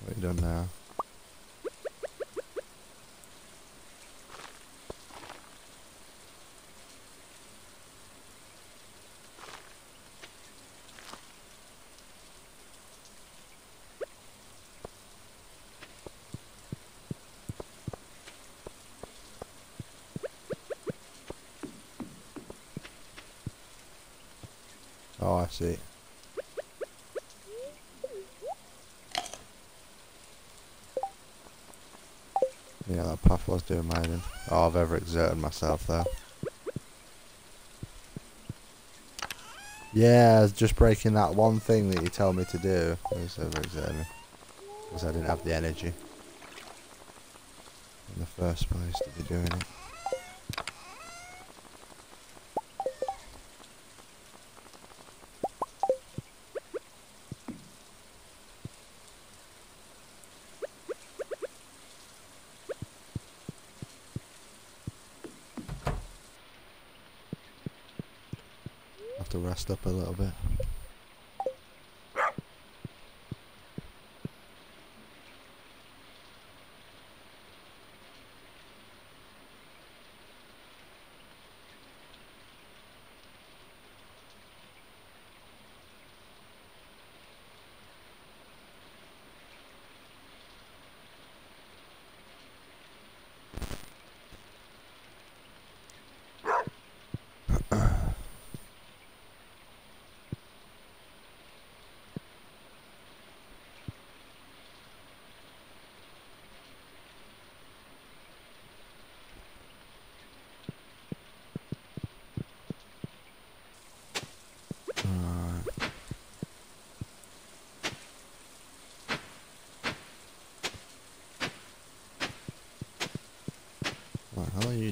What have you done now? Oh, I see. Yeah, that path was doing mining. Oh, I've overexerted myself though. Yeah, just breaking that one thing that you told me to do. I was overexerting me. Because I didn't have the energy in the first place to be doing it. Have to rest up a little bit.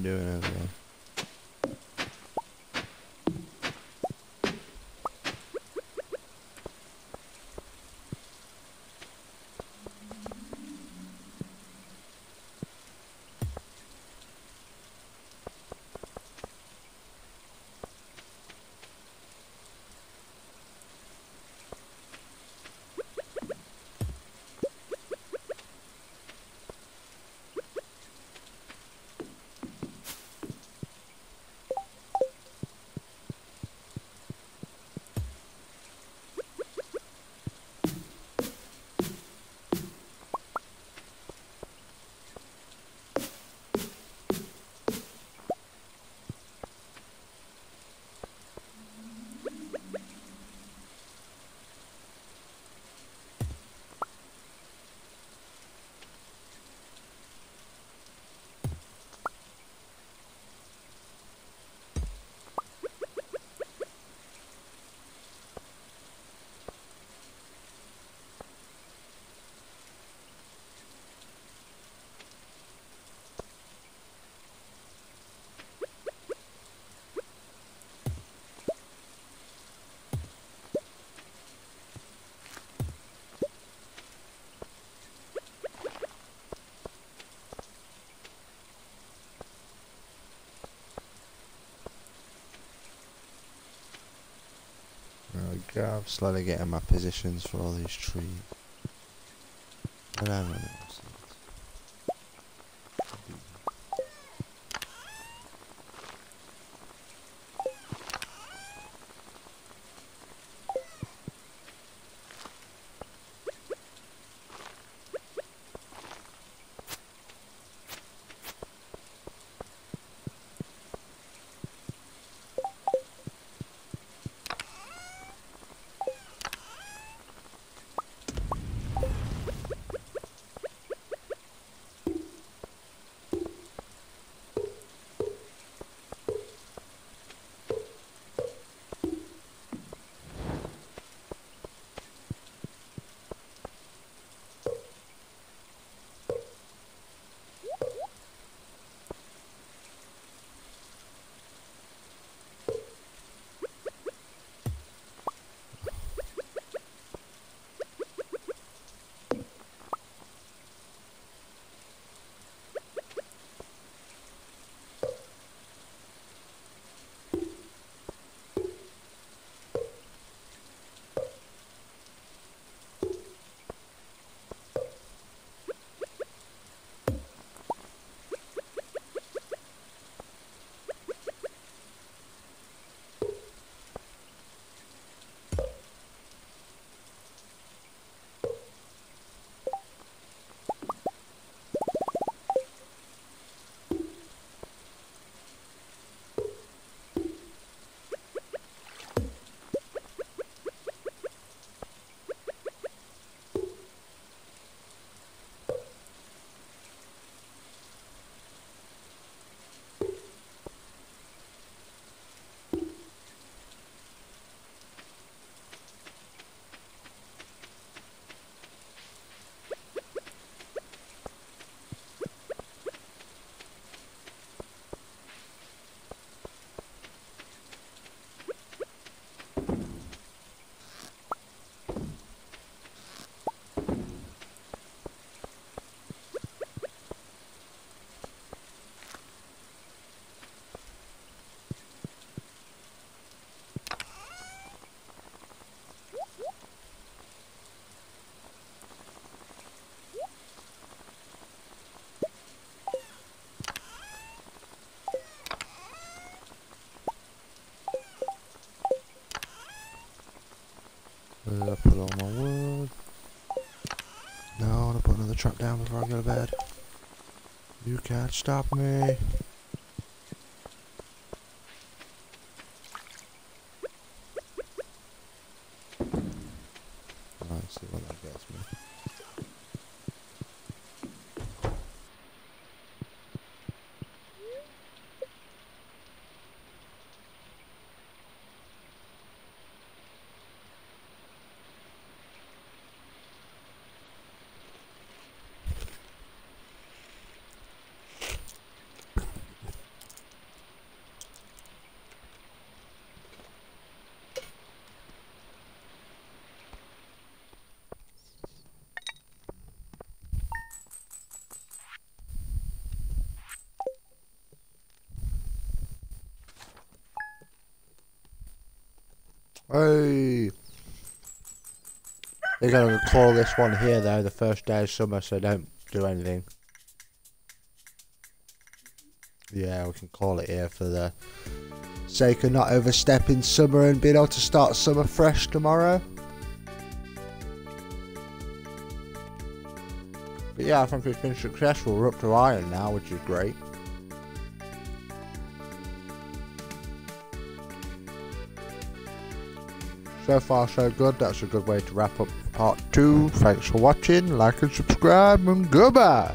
doing over there? There we go. I'm slowly getting my positions for all these trees. I don't know. Put all my wood. No, I want to put another trap down before I go to bed. You can't stop me. Let's see what that gets me. Hey. They're going to call this one here though the first day of summer, so don't do anything. Yeah, we can call it here for the sake of not overstepping summer and being able to start summer fresh tomorrow. But yeah, I think it's been successful. We're up to iron now, which is great. So far so good. That's a good way to wrap up part 2. Thanks for watching, like and subscribe, and goodbye.